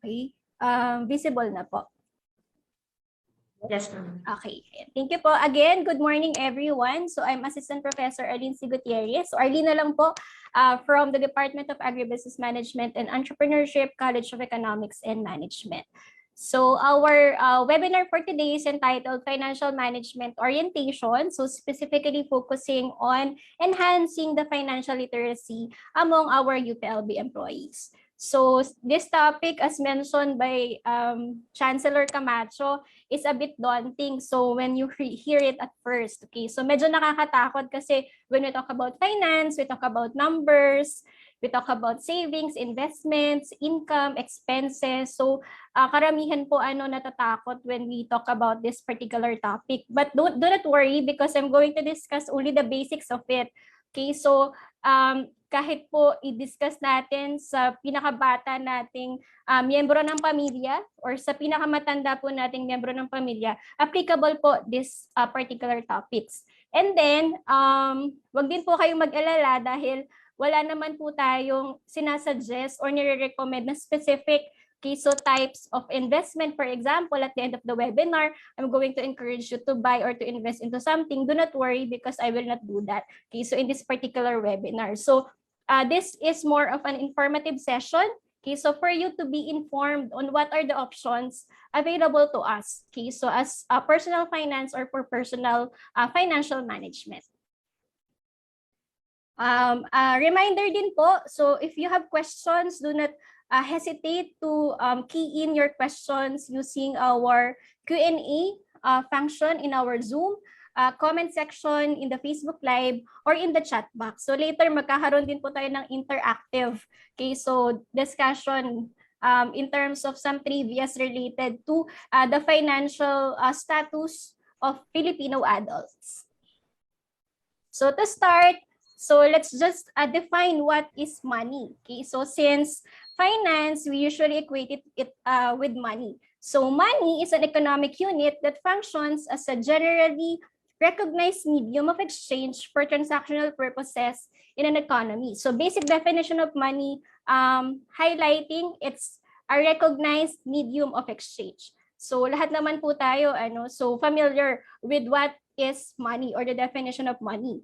Okay. Visible na po. Yes, ma'am. Okay. Thank you po. Again, good morning everyone. So I'm Assistant Professor Arlene C. Gutierrez. So Arlene na lang po from the Department of Agribusiness Management and Entrepreneurship, College of Economics and Management. So our webinar for today is entitled Financial Management Orientation. So specifically focusing on enhancing the financial literacy among our UPLB employees. So this topic, as mentioned by Chancellor Camacho, is a bit daunting. So when you hear it at first, okay, so medyo nakakatakot kasi when we talk about finance, we talk about numbers, we talk about savings, investments, income, expenses. So karamihan po natatakot when we talk about this particular topic. But do not worry because I'm going to discuss only the basics of it. Okay, so kahit po i-discuss natin sa pinakabata nating miyembro ng pamilya or sa pinakamatanda po nating miyembro ng pamilya, applicable po this particular topics. And then, wag din po kayong mag-alala dahil wala naman po tayong sinasuggest or nire-recommend na specific so types of investment. For example, at the end of the webinar, I'm going to encourage you to buy or to invest into something. Do not worry because I will not do that. Okay, so in this particular webinar. So this is more of an informative session. Okay, so for you to be informed on what are the options available to us. Okay, so as personal finance or for personal financial management. Reminder din po, so if you have questions, do not hesitate to key in your questions using our Q&A function in our Zoom, comment section in the Facebook Live, or in the chat box. So later, magkakaroon din po tayo ng interactive so discussion in terms of some trivias related to the financial status of Filipino adults. So to start, so let's just define what is money. Okay, so since finance, we usually equate it with money. So money is an economic unit that functions as a generally recognized medium of exchange for transactional purposes in an economy. So basic definition of money, highlighting it's a recognized medium of exchange. So lahat naman po tayo so familiar with what is money or the definition of money.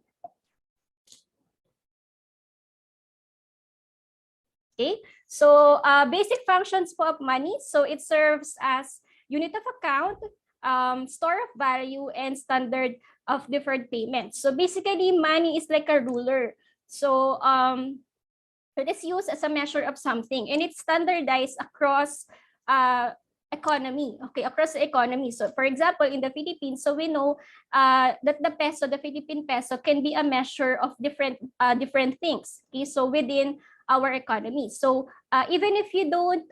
Okay, so basic functions po of money. So it serves as unit of account, store of value, and standard of deferred payment. So basically, money is like a ruler. So it is used as a measure of something, and it's standardized across economy. Okay, across the economy. So for example, in the Philippines, so we know that the peso, the Philippine peso, can be a measure of different things. Okay, so within our economy. So even if you don't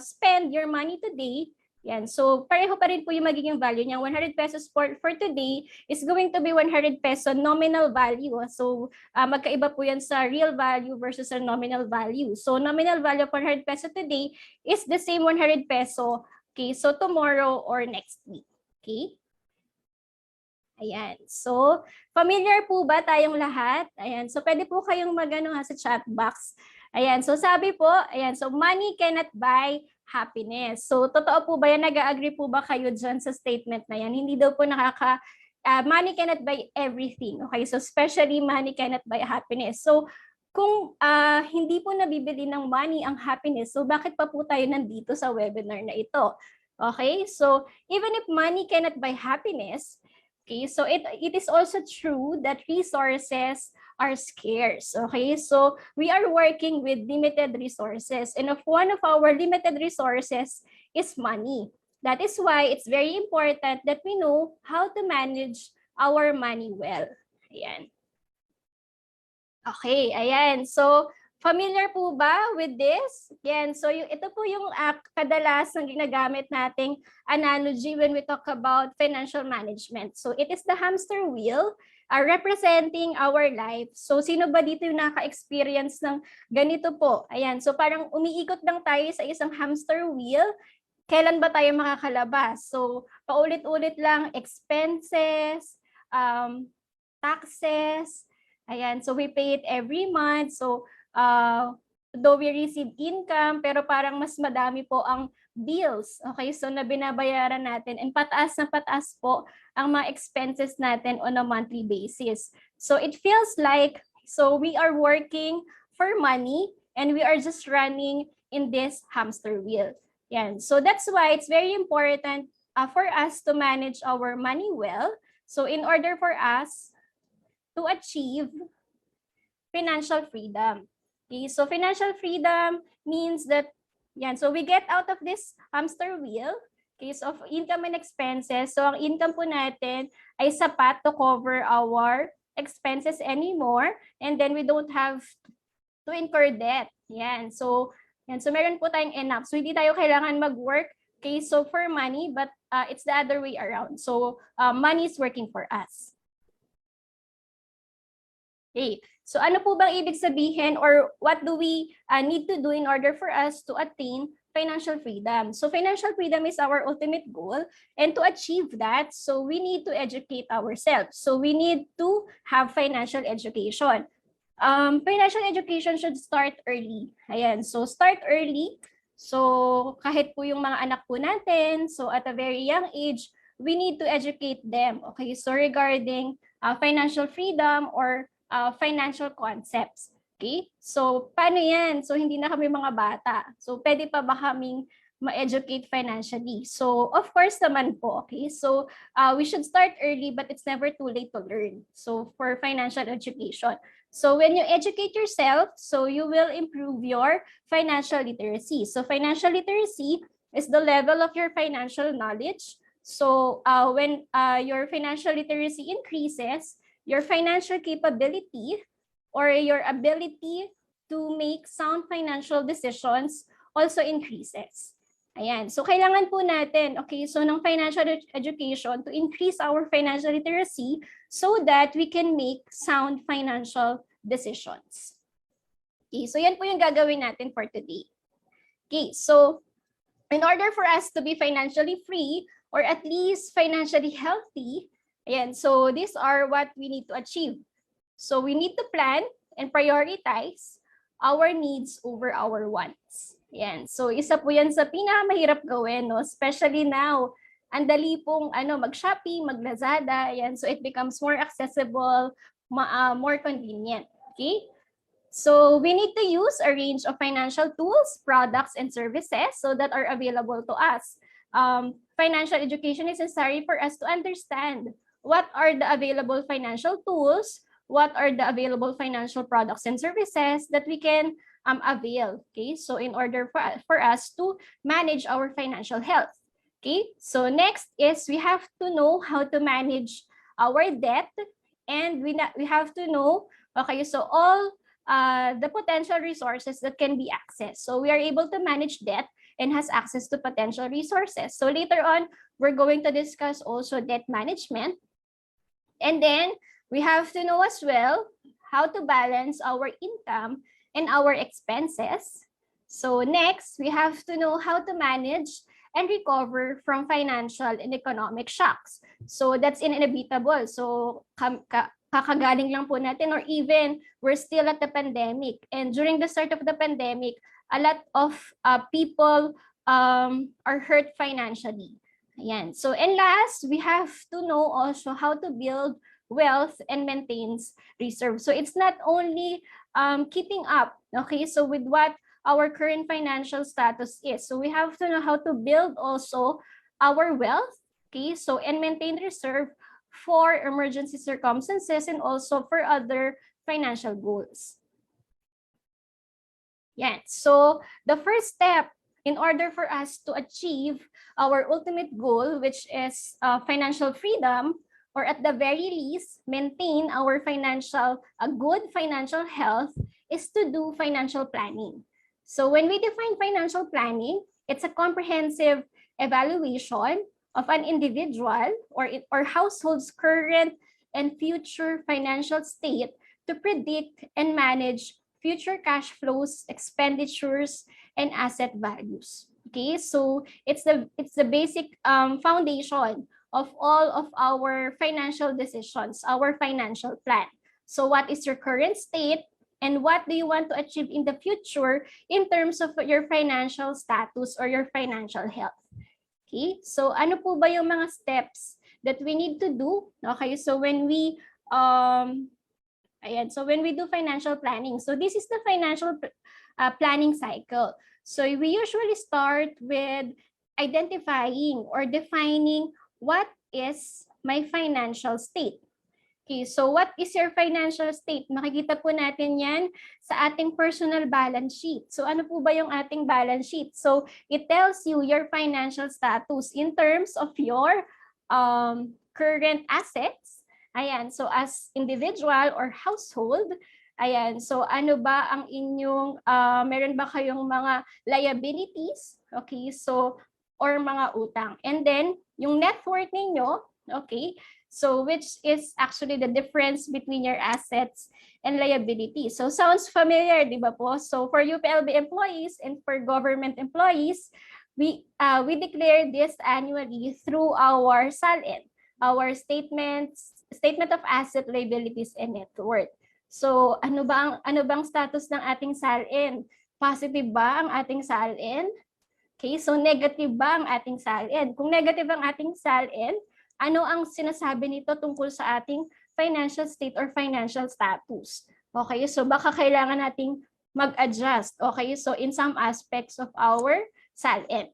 spend your money today, yan, so pareho pa rin po yung magiging value niya. 100 pesos for today is going to be 100 peso nominal value. So magkaiba po yan sa real value versus a nominal value. So nominal value of 100 peso today is the same 100 peso, okay, so tomorrow or next week. Okay? Ayan. So, familiar po ba tayong lahat? Ayan. So, pwede po kayong mag-ano sa chat box. Ayan. So, sabi po, ayan. So, money cannot buy happiness. So, totoo po ba yan? Nag-agree po ba kayo dyan sa statement na yan? Hindi daw po money cannot buy everything. Okay. So, especially money cannot buy happiness. So, kung hindi po nabibili ng money ang happiness, so bakit pa po tayo nandito sa webinar na ito? Okay. So, even if money cannot buy happiness, okay, so it is also true that resources are scarce. Okay, so we are working with limited resources, and one of our limited resources is money. That is why it's very important that we know how to manage our money well. Ayan. Okay, ayan. So familiar po ba with this? Yan. So ito po yung kadalasang ginagamit nating analogy when we talk about financial management. So it is the hamster wheel representing our life. So sino ba dito yung naka-experience ng ganito po? Ayan. So parang umiikot lang tayo sa isang hamster wheel. Kailan ba tayo makakalabas? So paulit-ulit lang expenses, taxes. Ayan. So we pay it every month. So though we receive income, pero parang mas madami po ang bills. Okay, so na binabayaran natin, and pataas na pataas po ang mga expenses natin on a monthly basis. So it feels like, so we are working for money and we are just running in this hamster wheel. Yan. So that's why it's very important for us to manage our money well. So in order for us to achieve financial freedom. Okay, so financial freedom means that, yan, so we get out of this hamster wheel, case of income and expenses. So ang income po natin ay sapat to cover our expenses anymore, and then we don't have to incur debt. Yan, so meron po tayong enough. So hindi tayo kailangan mag-work, okay, so for money, but it's the other way around. So money is working for us. Okay, so ano po bang ibig sabihin, or what do we need to do in order for us to attain financial freedom? So financial freedom is our ultimate goal, and to achieve that, so we need to educate ourselves. So we need to have financial education. Financial education should start early. Ayan, so start early. So kahit po yung mga anak po natin, so at a very young age, we need to educate them. Okay, so regarding financial freedom or financial concepts. Okay? So, paano yan? So, hindi na kami mga bata. So, pwede pa ba kaming ma-educate financially? So, of course naman po. Okay? So, we should start early, but it's never too late to learn. So, for financial education. So, when you educate yourself, so you will improve your financial literacy. So, financial literacy is the level of your financial knowledge. So, when your financial literacy increases, your financial capability or your ability to make sound financial decisions also increases. Ayan. So, kailangan po natin, okay, so ng financial education to increase our financial literacy so that we can make sound financial decisions. Okay, so yan po yung gagawin natin for today. Okay, so in order for us to be financially free or at least financially healthy, ayan, so these are what we need to achieve. So we need to plan and prioritize our needs over our wants. Ayan, so isa po yan sa pinakamahirap gawin, no? Especially now, ang dali pong mag-Shopee, mag-Lazada, ayan, so it becomes more accessible, more convenient. Okay? So we need to use a range of financial tools, products, and services so that are available to us. Financial education is necessary for us to understand what are the available financial tools, what are the available financial products and services that we can avail. Okay, so in order for us to manage our financial health. Okay, so next is we have to know how to manage our debt, and we have to know, okay, so all the potential resources that can be accessed. So we are able to manage debt and has access to potential resources. So later on, we're going to discuss also debt management. And then we have to know as well how to balance our income and our expenses. So next, we have to know how to manage and recover from financial and economic shocks. So that's inevitable. So kakagaling lang po natin, or even we're still at the pandemic. And during the start of the pandemic, a lot of people are hurt financially. Ayan. So, and last, we have to know also how to build wealth and maintains reserves. So it's not only keeping up, okay, so with what our current financial status is. So we have to know how to build also our wealth, okay, so and maintain reserve for emergency circumstances and also for other financial goals. Yeah, so the first step in order for us to achieve our ultimate goal, which is financial freedom, or at the very least, maintain our good financial health, is to do financial planning. So when we define financial planning, it's a comprehensive evaluation of an individual or household's current and future financial state to predict and manage future cash flows, expenditures, and asset values. Okay, so it's the basic foundation of all of our financial decisions, our financial plan. So what is your current state? and what do you want to achieve in the future in terms of your financial status or your financial health. Okay, so ano po ba yung mga steps that we need to do? Okay, so when we do financial planning, so this is the financial planning cycle. So we usually start with identifying or defining what is my financial state. Okay, so what is your financial state? Makikita po natin yan sa ating personal balance sheet. So ano po ba yung ating balance sheet? So it tells you your financial status in terms of your current assets. Ayan, so as individual or household, ayan, so ano ba ang inyong, meron ba kayong mga liabilities? Okay, so, or mga utang. And then, yung net worth ninyo, okay, so which is actually the difference between your assets and liabilities. So sounds familiar, di ba po? So for UPLB employees and for government employees, we declare this annually through our SALN, our statement of asset, liabilities, and net worth. So ano bang status ng ating SALN? Positive ba ang ating SALN? Okay, so negative ba ang ating SALN? Kung negative ang ating SALN, ano ang sinasabi nito tungkol sa ating financial state or financial status? Okay, so baka kailangan nating mag-adjust. Okay, so in some aspects of our SALN.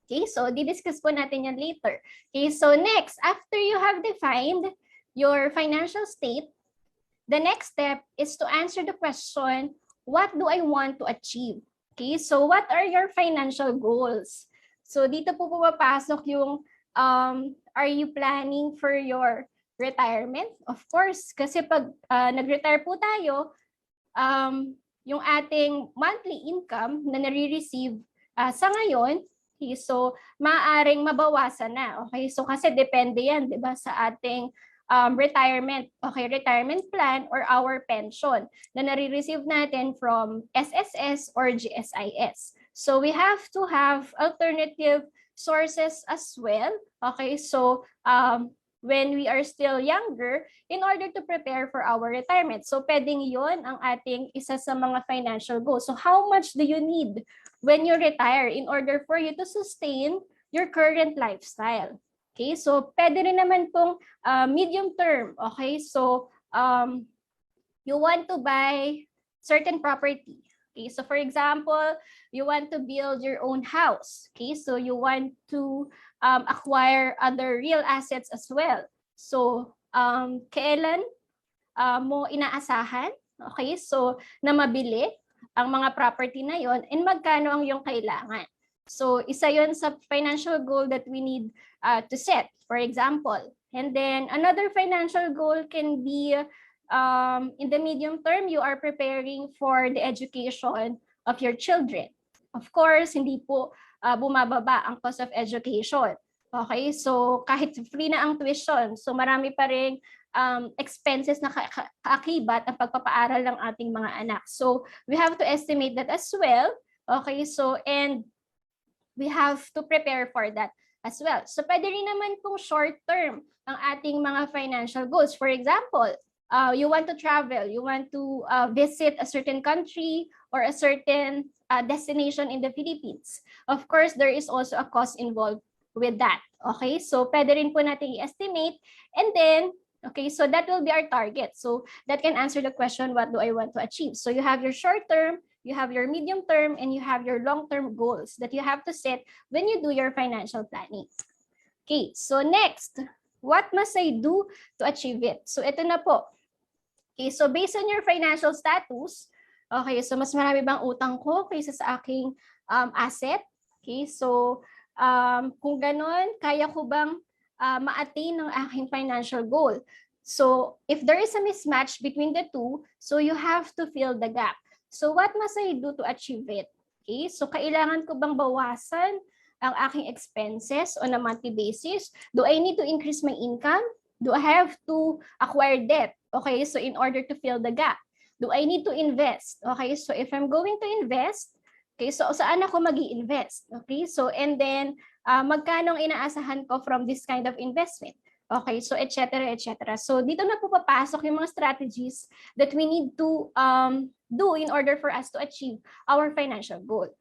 Okay, so didiscuss po natin yan later. Okay, so next, after you have defined your financial state, the next step is to answer the question, what do I want to achieve? Okay, so what are your financial goals? So dito po pumapasok yung are you planning for your retirement? Of course, kasi pag nag-retire po tayo, yung ating monthly income na nare-receive sa ngayon, okay, so maaaring mabawasan na. Okay, so kasi depende yan, 'di ba, sa ating retirement, okay, retirement plan or our pension na nare-receive natin from SSS or GSIS. So we have to have alternative sources as well. Okay, so when we are still younger, in order to prepare for our retirement. So pwedeng yon ang ating isa sa mga financial goals. So how much do you need when you retire in order for you to sustain your current lifestyle? Okay, so pwede rin naman pong medium term. Okay, so you want to buy certain property. Okay, so for example, you want to build your own house. Okay, so you want to acquire other real assets as well. So kailan mo inaasahan? Okay, so na mabili ang mga property na yon and magkano ang iyong kailangan. So isa yon sa financial goal that we need to set, for example. And then another financial goal can be in the medium term, you are preparing for the education of your children. Of course, hindi po bumababa ang cost of education. Okay, so kahit free na ang tuition, so marami pa rin expenses na kaakibat ang pagpapaaral ng ating mga anak. So we have to estimate that as well. Okay, so and we have to prepare for that as well. So pwede rin naman pong short term ang ating mga financial goals. For example, you want to travel, you want to visit a certain country or a certain destination in the Philippines. Of course, there is also a cost involved with that. Okay, so pwede rin po natin i-estimate. And then, okay, so that will be our target. So that can answer the question, what do I want to achieve? So you have your short term, you have your medium term, and you have your long-term goals that you have to set when you do your financial planning. Okay, so next, what must I do to achieve it? So ito na po. Okay, so based on your financial status, okay, so mas marami bang utang ko kaysa sa aking asset? Okay, so kung ganon, kaya ko bang ma-attain ng aking financial goal? So if there is a mismatch between the two, so you have to fill the gap. So what must I do to achieve it? Okay, so kailangan ko bang bawasan ang aking expenses on a monthly basis? Do I need to increase my income? Do I have to acquire debt? Okay, so in order to fill the gap. Do I need to invest? Okay, so if I'm going to invest, okay, so saan ako mag-i-invest? Okay, so and then magkano ang inaasahan ko from this kind of investment? Okay, so et cetera, et cetera. So dito na po papasok yung mga strategies that we need to do in order for us to achieve our financial goal.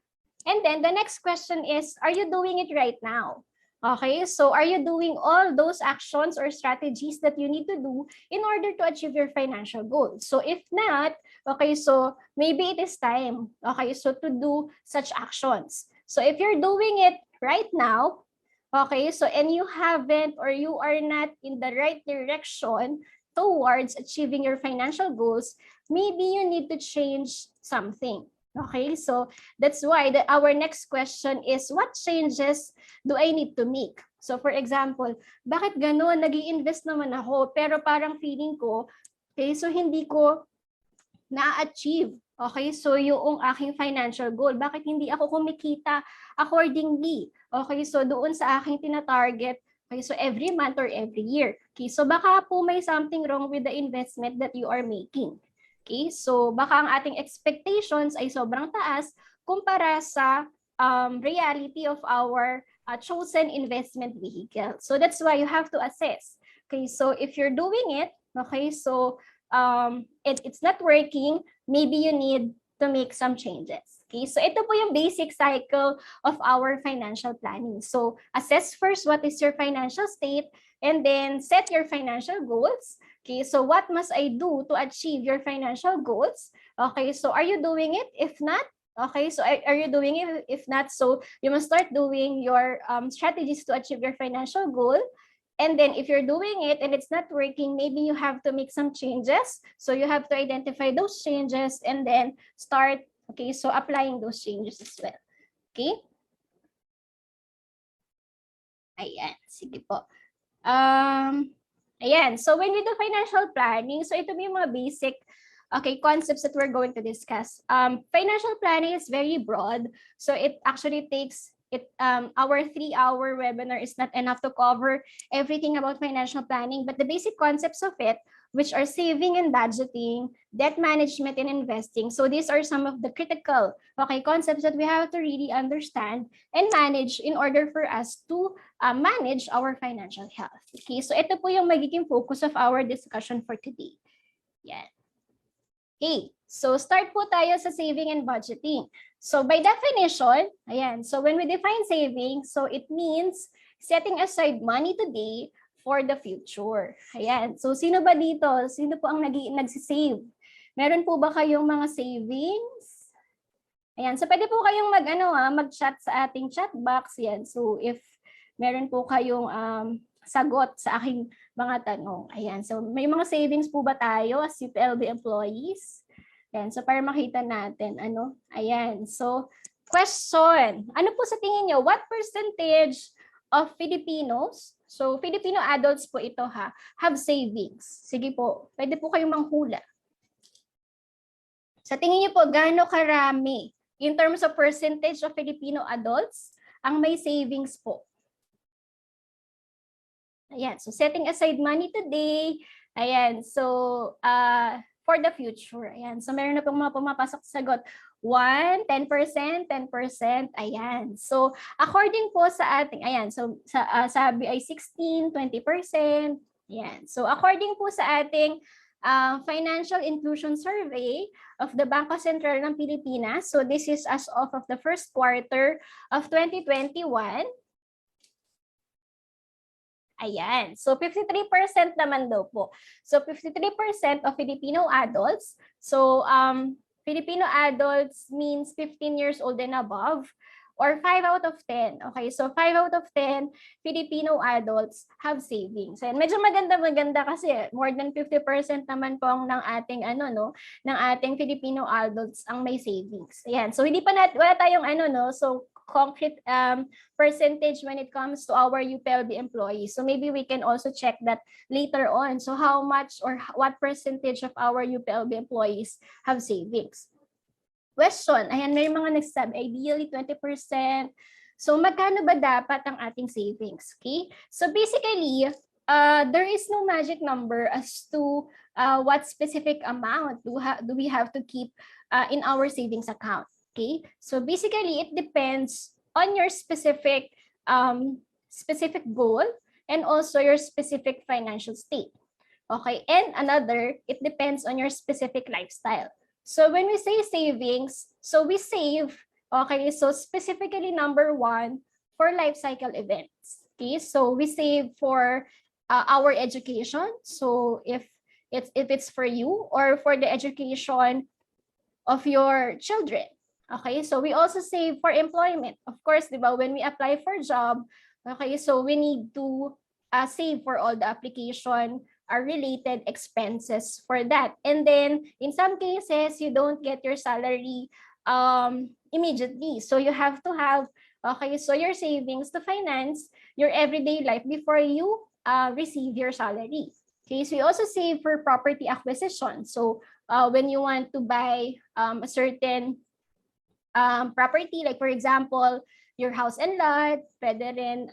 And then the next question is, are you doing it right now? Okay, so are you doing all those actions or strategies that you need to do in order to achieve your financial goal? So if not, okay, so maybe it is time, okay, so to do such actions. So if you're doing it right now, okay, so and you haven't or you are not in the right direction towards achieving your financial goals, maybe you need to change something. Okay, so that's why our next question is, what changes do I need to make? So for example, bakit gano'n? Nag-i-invest naman ako, pero parang feeling ko, okay, so hindi ko na-achieve. Okay, so yung aking financial goal, bakit hindi ako kumikita accordingly? Okay, so doon sa aking tina-target, okay, so every month or every year. Okay, so baka po may something wrong with the investment that you are making. Okay, so baka ang ating expectations ay sobrang taas kumpara sa reality of our chosen investment vehicle. So that's why you have to assess. Okay, so if you're doing it, okay, so it's not working, maybe you need to make some changes. Okay, so ito po yung basic cycle of our financial planning. So assess first what is your financial state, and then set your financial goals. Okay, so what must I do to achieve your financial goals? Okay, so are you doing it? If not, okay, so are you doing it? If not, so you must start doing your strategies to achieve your financial goal. And then if you're doing it and it's not working, maybe you have to make some changes. So you have to identify those changes and then start, okay, so applying those changes as well. Okay? Ayan, sige po. Ayan, so when we do financial planning, so ito yung mga basic concepts that we're going to discuss. Financial planning is very broad, so it actually takes our 3-hour webinar is not enough to cover everything about financial planning, but the basic concepts of it, which are saving and budgeting, debt management and investing. So these are some of the critical concepts that we have to really understand and manage in order for us to manage our financial health. Okay, so ito po yung magiging focus of our discussion for today. Yan. Okay, so start po tayo sa saving and budgeting. So by definition, ayan, so when we define saving, so it means setting aside money today for the future. Ayan, so sino ba dito? Sino po ang nagsisave? Meron po ba kayong mga savings? Ayan, so pwede po kayong mag-chat sa ating chat box. Yan, so if meron po kayong sagot sa aking mga tanong. Ayan, so may mga savings po ba tayo as UPLB employees? Ayan, so para makita natin, ayan, so question, ano po sa tingin nyo, what percentage of Filipinos, so Filipino adults po ito have savings? Sige po, pwede po kayong manghula. Sa tingin nyo po, gaano karami in terms of percentage of Filipino adults ang may savings po? Ayan, so setting aside money today, ayan, so for the future, ayan, so meron na pong mga pumapasok sa sagot, 1, 10%, 10%, ayan, so according po sa ating, ayan, so sabi ay 16, 20%, ayan, so according po sa ating Financial Inclusion Survey of the Bangko Sentral ng Pilipinas, so this is as of the first quarter of 2021, ayan. So 53% naman daw po. So 53% of Filipino adults. So Filipino adults means 15 years old and above, or 5 out of 10. Okay, so 5 out of 10 Filipino adults have savings. And medyo maganda kasi more than 50% naman po ng ating ng ating Filipino adults ang may savings. Ayan. So hindi pa wala tayong so concrete percentage when it comes to our UPLB employees. So maybe we can also check that later on. So how much or what percentage of our UPLB employees have savings? Question, ayan, may mga nagsabi, ideally 20%. So magkano ba dapat ang ating savings? Okay? So basically, there is no magic number as to what specific amount do we have to keep in our savings account. Okay? So basically, it depends on your specific goal and also your specific financial state. Okay, and another, it depends on your specific lifestyle. So when we say savings, so we save, okay, so specifically number one, for life cycle events. Okay, so we save for our education. So if it's for you or for the education of your children. Okay, so we also save for employment. Of course, di ba, when we apply for job, okay, so we need to save for all the application related expenses for that. And then in some cases, you don't get your salary immediately. So you have to have, okay, so your savings to finance your everyday life before you receive your salary. Okay, so you also save for property acquisition. So when you want to buy a certain property, like for example, your house and lot, pwede rin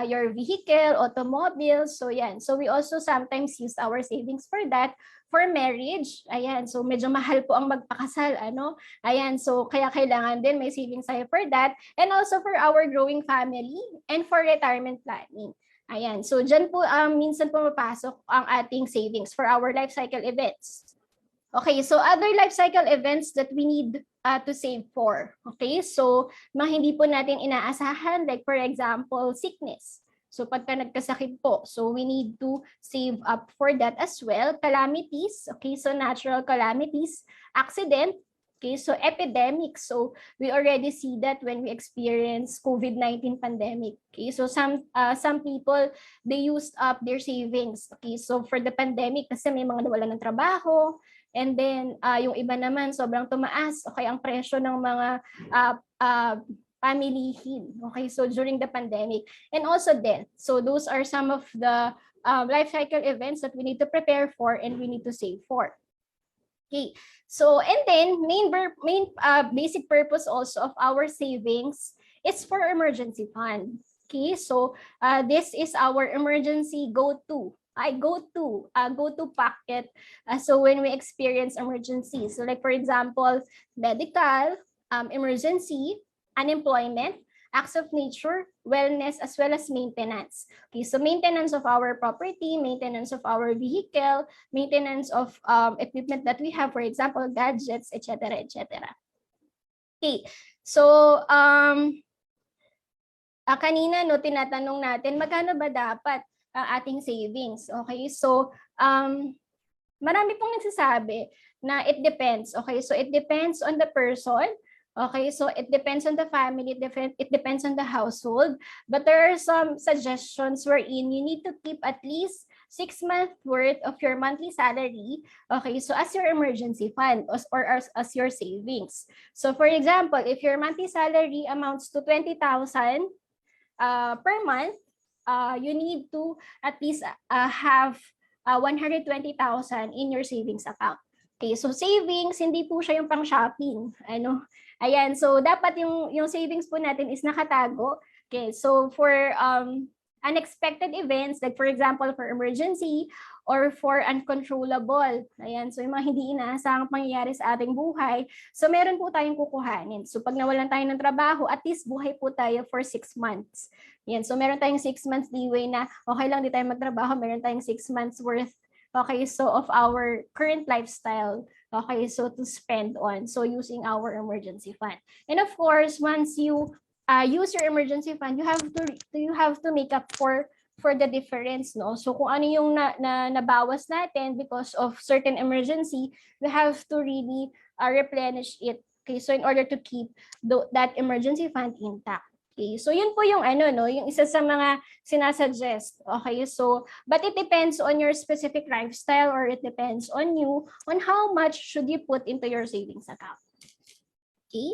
your vehicle, automobile. So yan. So we also sometimes use our savings for that. For marriage, ayan, so medyo mahal po ang magpakasal, ano? Ayan, so kaya kailangan din may savings tayo for that. And also for our growing family and for retirement planning. Ayan, so dyan po minsan pumapasok ang ating savings for our life cycle events. Okay, so other life cycle events that we need to save for. Okay, so mga hindi po natin inaasahan, like for example, sickness. So pagka nagkasakit po, so we need to save up for that as well. Calamities, okay, so natural calamities, accident, okay, so epidemic. So we already see that when we experience COVID-19 pandemic. Okay, so some people, they used up their savings. Okay, so for the pandemic, kasi may mga nawalan ng trabaho. And then yung iba naman sobrang tumaas, okay, ang presyo ng mga pamilihin. Okay, so during the pandemic and also death. So those are some of the life cycle events that we need to prepare for and we need to save for. Okay, so and then main basic purpose also of our savings is for emergency fund. Okay, so this is our emergency go-to pocket. So when we experience emergencies, so like for example, medical, emergency, unemployment, acts of nature, wellness, as well as maintenance. Okay, so maintenance of our property, maintenance of our vehicle, maintenance of equipment that we have, for example, gadgets, etc., etc. Okay, so kanina no, tinatanong natin magkano ba dapat ang ating savings. Okay, so marami pong nagsasabi na it depends. Okay, so it depends on the person. Okay, so it depends on the family, it depends on the household, but there are some suggestions wherein you need to keep at least 6 months worth of your monthly salary, okay, so as your emergency fund or as your savings. So for example, if your monthly salary amounts to 20,000 per month, you need to at least have 120,000 in your savings account. Okay, so savings, hindi po siya yung pang shopping. Ano? Ayan, so dapat yung savings po natin is nakatago. Okay, so for unexpected events, like for example, for emergency or for uncontrollable. Ayan, so yung mga hindi inaasahang pangyayari sa ating buhay. So meron po tayong kukuhanin. So pag nawalan tayo ng trabaho, at least buhay po tayo for 6 months. Ayan, so meron tayong 6 months leeway na okay lang di tayo magtrabaho, meron tayong 6 months worth, okay, so of our current lifestyle, okay, so to spend on, so using our emergency fund. And of course, once you use your emergency fund, you have to make up for the difference, no? So kung ano yung nabawas natin because of certain emergency, we have to really replenish it. Okay, so in order to keep that emergency fund intact. Okay, so yun po yung ano, no, yung isa sa mga sinasuggest. Okay, so but it depends on your specific lifestyle or it depends on you on how much should you put into your savings account. Okay,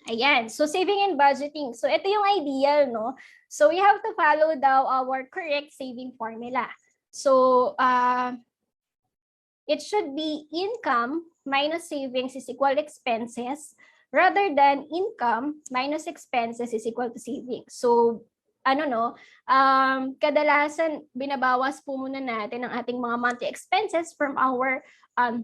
ayan, so saving and budgeting. So ito yung ideal, no? So we have to follow daw our correct saving formula. So it should be income minus savings is equal to expenses, rather than income minus expenses is equal to savings. So kadalasan binabawas po muna natin ang ating mga monthly expenses from our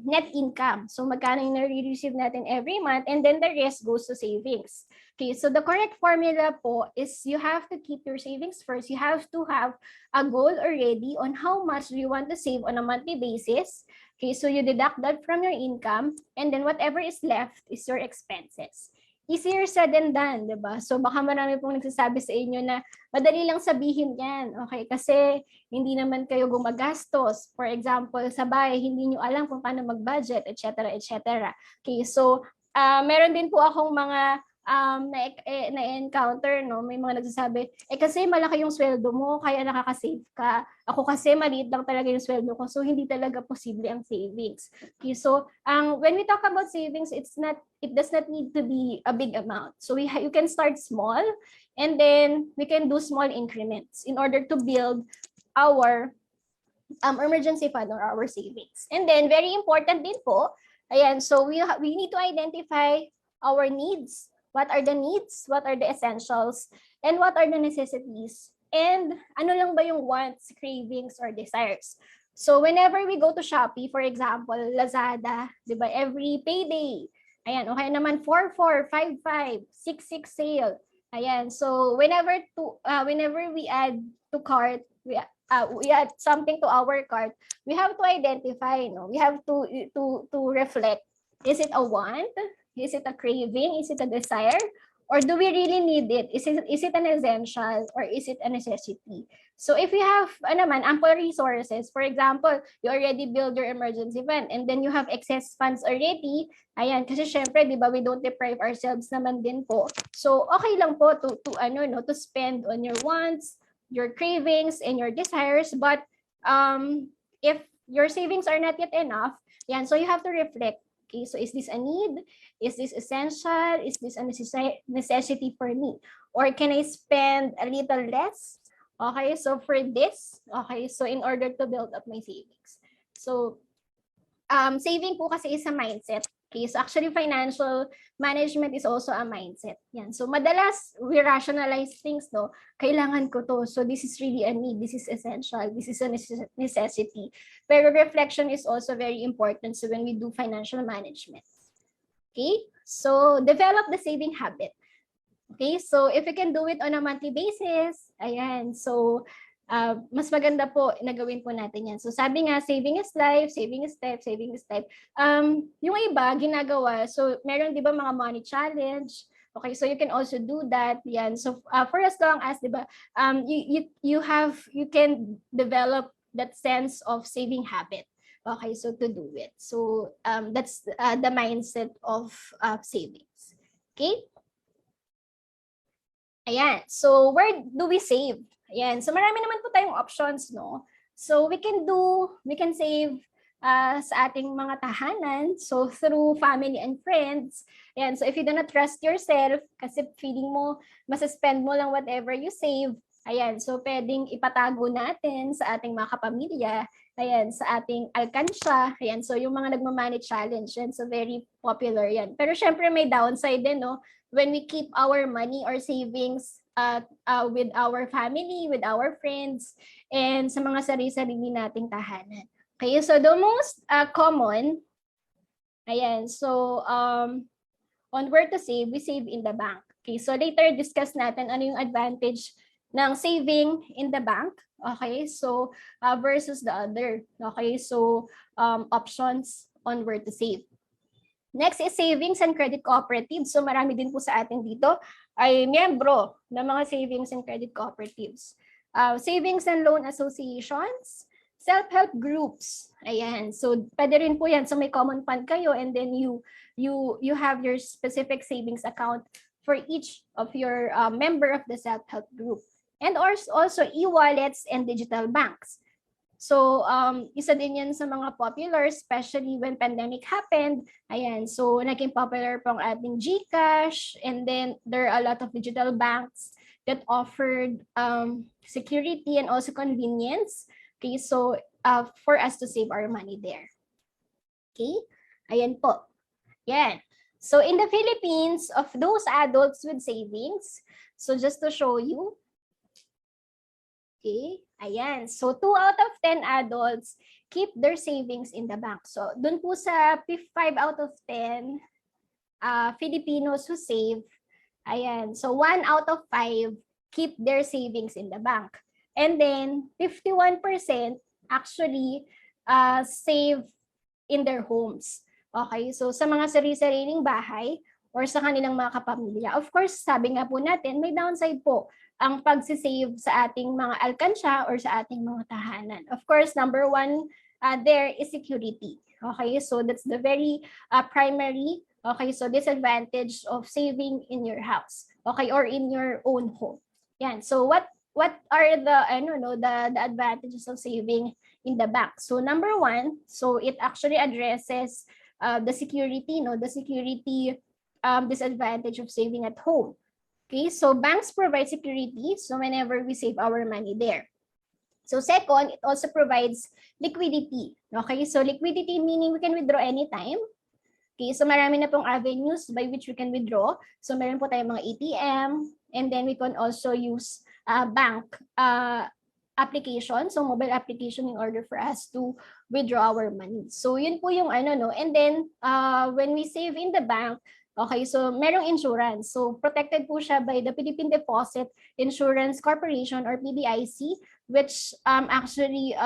net income. So magkano yung nare-receive natin every month, and then the rest goes to savings. Okay, so the correct formula po is you have to keep your savings first. You have to have a goal already on how much you want to save on a monthly basis. Okay, so you deduct that from your income, and then whatever is left is your expenses. Easier said than done, di ba? So baka marami pong nagsasabi sa inyo na madali lang sabihin yan, okay? Kasi hindi naman kayo gumagastos. For example, sa bahay, hindi nyo alam kung paano mag-budget, etc., etc. Okay, so meron din po akong mga na-encounter, no? May mga nagsasabi, kasi malaki yung sweldo mo, kaya nakaka-save ka. Ako kasi maliit lang talaga yung sweldo ko, so hindi talaga posible ang savings. Okay, so when we talk about savings, it does not need to be a big amount. So you can start small, and then we can do small increments in order to build our emergency fund or our savings. And then very important din po, ayan, so we need to identify our needs. What are the needs? What are the essentials? And what are the necessities? And ano lang ba yung wants, cravings, or desires? So whenever we go to Shopee, for example, Lazada, di ba, every payday, ayan, okay naman 4-4, 5-5, 6-6 sale. Ayan, so whenever we add to cart, we add something to our cart, we have to identify, no? We have to reflect. Is it a want? Is it a craving? Is it a desire? Or do we really need it? Is it an essential, or is it a necessity? So if you have ample resources, for example, you already build your emergency fund, and then you have excess funds already, ayan, kasi syempre, di ba, we don't deprive ourselves naman din po. So okay lang po to spend on your wants, your cravings, and your desires, but if your savings are not yet enough, yan, so you have to reflect. Okay, so is this a need? Is this essential? Is this a necessity for me? Or can I spend a little less? Okay, so for this, okay, so in order to build up my savings. So, saving po kasi is a mindset. Okay, so actually financial management is also a mindset. Yan. So madalas we rationalize things, no? Kailangan ko to. So this is really a need. This is essential. This is a necessity. Pero reflection is also very important so when we do financial management. Okay? So develop the saving habit. Okay? So if you can do it on a monthly basis, ayan. So mas maganda po nagawin po natin yan. So sabi nga, saving is life, saving is life, saving is life. Yung iba, ginagawa, so meron di ba mga money challenge, okay, so you can also do that, yan. So for as long as, di ba, you can develop that sense of saving habit, okay, so to do it. So that's the mindset of savings. Okay? Ayan, so where do we save? Ayan, so marami naman po tayong options, no? So we can save sa ating mga tahanan, so through family and friends. Ayan, so if you do not trust yourself, kasi feeling mo, masuspend mo lang whatever you save, ayan, so pwedeng ipatago natin sa ating mga kapamilya, ayan, sa ating alkansya, ayan, so yung mga nagmamanage challenge, yan, so very popular yan. Pero syempre may downside din, no? When we keep our money or savings with our family, with our friends, and sa mga sarili-sarili nating tahanan. Okay, so the most common, ayan, so on where to save, we save in the bank. Okay, so later discuss natin ano yung advantage ng saving in the bank, okay, so versus the other, okay, so options on where to save. Next is savings and credit cooperatives. So marami din po sa atin dito ay miyembro ng mga savings and credit cooperatives. Savings and loan associations, self-help groups. Ayan. So pwede rin po yan. So may common fund kayo and then you have your specific savings account for each of your member of the self-help group. And also e-wallets and digital banks. So, isa din yan sa mga popular, especially when pandemic happened. Ayan, so naging popular po ang ating GCash, and then there are a lot of digital banks that offered security and also convenience. Okay, so for us to save our money there. Okay, ayan po. Yan. So in the Philippines, of those adults with savings, so just to show you, Okay, ayan. So 2 out of 10 adults keep their savings in the bank. So dun po sa 5 out of 10 Filipinos who save, ayan. So 1 out of 5 keep their savings in the bank. And then 51% actually save in their homes. Okay, so sa mga sarili-sariling bahay or sa kanilang mga kapamilya. Of course, sabi nga po natin, may downside po ang pagsisave sa ating mga alkansya or sa ating mga tahanan. Of course, number one there is security. Okay, so that's the very primary, okay, so disadvantage of saving in your house, okay, or in your own home. Yan, so what are the the advantages of saving in the bank? So number one, so it actually addresses the security, the security disadvantage of saving at home. Okay, so banks provide security, so whenever we save our money there. So second, it also provides liquidity. Okay, so liquidity meaning we can withdraw anytime. Okay, so marami na pong avenues by which we can withdraw. So meron po tayong mga ATM, and then we can also use bank application, so mobile application, in order for us to withdraw our money. So yun po yung and then when we save in the bank, okay, so merong insurance. So protected po siya by the Philippine Deposit Insurance Corporation or PDIC, which actually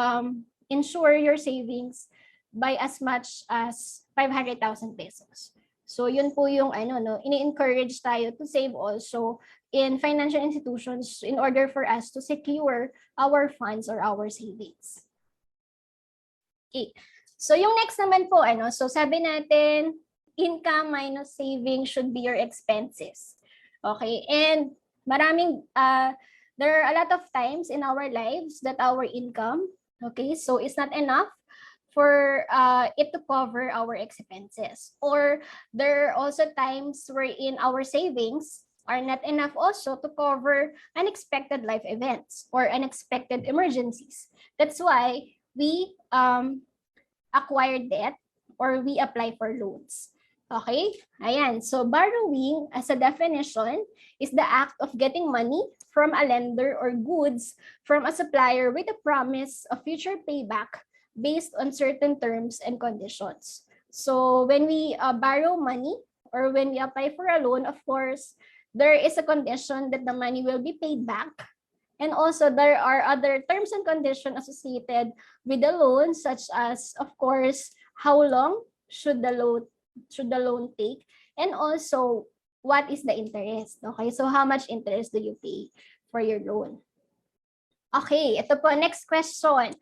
insure your savings by as much as 500,000 pesos. So yun po yung ini-encourage tayo to save also in financial institutions in order for us to secure our funds or our savings. Okay. So yung next naman po so sabi natin income minus saving should be your expenses. Okay? And maraming there are a lot of times in our lives that our income, okay, so it's not enough for it to cover our expenses. Or there are also times wherein our savings are not enough also to cover unexpected life events or unexpected emergencies. That's why we acquire debt or we apply for loans. Okay? Ayan. So borrowing as a definition is the act of getting money from a lender or goods from a supplier with a promise of future payback based on certain terms and conditions. So when we borrow money or when we apply for a loan, of course, there is a condition that the money will be paid back. And also there are other terms and conditions associated with the loan, such as, of course, how long should the loan take, and also what is the interest. Okay, so how much interest do you pay for your loan? Okay, ito po, next question.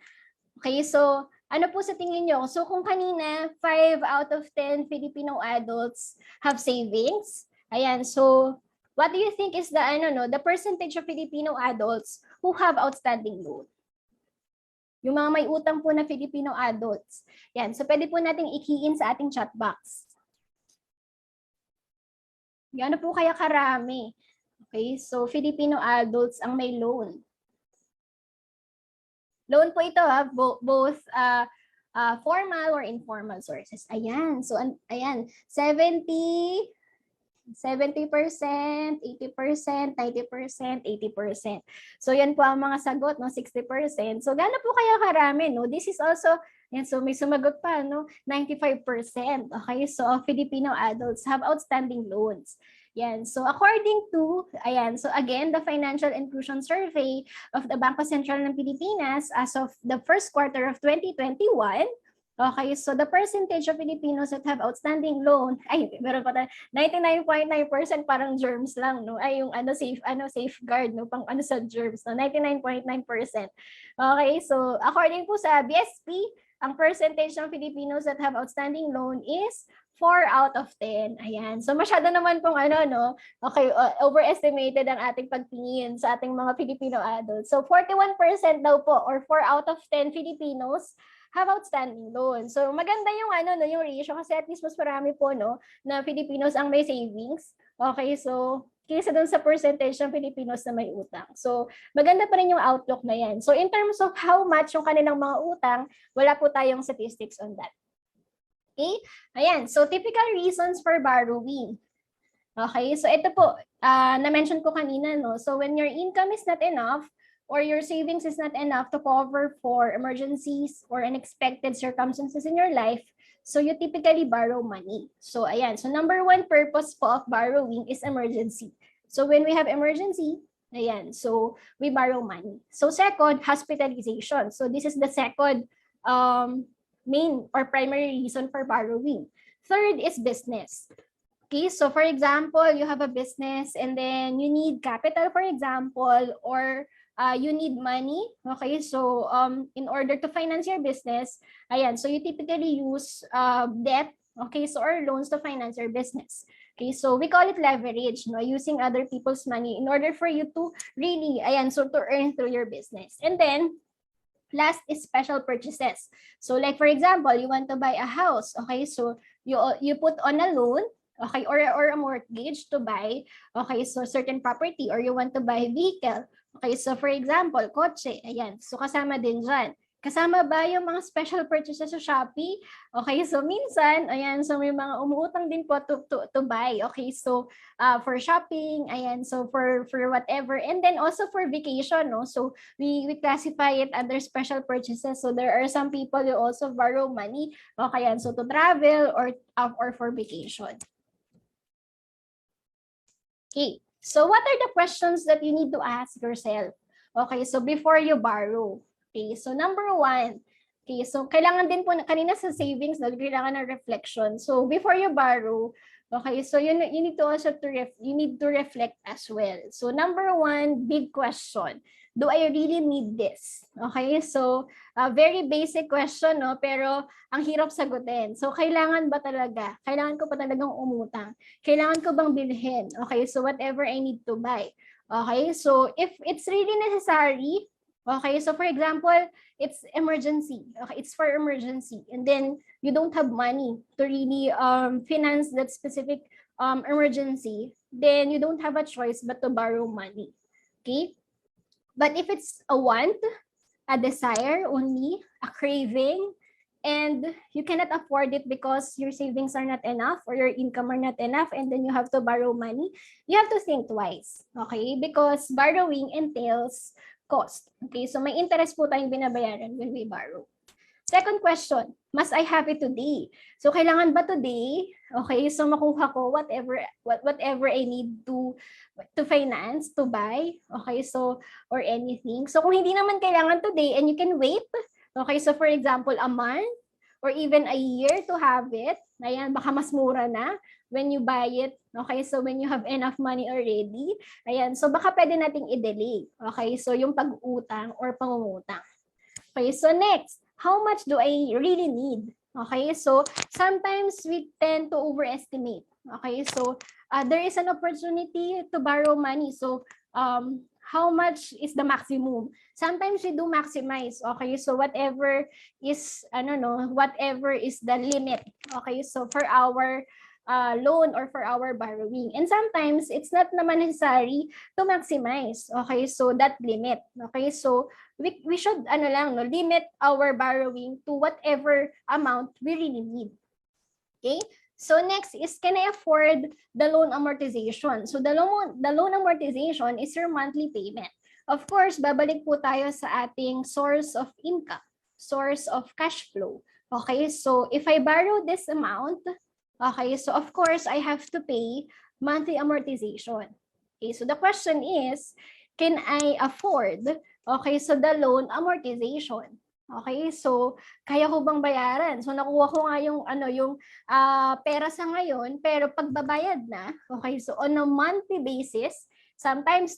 Okay, so ano po sa tingin nyo? So kung kanina, 5 out of 10 Filipino adults have savings. Ayan, so what do you think is the the percentage of Filipino adults who have outstanding loan? Yung mga may utang po na Filipino adults. Yan, so pwede po nating i-key in sa ating chat box. Gaano po kaya karami? Okay, so Filipino adults ang may loan. Loan po ito both formal or informal sources. Ayan, so ayan, 70%, 80%, 90%, 80%. So yan po ang mga sagot, 60%. So gaano po kaya karami, This is also, yan, so may sumagot pa, 95%. Okay, so Filipino adults have outstanding loans. Yan, so according to, ayan, so again, the Financial Inclusion Survey of the Bangko Sentral ng Pilipinas as of the first quarter of 2021, okay, so the percentage of Filipinos that have outstanding loan, meron pa tayo, 99.9% parang germs lang, Ay, yung safeguard, pang sa germs, 99.9%. Okay, so according po sa BSP, ang percentage ng Filipinos that have outstanding loan is 4 out of 10. Ayan. So masyado naman pong okay, overestimated ang ating pagtingin sa ating mga Filipino adults. So 41% daw po, or 4 out of 10 Filipinos have outstanding loan. So maganda yung yung ratio, kasi at least mas marami po na Filipinos ang may savings. Okay, so kaysa dun sa percentage ng Filipinos na may utang. So maganda pa rin yung outlook na yan. So in terms of how much yung kanilang mga utang, wala po tayong statistics on that. Okay? Ayan, so typical reasons for borrowing. Okay, so ito po, na-mention ko kanina, So when your income is not enough or your savings is not enough to cover for emergencies or unexpected circumstances in your life, so you typically borrow money. So ayan, so number one purpose po of borrowing is emergency. So when we have emergency, ayan, so we borrow money. So second, hospitalization. So this is the second main or primary reason for borrowing. Third is business. Okay, so for example, you have a business and then you need capital, for example, or you need money. Okay, so in order to finance your business, ayan, so you typically use debt, okay, so or loans to finance your business. Okay, so we call it leverage, no, using other people's money in order for you to really, ayan, so to earn through your business. And then last is special purchases. So like for example, you want to buy a house, okay, so you put on a loan, okay, or a mortgage to buy, okay, so certain property, or you want to buy vehicle, okay, so for example, kotse, ayan, so kasama din dyan. Kasama ba yung mga special purchases sa Shopee? Okay, so minsan, ayan, so may mga umuutang din po to buy, okay, so for shopping, ayan, so for whatever, and then also for vacation, no, so we classify it under special purchases. So there are some people who also borrow money, okay, ayan, so to travel or for vacation. Okay, so what are the questions that you need to ask yourself? Okay, so before you borrow. Okay, so number one, okay, so kailangan din po, kanina sa savings, kailangan ng reflection. So before you borrow, okay, so you need to also you need to reflect as well. So number one, big question. Do I really need this? Okay, so very basic question, no? Pero ang hirap sagutin. So kailangan ba talaga? Kailangan ko pa talagang umutang? Kailangan ko bang bilhin? Okay, so whatever I need to buy. Okay, so if it's really necessary, okay, so for example, it's emergency. Okay, it's for emergency, and then you don't have money to really finance that specific emergency, then you don't have a choice but to borrow money. Okay, but if it's a want, a desire only, a craving, and you cannot afford it because your savings are not enough or your income are not enough, and then you have to borrow money, you have to think twice, okay? Because borrowing entails cost. Okay, so may interest po tayong binabayaran when we borrow. Second question, must I have it today? So kailangan ba today, okay, so makuha ko whatever I need to finance, to buy, okay, so or anything. So kung hindi naman kailangan today and you can wait, okay, so for example, a month or even a year to have it, ayan, baka mas mura na when you buy it, okay, so when you have enough money already, ayan, so baka pwede nating i-delay, okay, so yung pag-utang or pangungutang. Okay, so next, how much do I really need? Okay, so sometimes we tend to overestimate. Okay, so there is an opportunity to borrow money. So how much is the maximum? Sometimes we do maximize. Okay, so whatever is, whatever is the limit. Okay, so for our loan or for our borrowing. And sometimes it's not naman necessary to maximize. Okay, so that limit. Okay, so we should limit our borrowing to whatever amount we really need. Okay, so next is, can I afford the loan amortization? So the loan amortization is your monthly payment. Of course, babalik po tayo sa ating source of income, source of cash flow. Okay, so if I borrow this amount, okay, so of course I have to pay monthly amortization. Okay, so the question is, can I afford, okay, so the loan amortization? Okay, so kaya ko bang bayaran? So nakuha ko nga yung pera sa ngayon, pero pagbabayad na, okay, so on a monthly basis, sometimes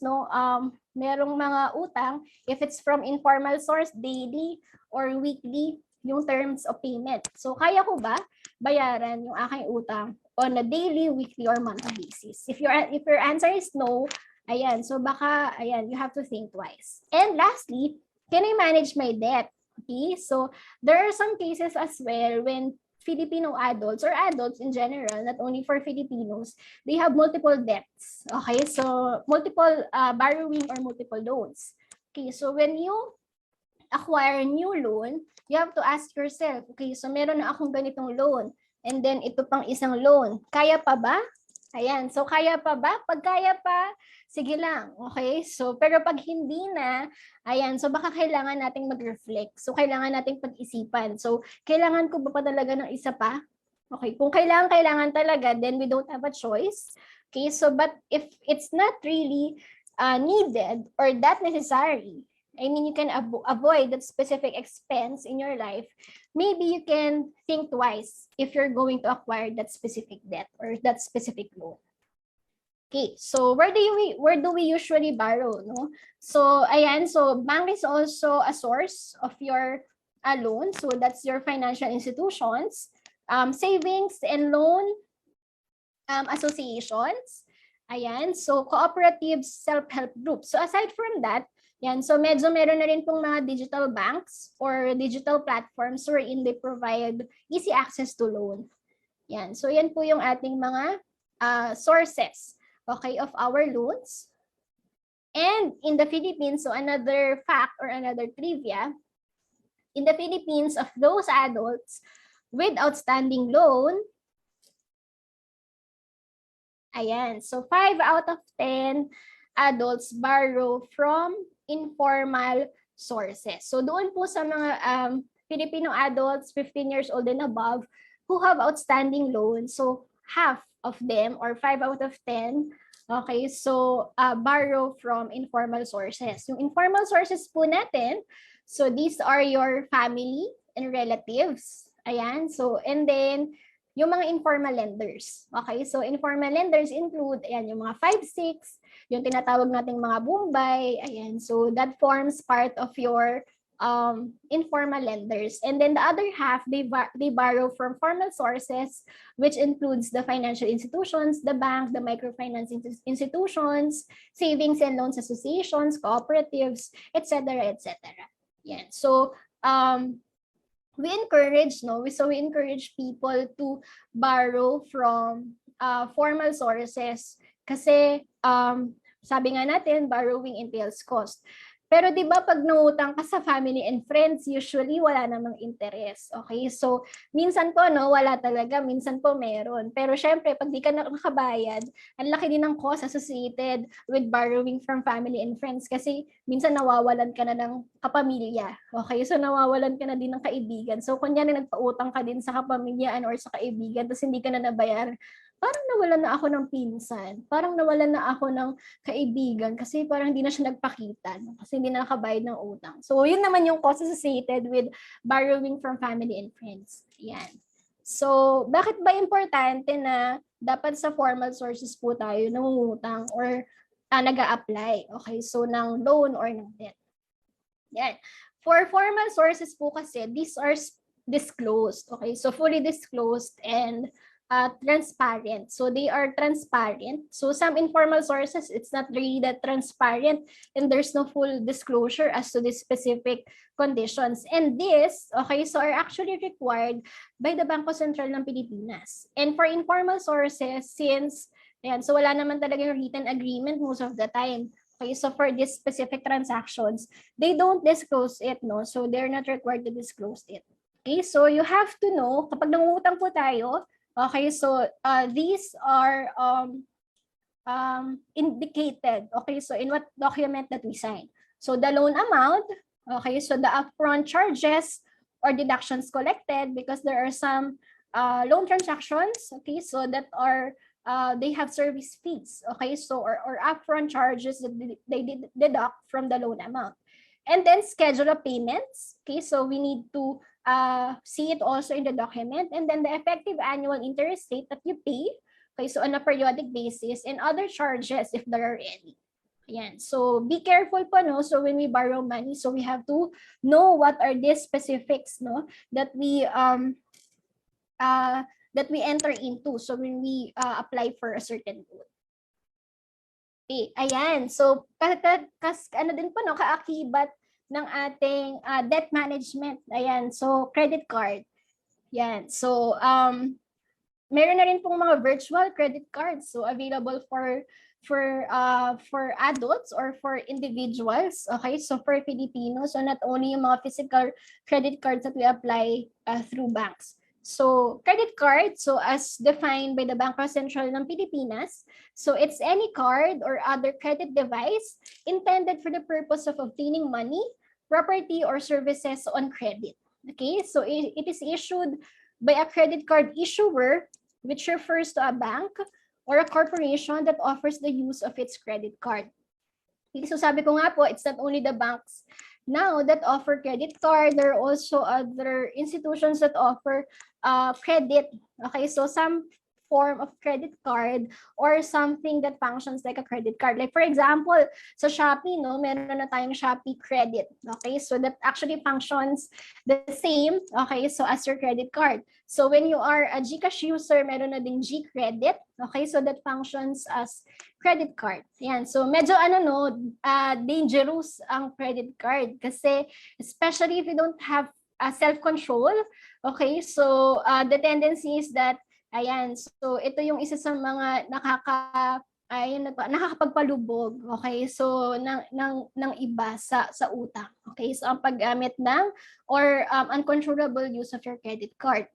merong mga utang, if it's from informal source, daily or weekly, yung terms of payment. So kaya ko ba bayaran yung aking utang on a daily, weekly, or monthly basis? If your answer is no, ayan, so baka, ayan, you have to think twice. And lastly, can I manage my debt? Okay, so there are some cases as well when Filipino adults or adults in general, not only for Filipinos, they have multiple debts. Okay, so multiple borrowing or multiple loans. Okay, so when you acquire a new loan, you have to ask yourself, okay, so meron na akong ganitong loan, and then ito pang isang loan. Kaya pa ba? Ayan, so kaya pa ba? Pag kaya pa, sige lang, okay? So, pero pag hindi na, ayan, so baka kailangan nating mag-reflect. So, kailangan nating pag-isipan. So, kailangan ko ba pa talaga ng isa pa? Okay, kung kailangan talaga, then we don't have a choice. Okay, so but if it's not really needed or that necessary, I mean, you can avoid that specific expense in your life, maybe you can think twice if you're going to acquire that specific debt or that specific loan. Okay, so where do we usually borrow, no? So ayan, so bank is also a source of your loan. So that's your financial institutions, savings and loan associations. Ayan, so cooperatives, self-help groups. So aside from that, yan, so medyo meron na rin pong mga digital banks or digital platforms wherein they provide easy access to loan. Yan, so yan po yung ating mga sources, okay, of our loans. And in the Philippines, so another fact or another trivia, in the Philippines, of those adults with outstanding loan, ayan, so 5 out of 10 adults borrow from informal sources. So doon po sa mga Filipino adults 15 years old and above who have outstanding loans, so half of them or 5 out of 10, okay, so borrow from informal sources. Yung informal sources po natin, so these are your family and relatives. Ayan, so and then yung mga informal lenders. Okay, so informal lenders include, ayan, yung mga 5-6, yung tinatawag nating mga Bombay, ayan, so that forms part of your informal lenders. And then the other half, they borrow from formal sources, which includes the financial institutions, the bank, the microfinance institutions, savings and loans associations, cooperatives, etc., etc. Yan. So, we encourage people to borrow from formal sources kasi sabi nga natin, borrowing entails cost. Pero 'di ba pag nangutang ka sa family and friends, usually wala namang interest. Okay? So minsan po wala talaga, minsan po meron. Pero syempre pag di ka nakakabayad, ang laki din ng cost associated with borrowing from family and friends kasi minsan nawawalan ka na ng kapamilya. Okay? So nawawalan ka na din ng kaibigan. So kunyari nagpautang ka din sa kapamilyaan or sa kaibigan tapos hindi ka na nabayaran, parang nawalan na ako ng pinsan, parang nawalan na ako ng kaibigan kasi parang hindi na siya nagpakita kasi hindi na nakabayad ng utang. So, yun naman yung cost associated with borrowing from family and friends. Yan. So, bakit ba importante na dapat sa formal sources po tayo nangungutang or nag-a-apply, okay, so ng loan or ng debt? Yan. For formal sources po kasi, these are disclosed, okay, so fully disclosed and transparent. So they are transparent. So some informal sources, it's not really that transparent and there's no full disclosure as to the specific conditions. And this, okay, so are actually required by the Bangko Sentral ng Pilipinas. And for informal sources, since, ayan, so wala naman talaga yung written agreement most of the time. Okay, so for these specific transactions, they don't disclose it, no? So they're not required to disclose it. Okay, so you have to know, kapag nangungutang po tayo, okay, so these are indicated, okay, so in what document that we sign. So the loan amount, okay, so the upfront charges or deductions collected because there are some loan transactions, okay, so that are they have service fees, okay, so or upfront charges that they deduct from the loan amount. And then schedule of payments, okay, so we need to see it also in the document, and then the effective annual interest rate that you pay, okay, so on a periodic basis, and other charges if there are any. Ayan. So be careful po, no? So when we borrow money, so we have to know what are these specifics, no, that we enter into. So when we apply for a certain loan. Okay, ayan. So ano din po, no, kaakibat ng ating debt management. Ayan, so credit card. Yan. So meron na rin pong mga virtual credit cards, so available for adults or for individuals. Okay, so for Filipinos, so not only yung mga physical credit cards that we apply through banks. So, credit card, so as defined by the Bangko Sentral ng Pilipinas, so it's any card or other credit device intended for the purpose of obtaining money, property, or services on credit. Okay, so it is issued by a credit card issuer, which refers to a bank or a corporation that offers the use of its credit card. So sabi ko nga po, it's not only the banks now that offer credit card, there are also other institutions that offer credit. Okay, so some form of credit card or something that functions like a credit card. Like for example, sa Shopee, no, meron na tayong Shopee credit. Okay, so that actually functions the same, okay, so as your credit card. So when you are a GCash user, meron na ding G credit. Okay, so that functions as credit card. Yan. So medyo dangerous ang credit card kasi especially if you don't have self-control. Okay, so the tendency is that ayan, so ito yung isa sa mga nakakapagpalubog, okay, so ng iba sa utang. Okay, so ang paggamit ng or uncontrollable use of your credit card.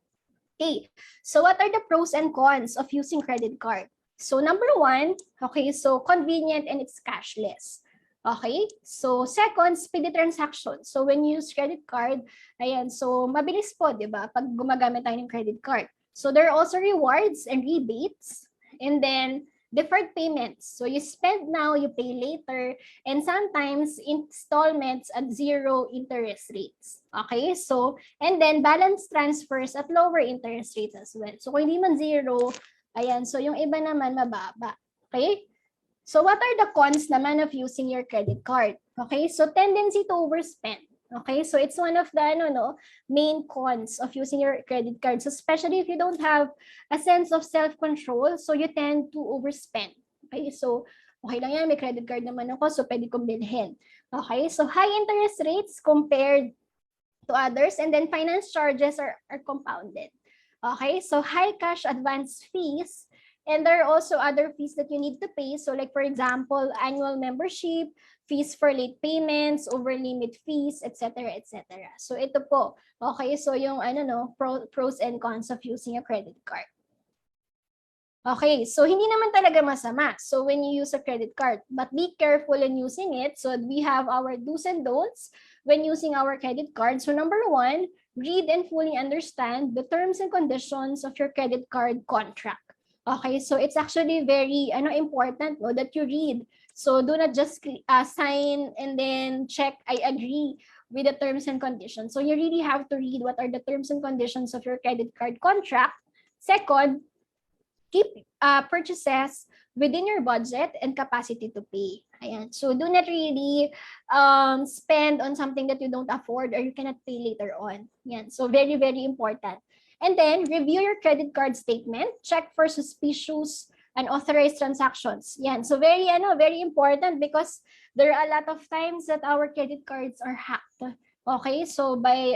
Okay, so what are the pros and cons of using credit card? So number one, okay, so convenient and it's cashless. Okay, so second, speedy transaction. So when you use credit card, ayan, so mabilis po, di ba, pag gumagamit tayo ng credit card. So there are also rewards and rebates, and then deferred payments. So you spend now, you pay later, and sometimes installments at 0 interest rates. Okay, so, and then balance transfers at lower interest rates as well. So kung hindi man 0, ayan, so yung iba naman mababa. Okay, so what are the cons naman of using your credit card? Okay, so tendency to overspend. Okay, so it's one of the main cons of using your credit cards, especially if you don't have a sense of self-control, so you tend to overspend. Okay, so okay lang yan, may credit card naman ako, so pwede kong bilhin. Okay, so high interest rates compared to others, and then finance charges are compounded. Okay, so high cash advance fees, and there are also other fees that you need to pay. So like for example, annual membership, fees for late payments, over limit fees, etc., etc. So ito po. Okay, so yung pros and cons of using a credit card. Okay, so hindi naman talaga masama. So when you use a credit card, but be careful in using it. So we have our do's and don'ts when using our credit card. So number one, read and fully understand the terms and conditions of your credit card contract. Okay, so it's actually very important that you read. So do not just sign and then check, I agree with the terms and conditions. So you really have to read what are the terms and conditions of your credit card contract. Second, keep purchases within your budget and capacity to pay. Ayan. So do not really spend on something that you don't afford or you cannot pay later on. Ayan. So very, very important. And then review your credit card statement. Check for suspicious unauthorized transactions. Yan. So very important because there are a lot of times that our credit cards are hacked. Okay? So by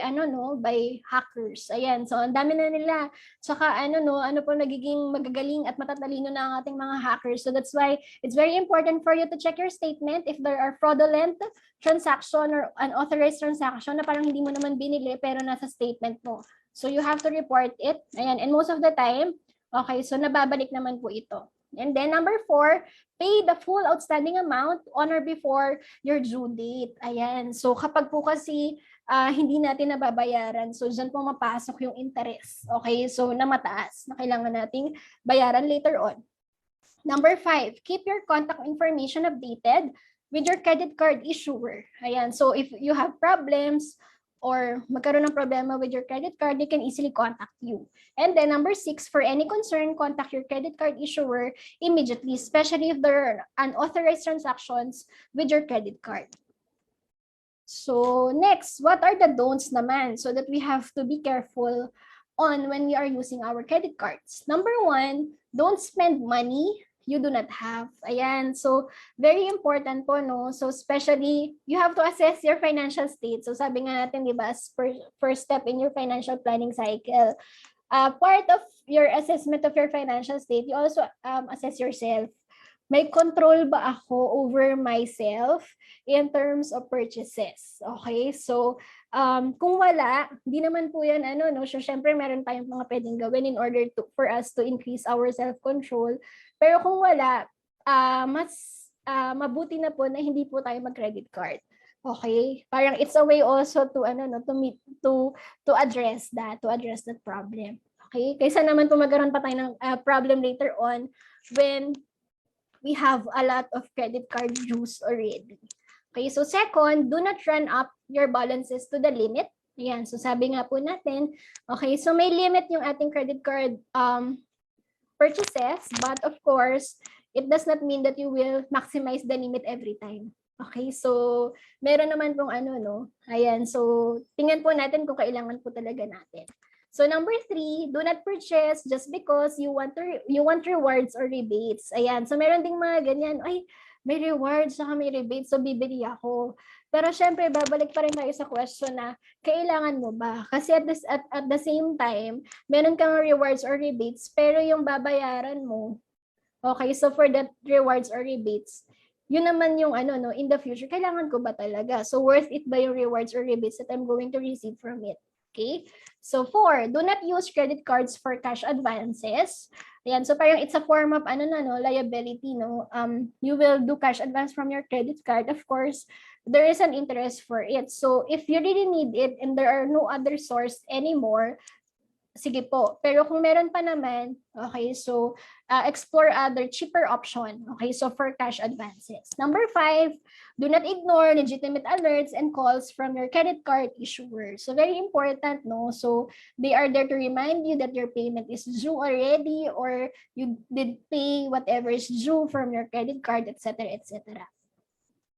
by hackers. Ayan. So ang dami na nila. Saka ano po nagiging magagaling at matatalino na ang ating mga hackers. So that's why it's very important for you to check your statement if there are fraudulent transaction or unauthorized transaction na parang hindi mo naman binili pero nasa statement mo. So you have to report it. Ayan. And most of the time, okay, so nababalik naman po ito. And then number 4, pay the full outstanding amount on or before your due date. Ayan. So kapag po kasi hindi natin nababayaran, so dyan po mapasok yung interest. Okay, so na mataas na kailangan nating bayaran later on. Number 5, keep your contact information updated with your credit card issuer. Ayan. So if you have problems, or magkaroon ng problema with your credit card, they can easily contact you. And then number 6, for any concern, contact your credit card issuer immediately, especially if there are unauthorized transactions with your credit card. So next, what are the don'ts naman so that we have to be careful on when we are using our credit cards? Number 1, don't spend money you do not have. Ayan. So, very important po, no? So, especially, you have to assess your financial state. So, sabi nga natin, di ba, first step in your financial planning cycle. Part of your assessment of your financial state, you also assess yourself. May control ba ako over myself in terms of purchases? Okay? So, Kung wala, hindi naman po yan no. So syempre meron tayong mga pwedeng gawin in order for us to increase our self-control. Pero kung wala, mas mabuti na po na hindi po tayo mag-credit card. Okay? Parang it's a way also to to address that problem. Okay? Kaysa naman po magkaroon pa tayo ng problem later on when we have a lot of credit card use already. Okay, so second, do not run up your balances to the limit. Ayan, so sabi nga po natin, okay, so may limit yung ating credit card purchases, but of course, it does not mean that you will maximize the limit every time. Okay, so meron naman pong ayan, so tingnan po natin kung kailangan po talaga natin. So number 3, do not purchase just because you want rewards or rebates. Ayan, so meron ding mga ganyan, ay, may rewards, saka may rebates, so bibili ako. Pero syempre, babalik pa rin tayo sa question na, kailangan mo ba? Kasi at the same time, meron kang rewards or rebates, pero yung babayaran mo, okay, so for that rewards or rebates, yun naman yung in the future, kailangan ko ba talaga? So worth it ba yung rewards or rebates that I'm going to receive from it? Okay? So 4, do not use credit cards for cash advances. Ayan, so parang it's a form of liability, no? You will do cash advance from your credit card. Of course, there is an interest for it. So if you really need it and there are no other source anymore, sige po. Pero kung meron pa naman, okay, so explore other cheaper option. Okay, so for cash advances. Number 5, do not ignore legitimate alerts and calls from your credit card issuer. So very important, no? So they are there to remind you that your payment is due already or you did pay whatever is due from your credit card, etc., etc.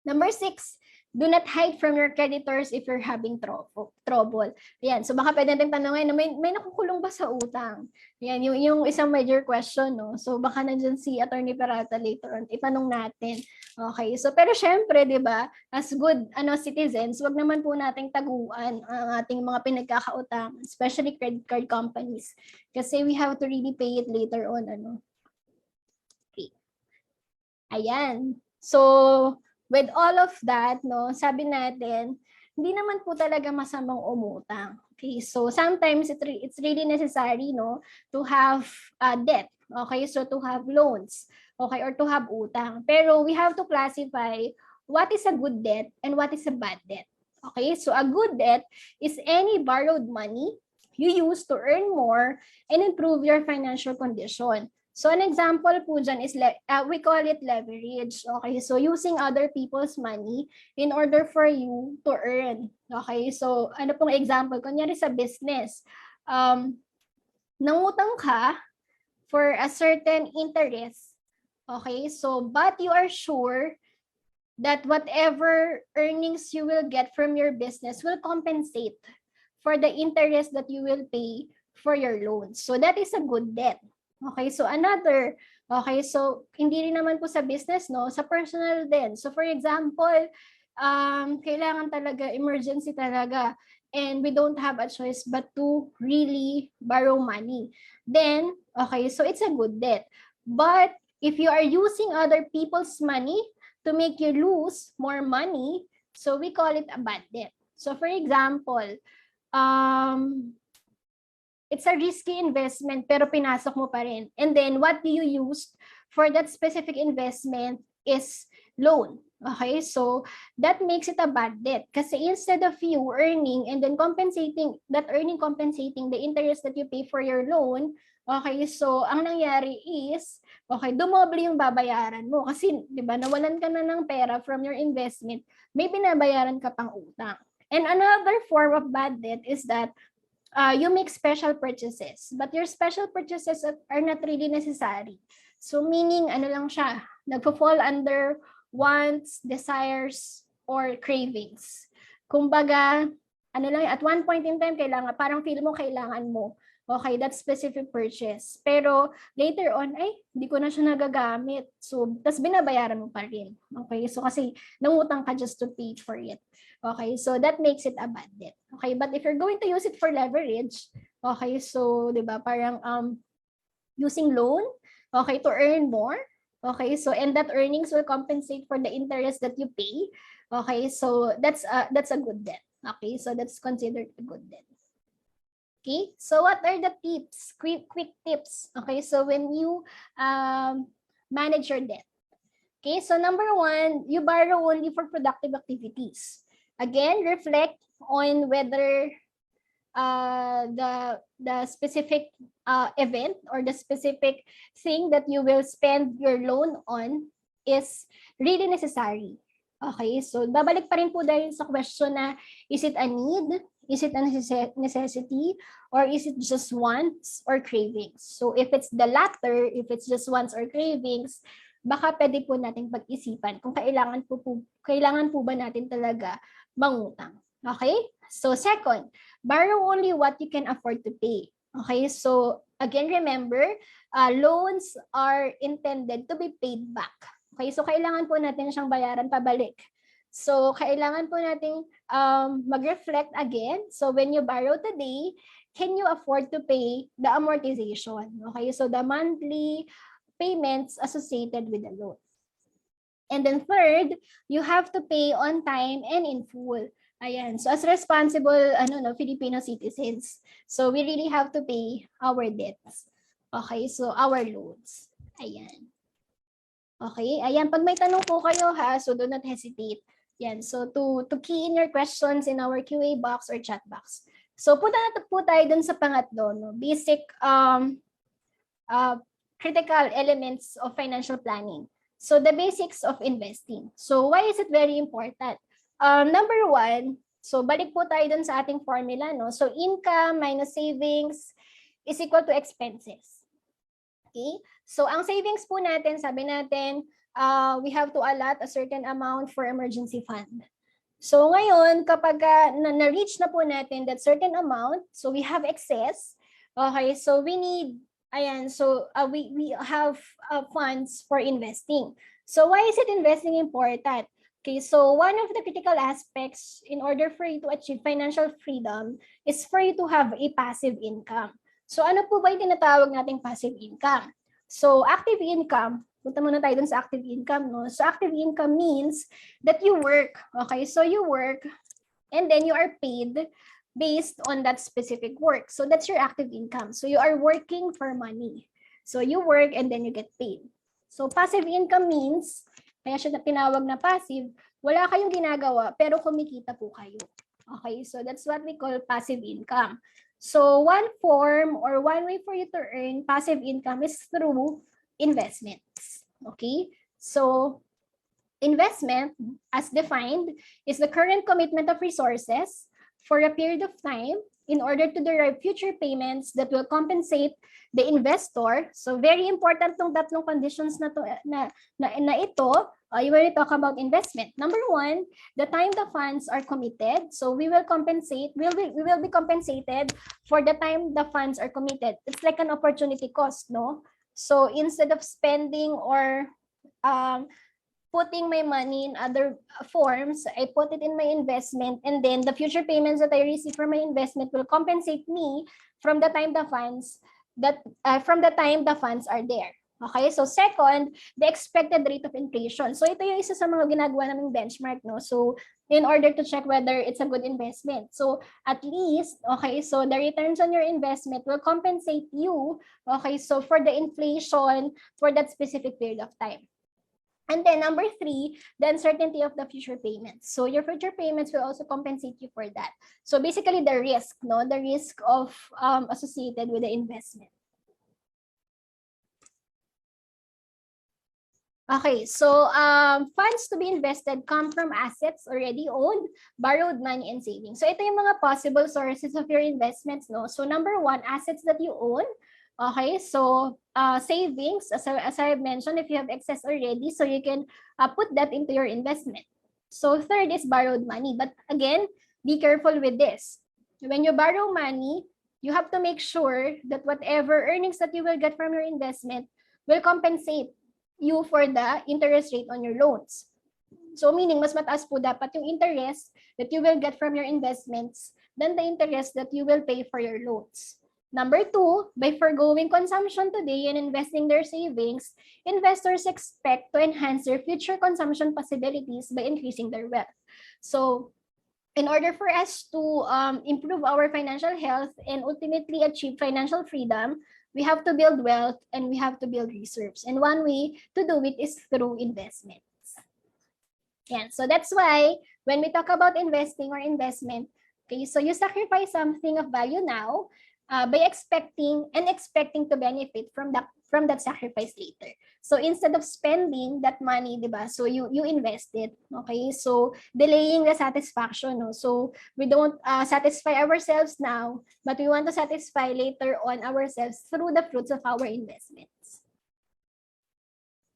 Number 6, do not hide from your creditors if you're having trouble. Ayan, so baka pwede natin tanongin, may nakukulong ba sa utang? Ayan, yung isang major question, no? So baka nandiyan si Attorney Peralta later on, itanong natin. Okay, so pero syempre, di ba, as good citizens, wag naman po nating taguan ang ating mga pinagkakautang, especially credit card companies. Kasi we have to really pay it later on, Okay. Ayan. So, with all of that, no, sabi natin, hindi naman po talaga masamang umutang. Okay, so sometimes it's really necessary, no, to have debt. Okay, so to have loans. Okay, or to have utang. Pero we have to classify what is a good debt and what is a bad debt. Okay, so a good debt is any borrowed money you use to earn more and improve your financial condition. So an example po dyan is, we call it leverage. Okay, so using other people's money in order for you to earn. Okay, so ano pong example? Kunyari sa business, nangutang ka for a certain interest. Okay, so but you are sure that whatever earnings you will get from your business will compensate for the interest that you will pay for your loans. So that is a good debt. Okay, so another, okay, so hindi rin naman po sa business, no, sa personal din. So for example, kailangan talaga, emergency talaga, and we don't have a choice but to really borrow money. Then, okay, so it's a good debt. But if you are using other people's money to make you lose more money, so we call it a bad debt. So for example, it's a risky investment pero pinasok mo pa rin. And then what do you use for that specific investment is loan. Okay, so that makes it a bad debt. Kasi instead of you earning and then compensating the interest that you pay for your loan, okay, so ang nangyari is, okay, dumoble yung babayaran mo. Kasi, di ba, nawalan ka na ng pera from your investment, may binabayaran ka pang utang. And another form of bad debt is that you make special purchases, but your special purchases are not really necessary. So meaning, ano lang siya, nagpo-fall under wants, desires, or cravings. Kumbaga, ano lang, at one point in time, kailangan, parang feel mo kailangan mo. Okay, that specific purchase. Pero later on, ay, hindi ko na siya nagagamit. So, tas binabayaran mo pa rin. Okay, so kasi nangutang ka just to pay for it. Okay, so that makes it a bad debt. Okay, but if you're going to use it for leverage, okay, so, di ba, parang using loan, okay, to earn more, okay, so, and that earnings will compensate for the interest that you pay, okay, so that's a good debt. Okay, so that's considered a good debt. Okay, so what are the tips? Quick tips. Okay, so when you manage your debt. Okay, so number one, you borrow only for productive activities. Again, reflect on whether the specific event or the specific thing that you will spend your loan on is really necessary. Okay, so babalik pa rin po dahil sa question na, is it a need? Is it a necessity? Or is it just wants or cravings? So if it's the latter, if it's just wants or cravings, baka pwede po nating pag-isipan kung kailangan po ba natin talaga mangutang. Okay? So second, borrow only what you can afford to pay. Okay? So again, remember, loans are intended to be paid back. Okay, so kailangan po natin siyang bayaran pabalik. So kailangan po nating mag-reflect again. So when you borrow today, can you afford to pay the amortization? Okay, so the monthly payments associated with the loan. And then third, you have to pay on time and in full. Ayan, so as responsible Filipino citizens, so we really have to pay our debts. Okay, so our loans. Ayan. Okay, ayan, pag may tanong po kayo ha, so do not hesitate. Yan, so to key in your questions in our QA box or chat box. So punta na po tayo dun sa pangatlo, no? Basic critical elements of financial planning. So the basics of investing. So why is it very important? Number one, so balik po tayo dun sa ating formula, no? So income minus savings is equal to expenses. Okay? So ang savings po natin, sabi natin, we have to allot a certain amount for emergency fund. So ngayon, kapag na-reach na po natin that certain amount, so we have excess, okay, so we need, ayan, so we have funds for investing. So why is it investing important? Okay, so one of the critical aspects in order for you to achieve financial freedom is for you to have a passive income. So ano po ba yung tinatawag nating passive income? So active income, punta muna tayo dun sa active income, no? So active income means that you work, okay? So you work and then you are paid based on that specific work. So that's your active income. So you are working for money. So you work and then you get paid. So passive income means, kaya siya tinawag na passive, wala kayong ginagawa pero kumikita po kayo. Okay, so that's what we call passive income. So one form or one way for you to earn passive income is through investments. Okay, so investment, as defined, is the current commitment of resources for a period of time in order to derive future payments that will compensate the investor. So very important tong tatlong conditions na ito. You will talk about investment. Number one, the time the funds are committed. So we will compensate. We will be compensated for the time the funds are committed. It's like an opportunity cost, no? So instead of spending or putting my money in other forms, I put it in my investment, and then the future payments that I receive from my investment will compensate me from the time the funds are there. Okay, so second, the expected rate of inflation. So ito yung isa sa mga ginagawa naming benchmark, no? So in order to check whether it's a good investment. So at least, okay, so the returns on your investment will compensate you, okay, so for the inflation for that specific period of time. And then number three, the uncertainty of the future payments. So your future payments will also compensate you for that. So basically the risk, no? The risk of associated with the investment. Okay, so funds to be invested come from assets already owned, borrowed money, and savings. So ito yung mga possible sources of your investments, no? So number one, assets that you own. Okay, so savings, as I mentioned, if you have excess already, so you can put that into your investment. So third is borrowed money. But again, be careful with this. When you borrow money, you have to make sure that whatever earnings that you will get from your investment will compensate you for the interest rate on your loans. So meaning, mas mataas po dapat yung interest that you will get from your investments than the interest that you will pay for your loans. Number two, by foregoing consumption today and investing their savings, investors expect to enhance their future consumption possibilities by increasing their wealth. So in order for us to improve our financial health and ultimately achieve financial freedom, we have to build wealth and we have to build reserves. And one way to do it is through investments. Yeah, so that's why when we talk about investing or investment, okay, so you sacrifice something of value now by expecting to benefit from that sacrifice later. So instead of spending that money, diba? So you invest it, okay? So delaying the satisfaction, no? So we don't satisfy ourselves now, but we want to satisfy later on ourselves through the fruits of our investments.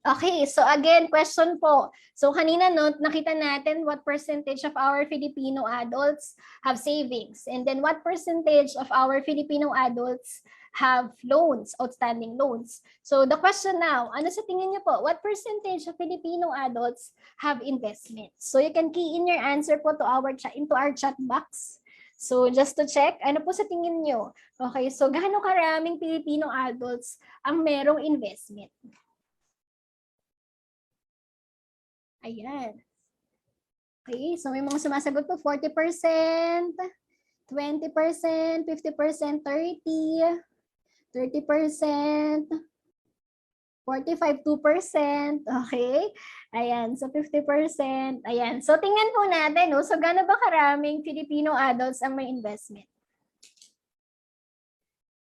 Okay, so again, question po. So kanina nakita natin what percentage of our Filipino adults have savings, and then what percentage of our Filipino adults have loans, outstanding loans. So the question now, ano sa tingin niyo po? What percentage of Filipino adults have investments? So you can key in your answer po to into our chat box. So just to check, ano po sa tingin niyo? Okay, so gaano karaming Filipino adults ang merong investment? Ayan. Okay, so may mga sumasagot po 40%, 20%, 50%, 30%, 30%, 45, 2%. Okay? Ayan, so 50%. Ayan, so tingnan po natin, no? So gaano ba karaming Filipino adults ang may investment?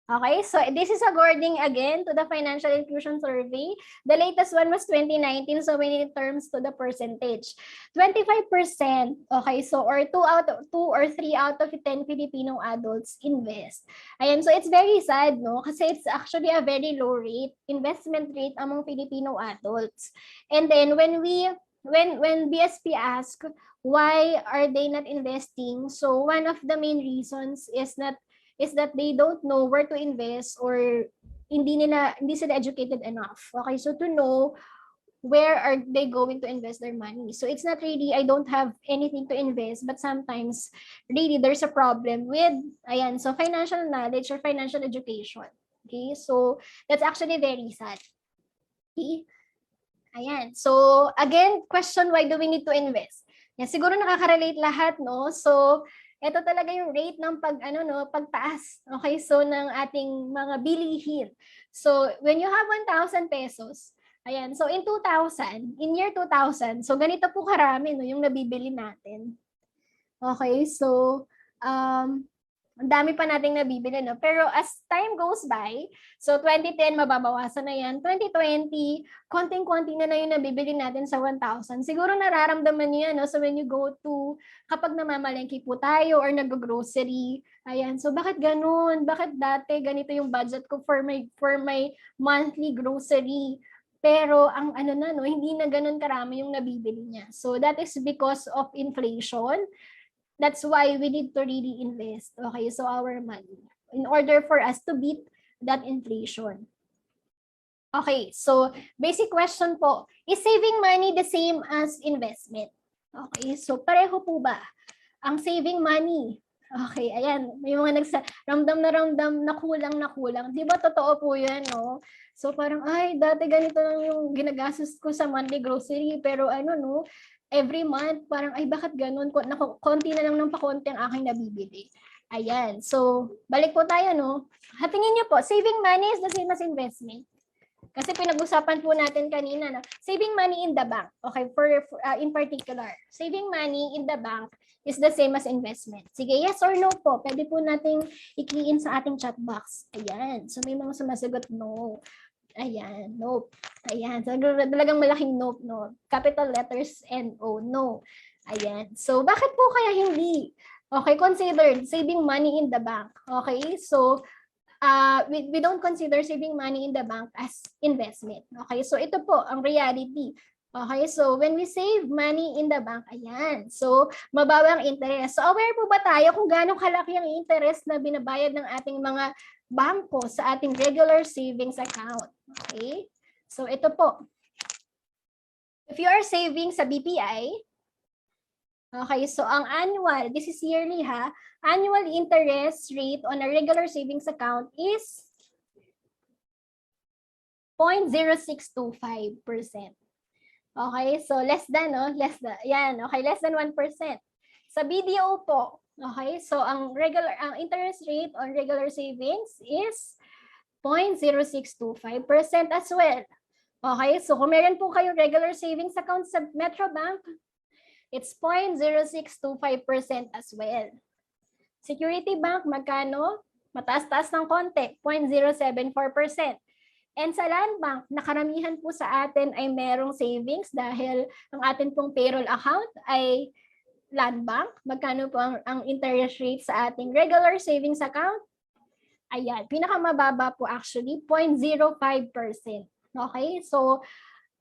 Okay, so this is according again to the Financial Inclusion Survey. The latest one was 2019, so we need terms to the percentage. 25%, okay, so or 2 or 3 out of 10 Filipino adults invest. Ayan, so it's very sad, no? Kasi it's actually a very low rate, investment rate among Filipino adults. And then when BSP asked why are they not investing, so one of the main reasons is that they don't know where to invest or hindi sila educated enough. Okay, so to know where are they going to invest their money. So it's not really I don't have anything to invest, but sometimes really there's a problem with so financial knowledge or financial education. Okay, so that's actually very sad. Okay? Ayan. So again, question, why do we need to invest? Yan, siguro nakaka-relate lahat, no? So ito talaga yung rate ng pagtaas, okay, so ng ating mga bilihin. So when you have 1,000 pesos, ayan, so in year 2000, so ganito po karami, no, yung nabibili natin. Okay, so ang dami pa nating nabibili, no? Pero as time goes by, so 2010, mababawasan na yan. 2020, konting-konti na yung nabibili natin sa 1,000. Siguro nararamdaman niyo yan, no? So when you go to, kapag namamalengke po tayo or nag-grocery, ayan, so bakit ganun? Bakit dati ganito yung budget ko for my monthly grocery? Pero ang hindi na ganun karami yung nabibili niya. So that is because of inflation. That's why we need to really invest, okay, so our money, in order for us to beat that inflation. Okay, so basic question po, is saving money the same as investment? Okay, so pareho po ba ang saving money? Okay, ayan, may mga ramdam na kulang. Di ba totoo po yan, no? So parang, ay, dati ganito lang yung ginagastos ko sa monthly grocery, pero every month, parang, ay, bakit ganun? Konti na lang ng pakonti ang aking nabibili. Ayan. So, balik po tayo, no? Tingin niyo po, saving money is the same as investment. Kasi pinag-usapan po natin kanina, no? Saving money in the bank. Okay, in particular, saving money in the bank is the same as investment. Sige, yes or no po? Pwede po nating i-key in sa ating chat box. Ayan. So, may mga sumasagot no. Ayan, nope. Ayan, talagang malaking nope, no. Capital letters N-O, no. Ayan. So, bakit po kaya hindi? Okay, consider saving money in the bank. Okay, so we don't consider saving money in the bank as investment. Okay, so ito po ang reality. Okay, so when we save money in the bank, ayan, so mababa ang interest. So aware po ba tayo kung gaano kalaki ang interest na binabayad ng ating mga bangko sa ating regular savings account? Okay, so ito po. If you are saving sa BPI, okay, so ang annual, this is yearly ha, annual interest rate on a regular savings account is 0.0625%. Okay, so less than, no? Less than, yan, okay, less than 1%. Sa BDO po, okay, so ang interest rate on regular savings is 0.0625% as well. Okay, so kung meron po kayong regular savings account sa Metro Bank, it's 0.0625% as well. Security Bank, magkano? Mataas-taas ng konti, 0.074%. And sa Land Bank, nakaramihan po sa atin ay merong savings dahil ang atin pong payroll account ay Land Bank. Magkano po ang interest rate sa ating regular savings account? Ayan, pinakamababa po actually, 0.05%. Okay, so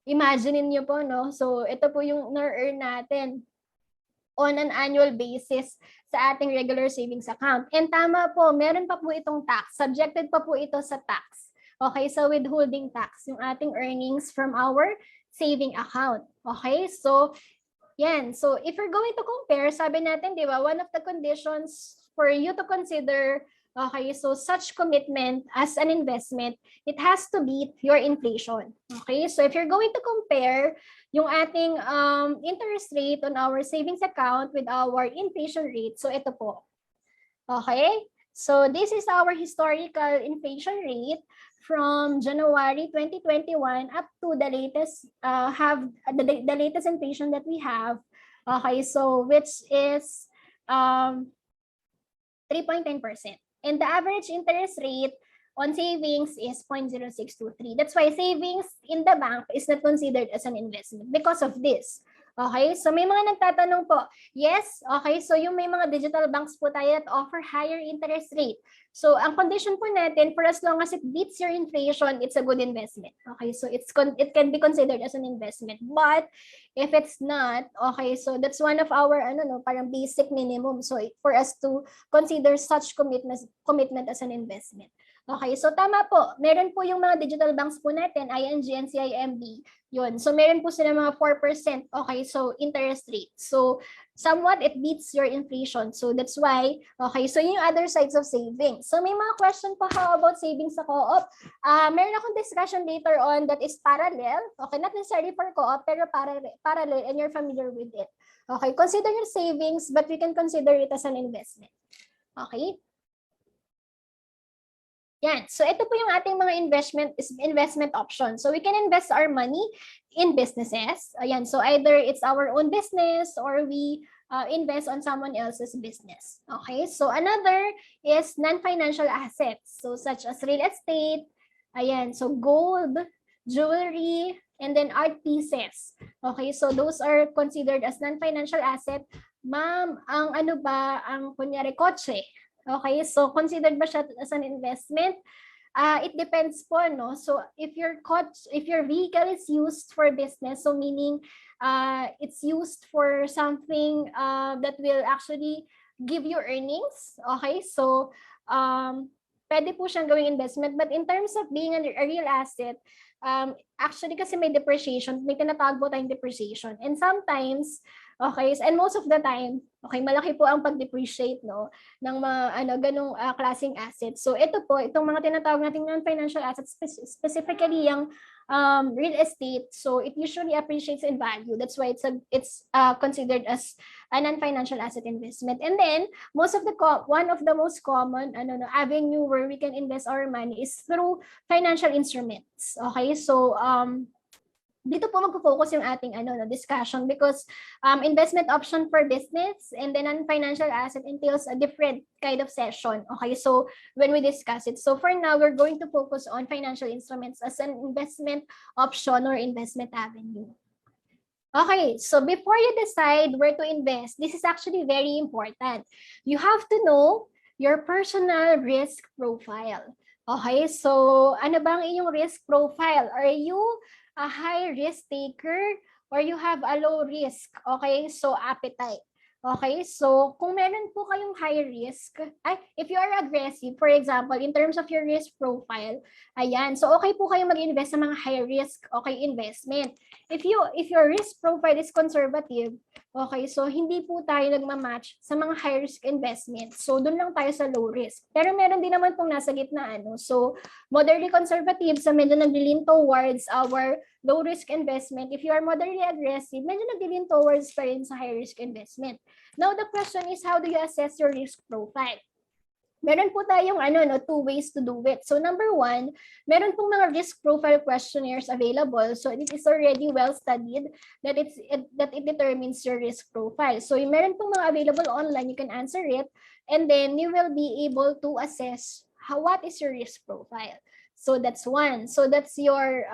imagine niyo po, no? So ito po yung na-earn natin on an annual basis sa ating regular savings account. And tama po, meron pa po itong tax. Subjected pa po ito sa tax. Okay, so withholding tax, yung ating earnings from our saving account. Okay, so yan. So if you're going to compare, sabi natin, di ba, one of the conditions for you to consider, okay, so such commitment as an investment, it has to beat your inflation. Okay, so if you're going to compare yung ating interest rate on our savings account with our inflation rate, so ito po. Okay, so this is our historical inflation rate from January 2021 up to the latest the latest inflation that we have. Okay, so which is 3.10%. And the average interest rate on savings is 0.0623. That's why savings in the bank is not considered as an investment because of this. Okay, so may mga nagtatanong po, yes, okay, so yung may mga digital banks po tayo that offer higher interest rate. So ang condition po natin, for as long as it beats your inflation, it's a good investment. Okay, so it can be considered as an investment. But if it's not, okay, so that's one of our parang basic minimum. So for us to consider such commitment as an investment. Okay, so tama po. Meron po yung mga digital banks po natin, ING and CIMB. Yun. So meron po sila mga 4%. Okay, so interest rate. So somewhat it beats your inflation. So that's why, okay, so yung other sides of savings. So may mga question pa how about savings sa co-op. Meron akong discussion later on that is parallel. Okay, not necessarily for co-op, pero parallel and you're familiar with it. Okay, consider your savings, but we can consider it as an investment. Okay. Yan. So ito po yung ating mga investment options. So we can invest our money in businesses. Ayan. So either it's our own business or we invest on someone else's business. Okay. So another is non-financial assets. So such as real estate. Ayan. So gold, jewelry, and then art pieces. Okay. So those are considered as non-financial asset. Ma'am, ang ano ba ang kunyari kotse? Okay, so considered ba siya as an investment? It depends po, no? So if your vehicle is used for business, so meaning it's used for something that will actually give you earnings, okay? So pwede po siyang gawing investment, but in terms of being a real asset, actually kasi may depreciation, may tinatawag po tayong depreciation. And sometimes, okay, and most of the time, okay, malaki po ang pag-depreciate, no, ng mga ganong klaseng assets. So ito po, itong mga tinatawag nating non-financial assets, specifically yung real estate, so it usually appreciates in value. That's why it's considered as a non-financial asset investment. And then one of the most common avenue where we can invest our money is through financial instruments. Okay, so dito po magpo-focus yung ating discussion because investment option for business and then non-financial asset entails a different kind of session. Okay, so when we discuss it. So for now, we're going to focus on financial instruments as an investment option or investment avenue. Okay, so before you decide where to invest, this is actually very important. You have to know your personal risk profile. Okay, so ano bang inyong risk profile? Are you a high risk taker or you have a low risk? Okay, so appetite. Okay, so kung meron po kayong high risk, if you are aggressive, for example, in terms of your risk profile, ayan, so okay po kayo mag-invest sa mga high risk, okay, investment. If your risk profile is conservative, okay, so hindi po tayo nagmamatch sa mga high risk investment. So doon lang tayo sa low risk. Pero meron din naman pong nasa gitna, so moderately conservative, sa medyo nag-lean towards our low risk investment. If you are moderately aggressive, medyo nag-lean towards pa rin sa high risk investment. Now, the question is, how do you assess your risk profile? Meron po tayong two ways to do it. So number one, meron pong mga risk profile questionnaires available. So it is already well studied that it determines your risk profile. So meron pong mga available online, you can answer it, and then you will be able to assess what is your risk profile. So that's one. So that's your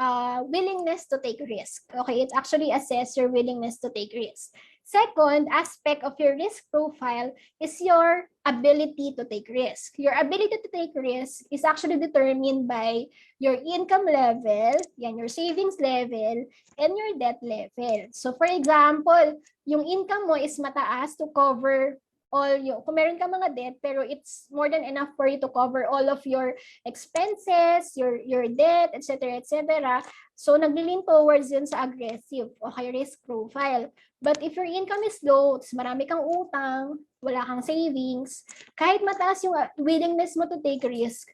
willingness to take risk. Okay, it actually assess your willingness to take risk. Second aspect of your risk profile is your ability to take risk. Your ability to take risk is actually determined by your income level, your savings level, and your debt level. So for example, yung income mo is mataas to cover all yung, kung meron ka mga debt, pero it's more than enough for you to cover all of your expenses, your debt, etc., etc. So nag-lean towards yun sa aggressive o high risk profile. But if your income is low, marami kang utang, wala kang savings, kahit mataas yung willingness mo to take risk,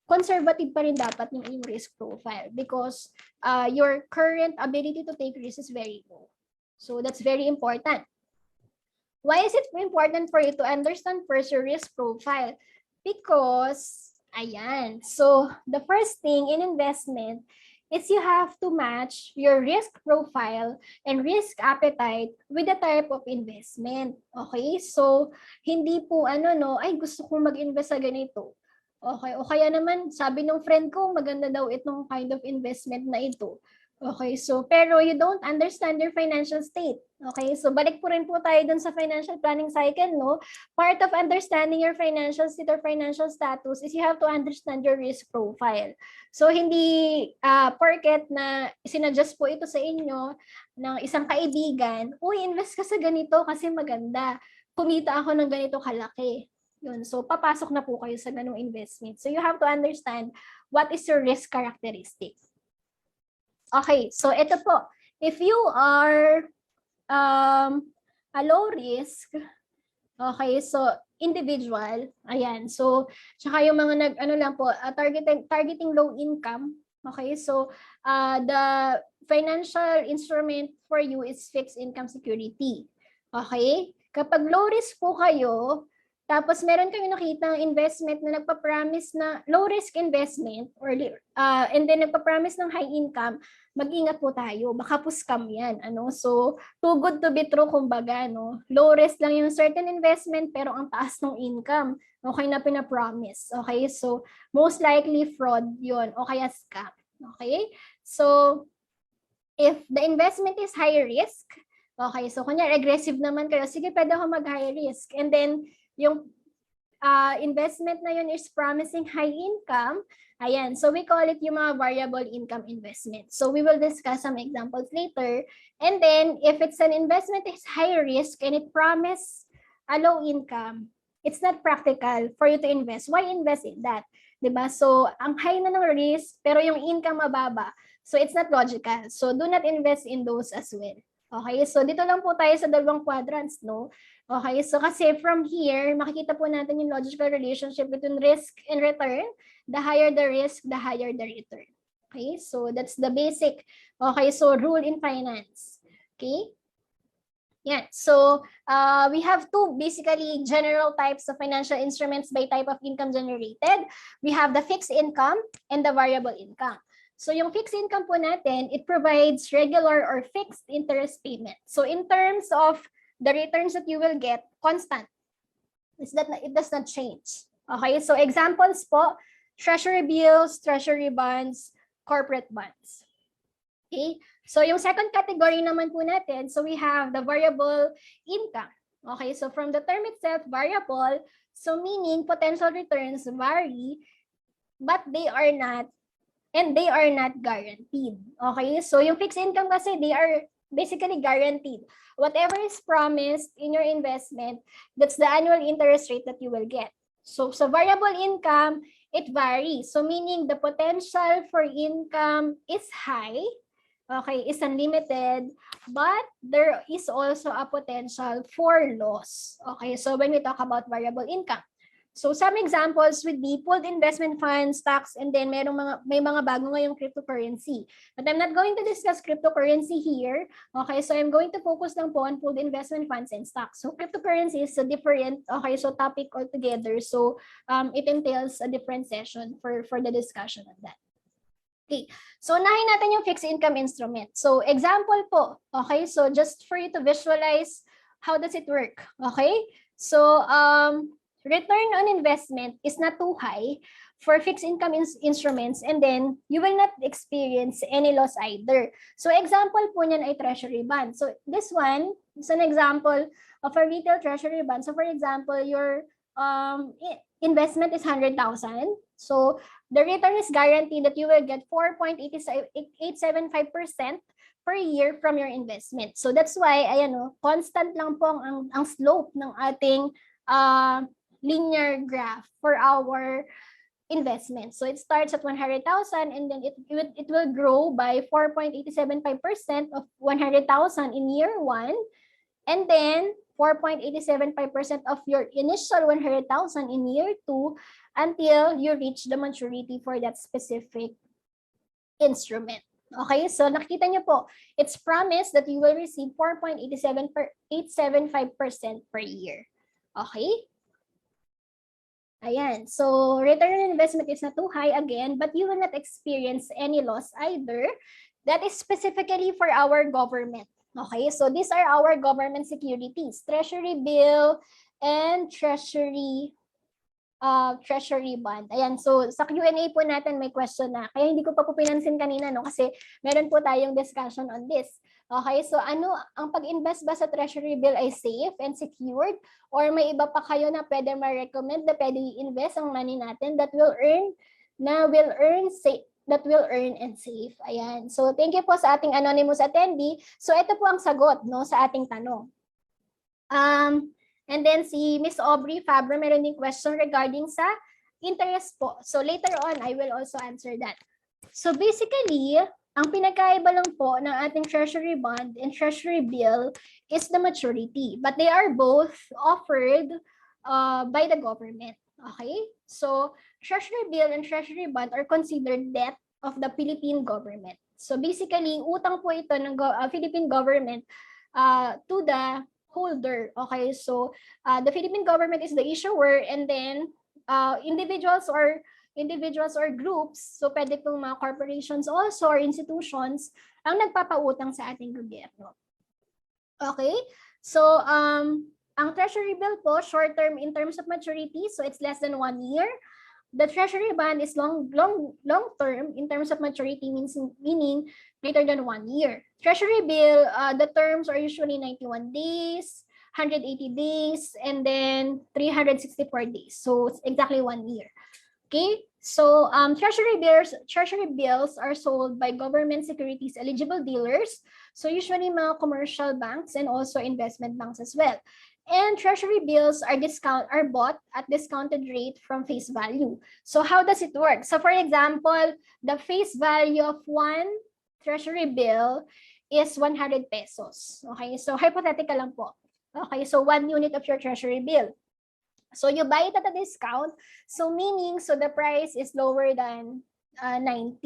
conservative pa rin dapat yung risk profile because your current ability to take risk is very low. So that's very important. Why is it important for you to understand first your risk profile? Because, so the first thing in investment is you have to match your risk profile and risk appetite with the type of investment. Okay? So, hindi po gusto kong mag-invest sa ganito. Okay? O kaya naman, sabi ng friend ko, maganda daw itong kind of investment na ito. Okay, so pero you don't understand your financial state. Okay, so balik po rin po tayo dun sa financial planning cycle, no? Part of understanding your financial state or financial status is you have to understand your risk profile. So hindi porket na sinadjust po ito sa inyo ng isang kaibigan, uy, invest ka sa ganito kasi maganda. Kumita ako ng ganito kalaki. Yun, so papasok na po kayo sa ganung investment. So you have to understand what is your risk characteristics. Okay, so ito po. If you are a low risk, okay, so individual, so tsaka yung mga targeting low income, okay, so the financial instrument for you is fixed income security. Okay? Kapag low risk po kayo, tapos meron kayong nakita investment na nagpa-promise na low risk investment or and then nagpa-promise ng high income, mag-ingat po tayo, baka po scam yan. So too good to be true, kumbaga, low risk lang yung certain investment pero ang taas ng income, okay, na pina-promise. Okay, so most likely fraud yun o kaya scam. Okay, so if the investment is high risk, okay, so kunyari aggressive naman kayo, sige, pwede ako mag-high risk, and then yung investment na yun is promising high income, so we call it yung mga variable income investment. So we will discuss some examples later. And then if it's an investment is high risk and it promises a low income, it's not practical for you to invest. Why invest in that? Diba? So ang high na ng risk pero yung income mababa. So it's not logical. So do not invest in those as well. Okay, so dito lang po tayo sa dalawang quadrants, no? Okay, so kasi from here, makikita po natin yung logical relationship between risk and return. The higher the risk, the higher the return. Okay, so that's the basic, so rule in finance. Okay? Yeah, so we have two basically general types of financial instruments by type of income generated. We have the fixed income and the variable income. So yung fixed income po natin, it provides regular or fixed interest payment. So in terms of the returns that you will get, constant. It does not change. Okay, so examples po, Treasury Bills, Treasury Bonds, Corporate Bonds. Okay, so yung second category naman po natin, so we have the variable income. Okay, so from the term itself, variable, so meaning potential returns vary, but they are not guaranteed. Okay, so yung fixed income kasi, they are basically guaranteed. Whatever is promised in your investment, that's the annual interest rate that you will get. So sa variable income, it varies. So meaning the potential for income is high, okay, is unlimited, but there is also a potential for loss. Okay, so when we talk about variable income. So some examples would be pooled investment funds, stocks, and then may mga bago ngayong cryptocurrency. But I'm not going to discuss cryptocurrency here. Okay, so I'm going to focus lang po on pooled investment funds and stocks. So cryptocurrency is a different, okay, so topic altogether. So it entails a different session for the discussion on that. Okay, so unahin natin yung fixed income instrument. So example po, okay, so just for you to visualize how does it work, okay? So return on investment is not too high for fixed income instruments, and then you will not experience any loss either. So example po niyan ay treasury bond. So this one is an example of a retail treasury bond. So for example, your investment is 100,000. So the return is guaranteed that you will get 4.875% per year from your investment. So that's why, ayan o, constant lang po ang slope ng ating linear graph for our investment. So it starts at 100,000 and then it will grow by 4.875% of 100,000 in year 1, and then 4.875% of your initial 100,000 in year 2 until you reach the maturity for that specific instrument. Okay, so nakita niyo po, it's promised that you will receive 4.875% per year. Okay? Ayan, so return on investment is not too high again, but you will not experience any loss either. That is specifically for our government. Okay, so these are our government securities, Treasury Bill and Treasury bond. Ayan, so sa Q&A po natin may question na. Kaya hindi ko pa po pinansin kanina, no? Kasi meron po tayong discussion on this. Okay, so ano, ang pag-invest ba sa Treasury Bill ay safe and secured? Or may iba pa kayo na pwede ma-recommend na pwede i-invest ang money natin that will earn and save. Ayan. So thank you po sa ating anonymous attendee. So ito po ang sagot, no, sa ating tanong. And then si Miss Aubrey Fabre meron din question regarding sa interest po. So later on, I will also answer that. So basically, ang pinagkaiba lang po ng ating treasury bond and treasury bill is the maturity. But they are both offered by the government. Okay? So treasury bill and treasury bond are considered debt of the Philippine government. So basically, utang po ito ng Philippine government to the holder. Okay, so the Philippine government is the issuer, and then individuals or groups, so pwede pong mga corporations also or institutions ang nagpapautang sa ating gobyerno. Okay, so ang treasury bill po short term in terms of maturity, so it's less than 1 year. The treasury bond is long term in terms of maturity, meaning greater than 1 year. Treasury bill, the terms are usually 91 days, 180 days, and then 364 days. So it's exactly 1 year. Okay, so treasury bills are sold by government securities eligible dealers. So usually mga commercial banks and also investment banks as well. And treasury bills are bought at discounted rate from face value. So how does it work? So for example, the face value of one treasury bill is 100 pesos. Okay, so hypothetical lang po. Okay, so 1 unit of your treasury bill. So you buy it at a discount. So meaning, so the price is lower than 90.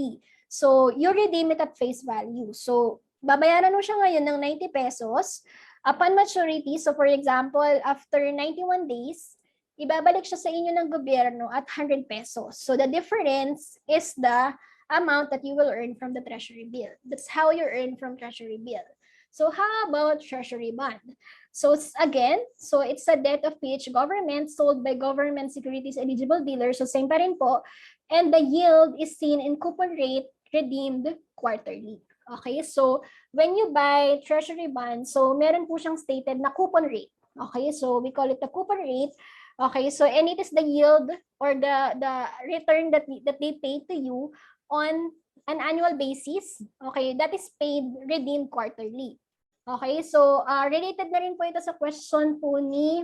So you redeem it at face value. So babayaran mo siya ngayon ng 90 pesos. Upon maturity, so for example, after 91 days, ibabalik siya sa inyo ng gobyerno at 100 pesos. So the difference is the amount that you will earn from the treasury bill. That's how you earn from treasury bill. So how about treasury bond? So again, so it's a debt of PH government sold by government securities eligible dealers. So same pa rin po. And the yield is seen in coupon rate redeemed quarterly. Okay, so when you buy treasury bonds, so meron po siyang stated na coupon rate. Okay, so we call it the coupon rate. Okay, so and it is the yield or the return that they pay to you on an annual basis. Okay, that is paid redeemed quarterly. Okay, so related na rin po ito sa question po ni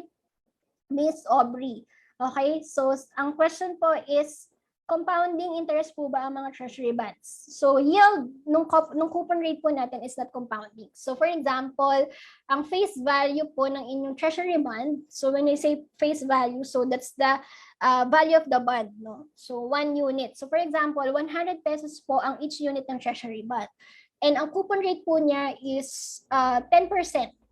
Miss Aubrey. Okay, so ang question po is compounding interest po ba ang mga treasury bonds? So yield nung coupon rate po natin is not compounding. So for example, ang face value po ng inyong treasury bond, so when I say face value, so that's the value of the bond, no? So 1 unit. So for example, 100 pesos po ang each unit ng treasury bond. And ang coupon rate po niya is 10%.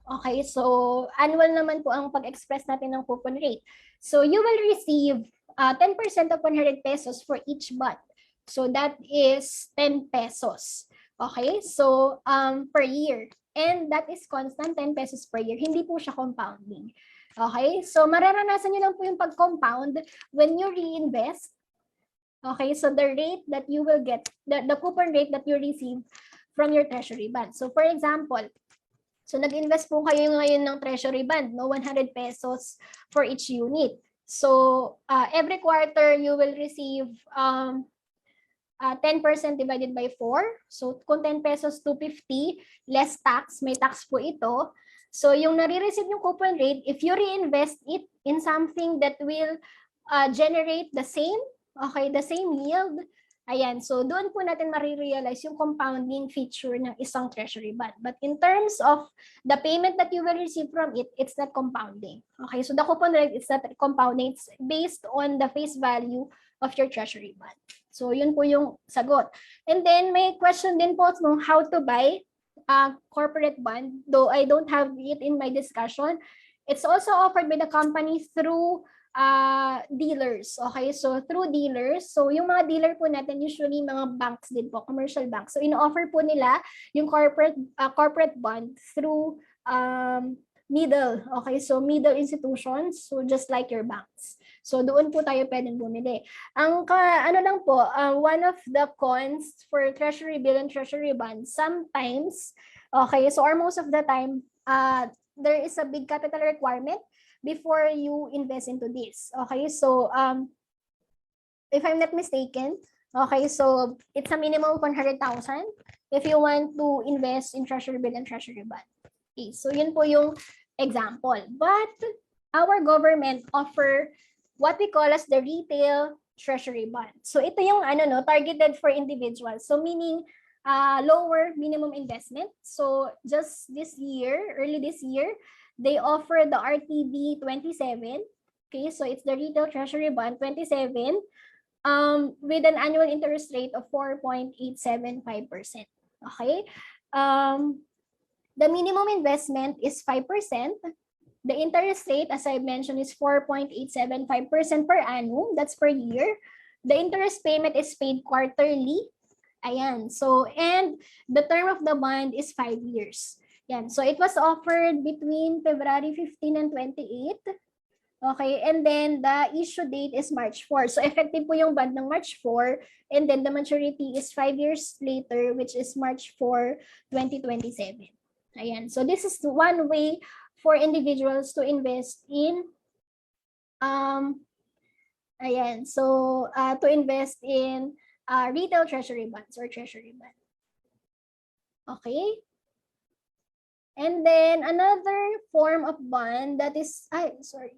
Okay, so annual naman po ang pag-express natin ng coupon rate. So you will receive 10% of 100 pesos for each bond. So that is 10 pesos. Okay, so per year. And that is constant 10 pesos per year. Hindi po siya compounding. Okay, so mararanasan nyo lang po yung pag-compound when you reinvest. Okay, so the rate that you will get, the coupon rate that you receive from your treasury bond. So for example, so nag-invest po kayo ngayon ng treasury bond, no, 100 pesos for each unit. So every quarter you will receive 10% divided by 4. So kung 10 pesos, 250 less tax, may tax po ito. So yung nare-receive yung coupon rate, if you reinvest it in something that will generate the same, okay, the same yield, ayan, so doon po natin marirealize yung compounding feature ng isang treasury bond. But in terms of the payment that you will receive from it, it's not compounding. Okay, so the coupon rate is not compounding. It's based on the face value of your treasury bond. So yun po yung sagot. And then may question din po no, how to buy a corporate bond, though I don't have it in my discussion. It's also offered by the company through dealers. Okay, so through dealers, so yung mga dealer po natin usually mga banks din po, commercial banks. So ino-offer po nila yung corporate bond through middle. Okay, so middle institutions, so just like your banks. So doon po tayo pwedeng bumili. Ang ano lang po, one of the cons for treasury bill and treasury bond, sometimes, okay, so or most of the time, there is a big capital requirement before you invest into this. Okay, so if I'm not mistaken, okay, so it's a minimum of 100,000 if you want to invest in treasury bill and treasury bond. Okay, so yun po yung example. But our government offer what we call as the retail treasury bond. So ito yung ano no, targeted for individuals. So meaning lower minimum investment. So just this year, early this year, they offer the RTB 27. Okay, so it's the retail treasury bond 27 with an annual interest rate of 4.875%. Okay, the minimum investment is 5%. The interest rate, as I mentioned, is 4.875% per annum. That's per year. The interest payment is paid quarterly. Ayan. So, and the term of the bond is 5 years. Yan. So it was offered between February 15 and 28. Okay, and then the issue date is March 4. So effective po yung bond ng March 4, and then the maturity is 5 years later, which is March 4, 2027. Ayan. So this is one way for individuals to invest in ayan. So to invest in retail treasury bonds or treasury bond. Okay? And then another form of bond that is, sorry.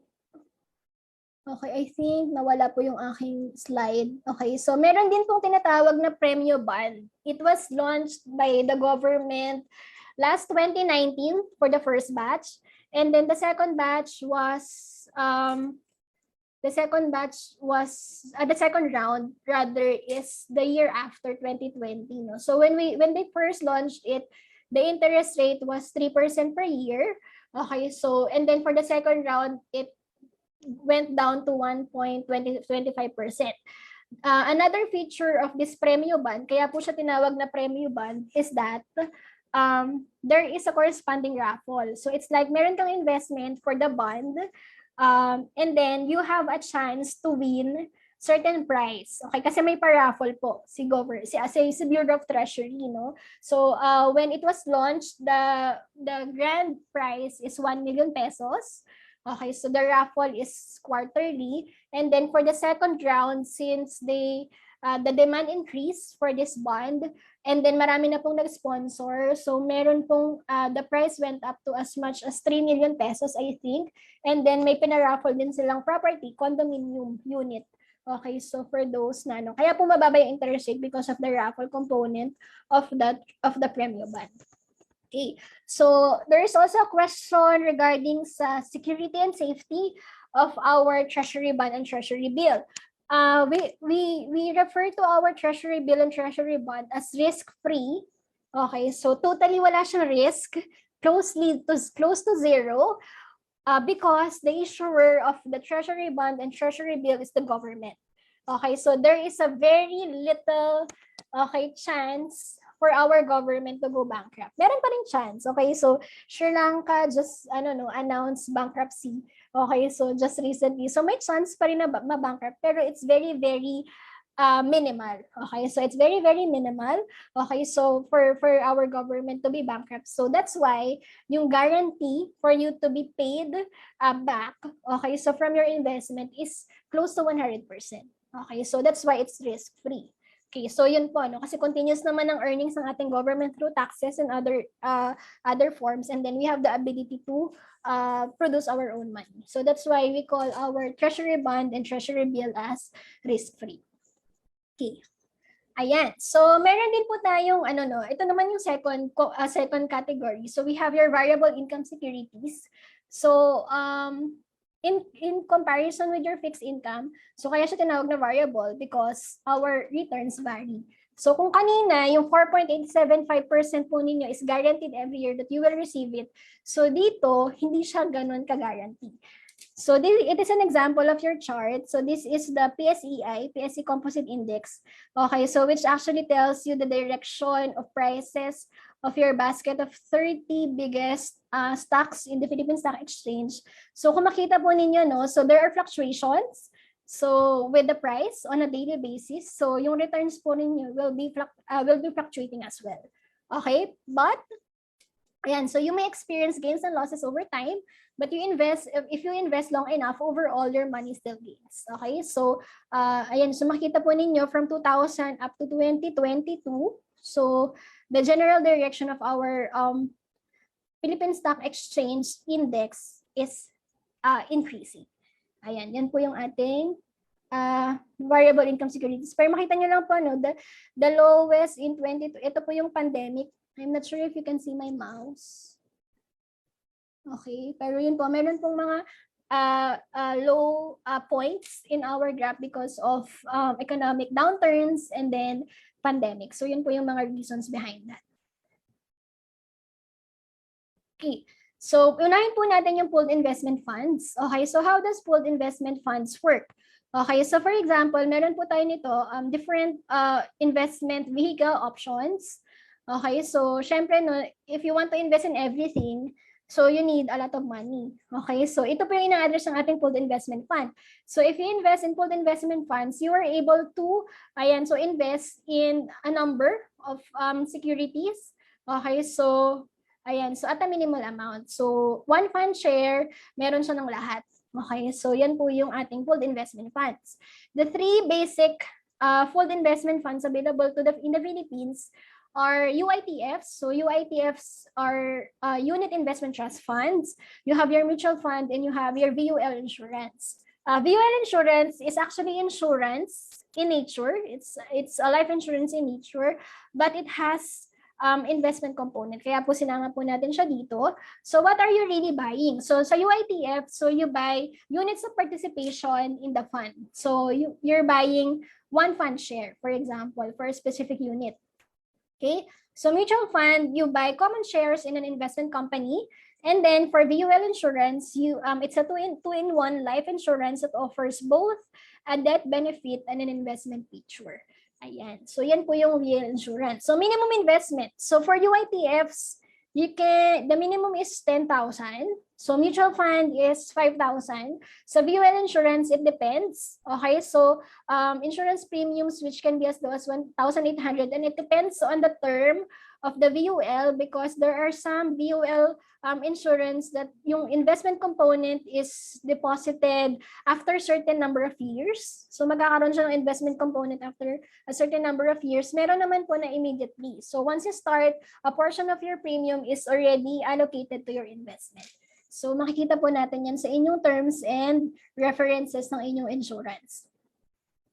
Okay, I think nawala po yung aking slide. Okay, so meron din pong tinatawag na premium bond. It was launched by the government last 2019 for the first batch. And then the second batch was, the second round rather is the year after 2020. No? So when they first launched it, the interest rate was 3% per year. Okay, so and then for the second round, it went down to 1.25%. Another feature of this premium bond, kaya po siya tinawag na premium bond, is that there is a corresponding raffle. So it's like meron kang investment for the bond, and then you have a chance to win certain prize. Okay, kasi may pa-raffle po si Bureau of Treasury, no? So when it was launched, the grand prize is 1 million pesos. Okay, so the raffle is quarterly, and then for the second round, since the demand increased for this bond, and then marami na pong nag-sponsor, so meron pong the price went up to as much as 3 million pesos, I think, and then may pinaraffle din silang property, condominium unit Okay, so for those na kaya po mababa yung interest rate because of the raffle component of the premium bond. Okay, so there is also a question regarding sa security and safety of our treasury bond and treasury bill. We refer to our treasury bill and treasury bond as risk-free. Okay, so totally wala siyang risk, close to zero. Because the issuer of the treasury bond and treasury bill is the government. Okay, so there is a very little chance for our government to go bankrupt. Meron pa rin chance. Okay, so Sri Lanka just announced bankruptcy. Okay, so just recently. So may chance pa rin na mabankrupt, pero it's very minimal. Okay, so it's very minimal. Okay, so for our government to be bankrupt. So that's why yung guarantee for you to be paid back, okay, so from your investment is close to 100%. Okay, so that's why it's risk-free. Okay, so yun po, kasi continuous naman ang earnings ng ating government through taxes and other forms, and then we have the ability to produce our own money. So that's why we call our treasury bond and treasury bill as risk-free. Okay. Ayan. So, meron din po tayong, ito naman yung second category. So, we have your variable income securities. So, in comparison with your fixed income, so kaya siya tinawag na variable because our returns vary. So, kung kanina, yung 4.875% po ninyo is guaranteed every year that you will receive it. So, dito, hindi siya ganun ka-guarantee. So it is an example of your chart. So this is the Psc Composite Index. Okay, so which actually tells you the direction of prices of your basket of 30 biggest stocks in the Philippine Stock Exchange. So kung makita po ninyo, so there are fluctuations. So with the price on a daily basis, so yung returns po ninyo will be fluctuating as well. Okay, but ayan, so you may experience gains and losses over time, but if you invest long enough, overall your money still gains. Okay, so ayan, so makita po ninyo from 2000 up to 2022. So the general direction of our Philippine Stock Exchange Index is increasing. Ayan, yan po yung ating variable income securities. Pero makita nyo lang po, the lowest in 22, ito po yung pandemic. I'm not sure if you can see my mouse. Okay, pero yun po, meron pong mga low points in our graph because of economic downturns and then pandemic. So yun po yung mga reasons behind that. Okay, so unahin po natin yung pooled investment funds. Okay, so how does pooled investment funds work? Okay, so for example, meron po tayo nito different investment vehicle options. Okay, so syempre, if you want to invest in everything, so you need a lot of money. Okay, so ito po yung ina-address ng ating pooled investment fund. So if you invest in pooled investment funds, you are able to, so invest in a number of securities. Okay, so so at a minimal amount. So one fund share, meron siya ng lahat. Okay, so yan po yung ating pooled investment funds. The three basic pooled investment funds available in the Philippines are Uitfs. So Uitfs are unit investment trust funds. You have your mutual fund and you have your VUL insurance. VUL insurance is actually insurance in nature. It's a life insurance in nature, but it has investment component. Kaya po sinama po natin siya dito. So what are you really buying? So sa UITF, so you buy units of participation in the fund. So you're buying one fund share, for example, for a specific unit. Okay, so mutual fund, you buy common shares in an investment company, and then for VUL insurance, it's a two-in-one life insurance that offers both a death benefit and an investment feature. Ayan, so yan po yung VUL insurance. So minimum investment. So for UITFs, the minimum is 10,000. So mutual fund is 5,000. So VUL insurance, it depends. Okay, so insurance premiums which can be as low as 1,800, and it depends on the term of the VUL because there are some VUL insurance that yung investment component is deposited after a certain number of years. So magkakaroon siya ng investment component after a certain number of years. Meron naman po na immediately. So once you start, a portion of your premium is already allocated to your investment. So makikita po natin yan sa inyong terms and references ng inyong insurance.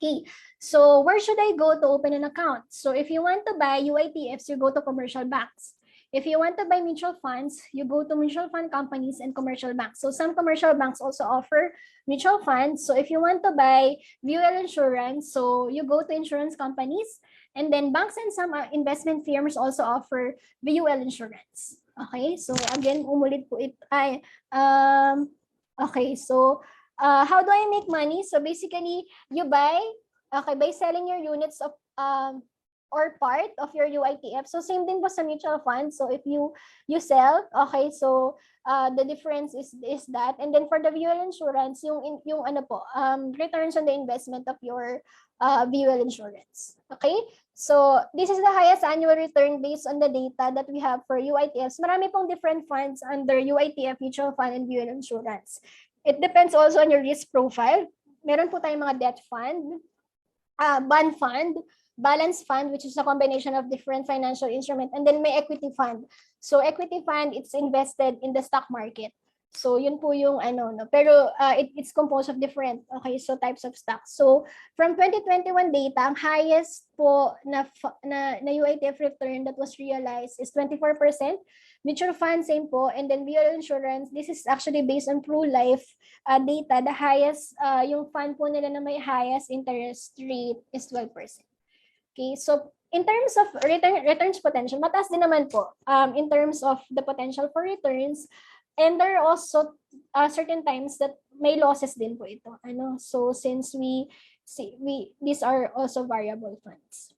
Okay, so where should I go to open an account? So if you want to buy UITFs, you go to commercial banks. If you want to buy mutual funds, you go to mutual fund companies and commercial banks. So some commercial banks also offer mutual funds. So if you want to buy VUL insurance, so you go to insurance companies. And then banks and some investment firms also offer VUL insurance. Okay, so again, umulit po ito ay, okay, so how do I make money? So basically, you buy, okay, by selling your units of or part of your UITF. So same thing po sa mutual fund. So if you sell, okay, so the difference is that. And then for the VUL insurance, yung ano po, returns on the investment of your VUL insurance. Okay? So this is the highest annual return based on the data that we have for UITFs. Marami pong different funds under UITF, mutual fund, and VUL insurance. It depends also on your risk profile. Meron po tayong mga debt fund, bond fund, balance fund, which is a combination of different financial instruments, and then may equity fund. So equity fund, it's invested in the stock market. So yun po yung ano, no? Pero it's composed of different, okay, so types of stocks. So from 2021 data, ang highest po na UITF return that was realized is 24%. Mutual fund, same po. And then VUL insurance, this is actually based on Pru-Life data. The highest, yung fund po nila na may highest interest rate is 12%. Okay, so in terms of returns potential, mataas din naman po in terms of the potential for returns. And there are also certain times that may losses din po ito. Ano? So since these are also variable funds.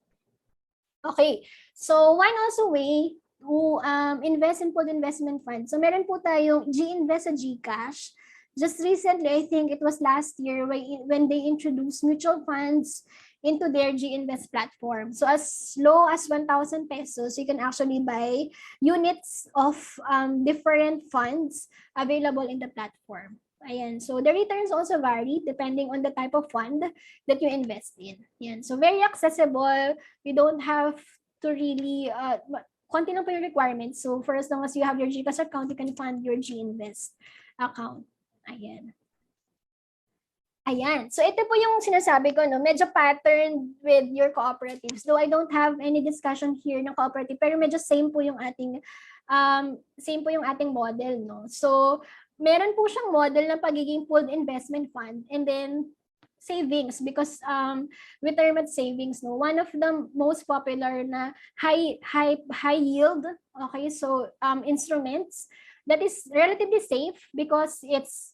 Okay, so one also way to invest in pooled investment funds. So meron po tayong G-Invest sa GCash. Just recently, I think it was last year when they introduced mutual funds into their G-Invest platform. So as low as 1,000 pesos, you can actually buy units of different funds available in the platform. Ayan. So the returns also vary depending on the type of fund that you invest in. Ayan. So very accessible. You don't have to really, konti lang po yung requirements. So for as long as you have your GCash account, you can fund your G-Invest account. Ayan. Ayan. So ito po yung sinasabi ko, no? Medyo pattern with your cooperatives. Though I don't have any discussion here ng cooperative, pero medyo same po yung ating model, no? So meron po siyang model ng pagiging pooled investment fund and then savings, because retirement savings, no, one of the most popular na high yield, okay, so instruments that is relatively safe because it's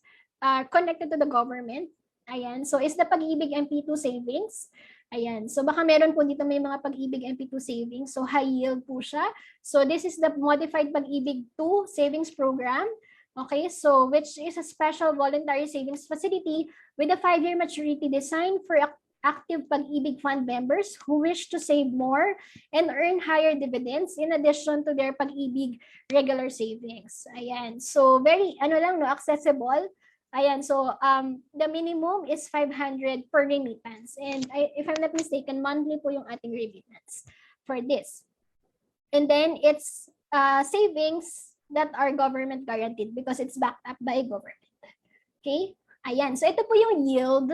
connected to the government. Ayan, so is the Pag-Ibig Mp2 Savings. Ayan, so baka meron po dito may mga Pag-Ibig Mp2 Savings, so high yield po siya. So this is the modified Pag-Ibig 2 Savings Program. Okay, so which is a special voluntary savings facility with a 5-year maturity designed for active Pag-Ibig Fund members who wish to save more and earn higher dividends in addition to their Pag-Ibig regular savings. Ayan, so very accessible. Ayan, so the minimum is 500 per remittance. And if I'm not mistaken, monthly po yung ating remittance for this. And then it's savings that are government guaranteed because it's backed up by government. Okay? Ayan, so ito po yung yield,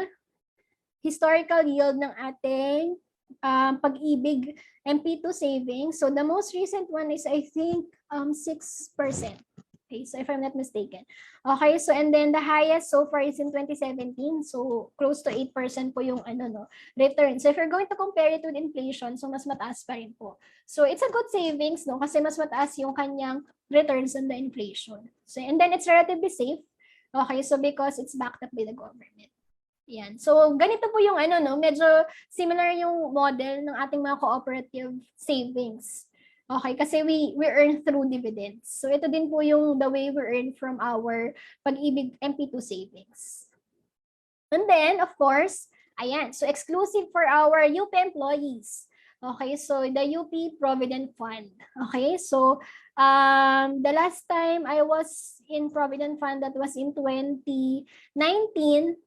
historical yield ng ating Pag-Ibig Mp2 savings. So the most recent one is I think 6%. Okay, so if I'm not mistaken. Okay, so and then the highest so far is in 2017. So close to 8% po yung return. So if you're going to compare it with inflation, so mas mataas pa rin po. So it's a good savings, no, kasi mas mataas yung kanyang returns on the inflation. So and then it's relatively safe. Okay, so because it's backed up by the government. Yan. So ganito po yung medyo similar yung model ng ating mga cooperative savings. Okay, kasi we earn through dividends. So ito din po yung the way we earn from our Pag-Ibig Mp2 savings. And then, of course, ayan, so exclusive for our UP employees. Okay, so the UP Provident Fund. Okay, so the last time I was in Provident Fund, that was in 2019,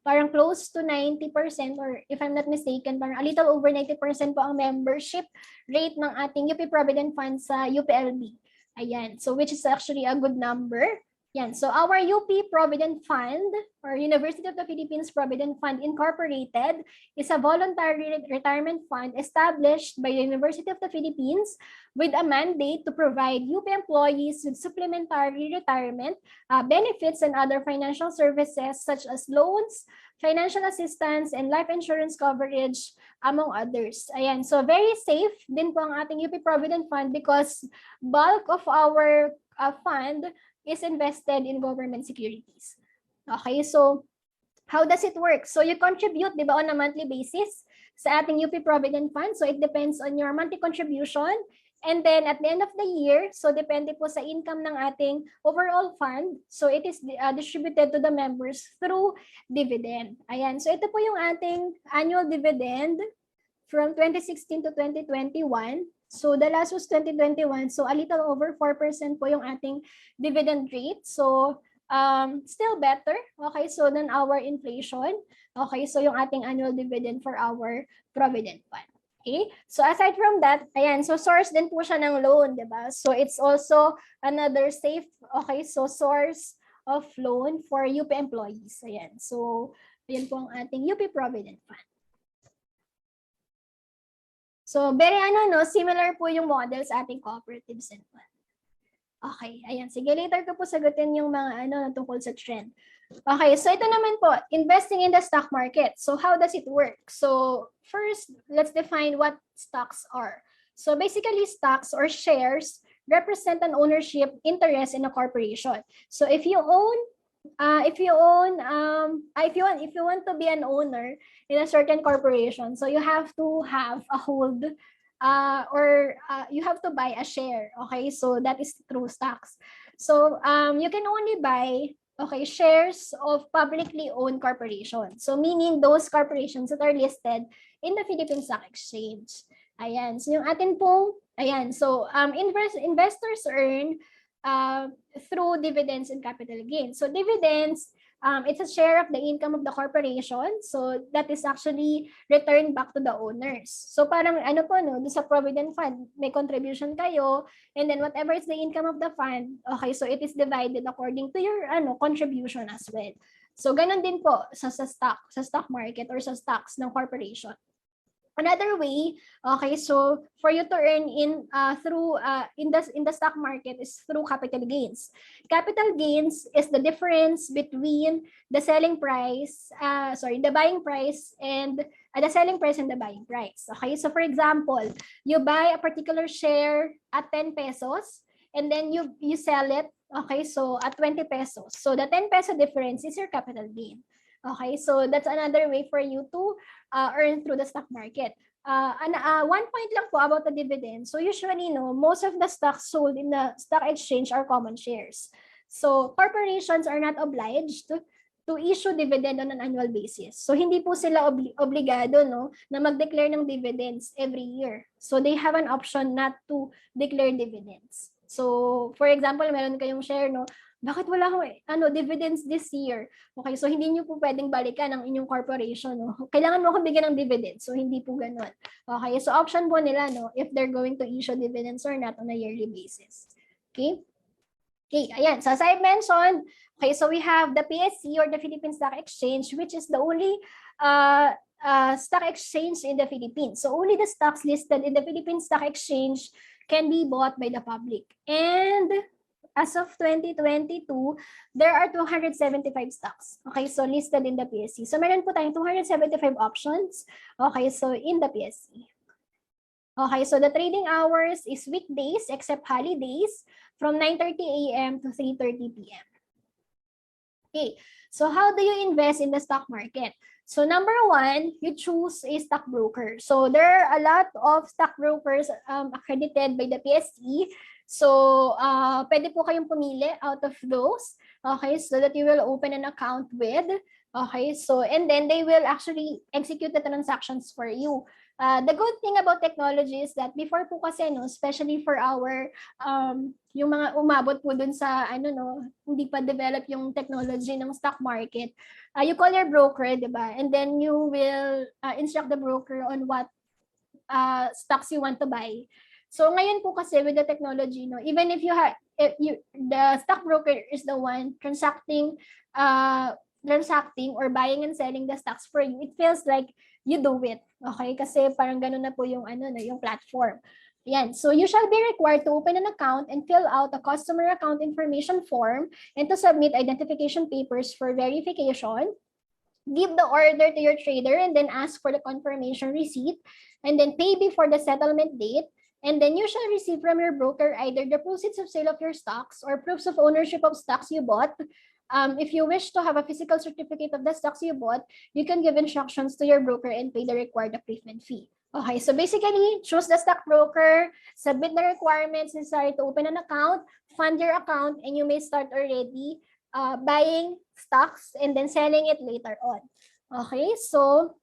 parang close to 90%, or if I'm not mistaken, parang a little over 90% po ang membership rate ng ating UP Provident Fund sa UPLB. Ayan, so which is actually a good number Yan. So our UP Provident Fund or University of the Philippines Provident Fund Incorporated is a voluntary retirement fund established by the University of the Philippines with a mandate to provide UP employees with supplementary retirement benefits and other financial services such as loans, financial assistance, and life insurance coverage, among others. Ayan. So very safe din po ang ating UP Provident Fund because bulk of our fund is invested in government securities. Okay, so how does it work? So you contribute, di ba, on a monthly basis sa ating UP Provident Fund. So it depends on your monthly contribution. And then at the end of the year, so depende po sa income ng ating overall fund. So it is distributed to the members through dividend. Ayan, so ito po yung ating annual dividend from 2016 to 2021. So the last was 2021. So a little over 4% po yung ating dividend rate. So still better, okay, so than our inflation. Okay, so yung ating annual dividend for our provident fund. Okay, so aside from that, ayan, so source din po siya ng loan, di ba? So it's also another safe, okay, so source of loan for UP employees. Ayan, so ayan po ang ating UP Provident Fund. So, very similar po yung model sa ating cooperatives and fund. Okay, ayan. Sige, later ko po sagutin yung mga tungkol sa trend. Okay, so ito naman po, investing in the stock market. So, how does it work? So, first, let's define what stocks are. So, basically, stocks or shares represent an ownership interest in a corporation. So, if you want to be an owner in a certain corporation, so you have to have a hold you have to buy a share. Okay, so that is through stocks. So you can only buy shares of publicly owned corporations. So meaning those corporations that are listed in the Philippine Stock Exchange. Ayan, so yung atin pong so investors earn through dividends and capital gains. So dividends, it's a share of the income of the corporation. So that is actually returned back to the owners. So parang sa Provident Fund, may contribution kayo, and then whatever is the income of the fund, okay, so it is divided according to your contribution as well. So ganun din po sa stock market or sa stocks ng corporation. Another way, okay, so for you to earn in the stock market is through capital gains. Capital gains is the difference between the selling price, the buying price and the selling price and the buying price. Okay, so for example, you buy a particular share at 10 pesos and then you sell it, okay, so at 20 pesos. So the 10 peso difference is your capital gain. Okay, so that's another way for you to earn through the stock market. One point lang po about the dividend. So usually, most of the stocks sold in the stock exchange are common shares. So corporations are not obliged to issue dividend on an annual basis. So hindi po sila obligado na mag-declare ng dividends every year. So they have an option not to declare dividends. So for example, meron kayong share, bakit wala akong dividends this year? Okay, so hindi niyo po pwedeng balikan ang inyong corporation. Kailangan mo akong bigyan ng dividends. So hindi po ganun. Okay, so option po nila if they're going to issue dividends or not on a yearly basis. Okay? Okay, ayan. So as I mentioned, okay, so we have the Psc or the Philippine Stock Exchange, which is the only stock exchange in the Philippines. So only the stocks listed in the Philippine Stock Exchange can be bought by the public. And as of 2022, there are 275 stocks. Okay, so listed in the Psc. So meron po tayong 275 options. Okay, so in the Psc. Okay, so the trading hours is weekdays except holidays from 9:30 a.m. to 3:30 p.m. Okay, so how do you invest in the stock market? So number one, you choose a stockbroker. So there are a lot of stockbrokers accredited by the Psc. So pwede po kayong pumili out of those, okay, so that you will open an account with. Okay, so and then they will actually execute the transactions for you. The good thing about technology is that before po kasi, especially for our yung mga umabot po dun sa hindi pa develop yung technology ng stock market, you call your broker, diba? And then you will instruct the broker on what stocks you want to buy. So ngayon po kasi with the technology, even if you the stockbroker is the one transacting or buying and selling the stocks for you, it feels like you do it. Okay? Kasi parang ganun na po yung yung platform. Yan. So you shall be required to open an account and fill out a customer account information form and to submit identification papers for verification. Give the order to your trader and then ask for the confirmation receipt and then pay before the settlement date. And then you shall receive from your broker either the proceeds of sale of your stocks or proofs of ownership of stocks you bought. If you wish to have a physical certificate of the stocks you bought, you can give instructions to your broker and pay the required upliftment fee. Okay, so basically, choose the stockbroker, submit the requirements necessary to open an account, fund your account, and you may start already buying stocks and then selling it later on. Okay, so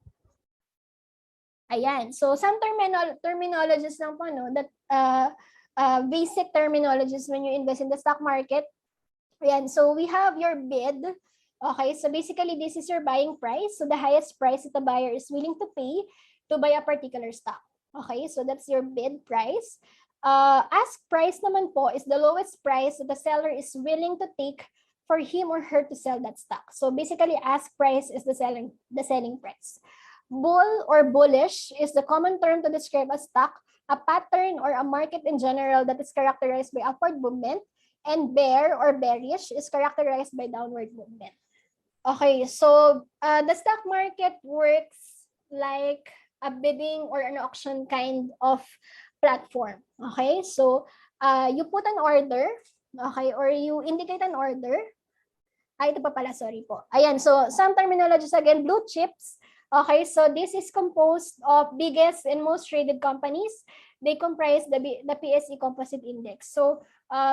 ayan. So some terminologies lang po, no, that basic terminologies when you invest in the stock market. Ayan, so we have your bid. Okay, so basically this is your buying price. So the highest price that the buyer is willing to pay to buy a particular stock. Okay, so that's your bid price. Ask price naman po is the lowest price that the seller is willing to take for him or her to sell that stock. So basically, ask price is the selling price. Bull or bullish is the common term to describe a stock, a pattern, or a market in general that is characterized by upward movement. And bear or bearish is characterized by downward movement. Okay, so the stock market works like a bidding or an auction kind of platform. Okay, so you put an order, okay, or you indicate an order. Ay, ito pa pala, sorry po. Ayan, so some terminologies again, blue chips. Okay, so this is composed of biggest and most traded companies. They comprise the Psc Composite Index. So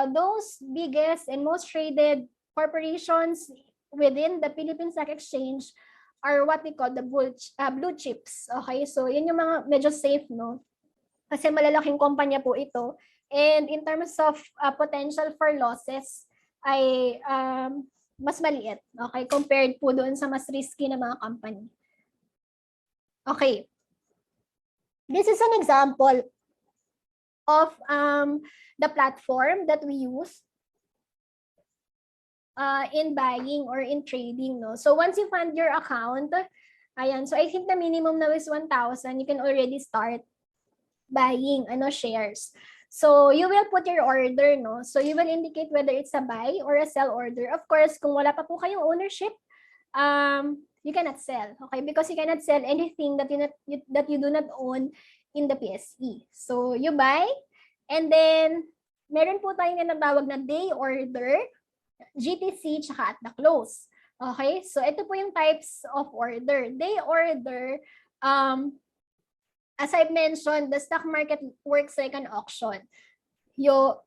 those biggest and most traded corporations within the Philippine Stock Exchange are what we call the blue chips. Okay, so yun yung mga medyo safe, no? Kasi malalaking kumpanya po ito. And in terms of potential for losses, ay mas maliit, okay, compared po doon sa mas risky na mga company. Okay. This is an example of the platform that we use in buying or in trading, no? So once you fund your account, ayan, so I think the minimum now is 1,000. You can already start buying shares. So you will put your order, no? So you will indicate whether it's a buy or a sell order. Of course, kung wala pa po kayong ownership, you cannot sell, okay? Because you cannot sell anything that you do not own in the PSE. So you buy, and then meron po tayong tinatawag na day order, GTC, tsaka at the close. Okay? So ito po yung types of order. Day order, as I've mentioned, the stock market works like an auction. You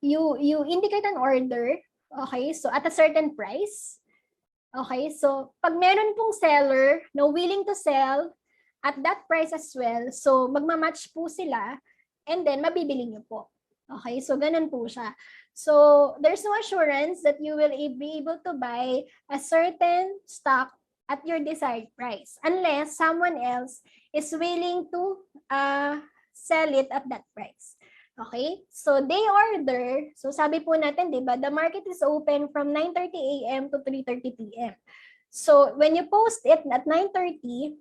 indicate an order, okay? So at a certain price. Okay, so pag meron pong seller na willing to sell at that price as well, so magmamatch po sila and then mabibili nyo po. Okay, so ganun po siya. So there's no assurance that you will be able to buy a certain stock at your desired price unless someone else is willing to sell it at that price. Okay, so day order, so sabi po natin, di ba, the market is open from 9:30 a.m. to 3:30 p.m. So when you post it at 9:30,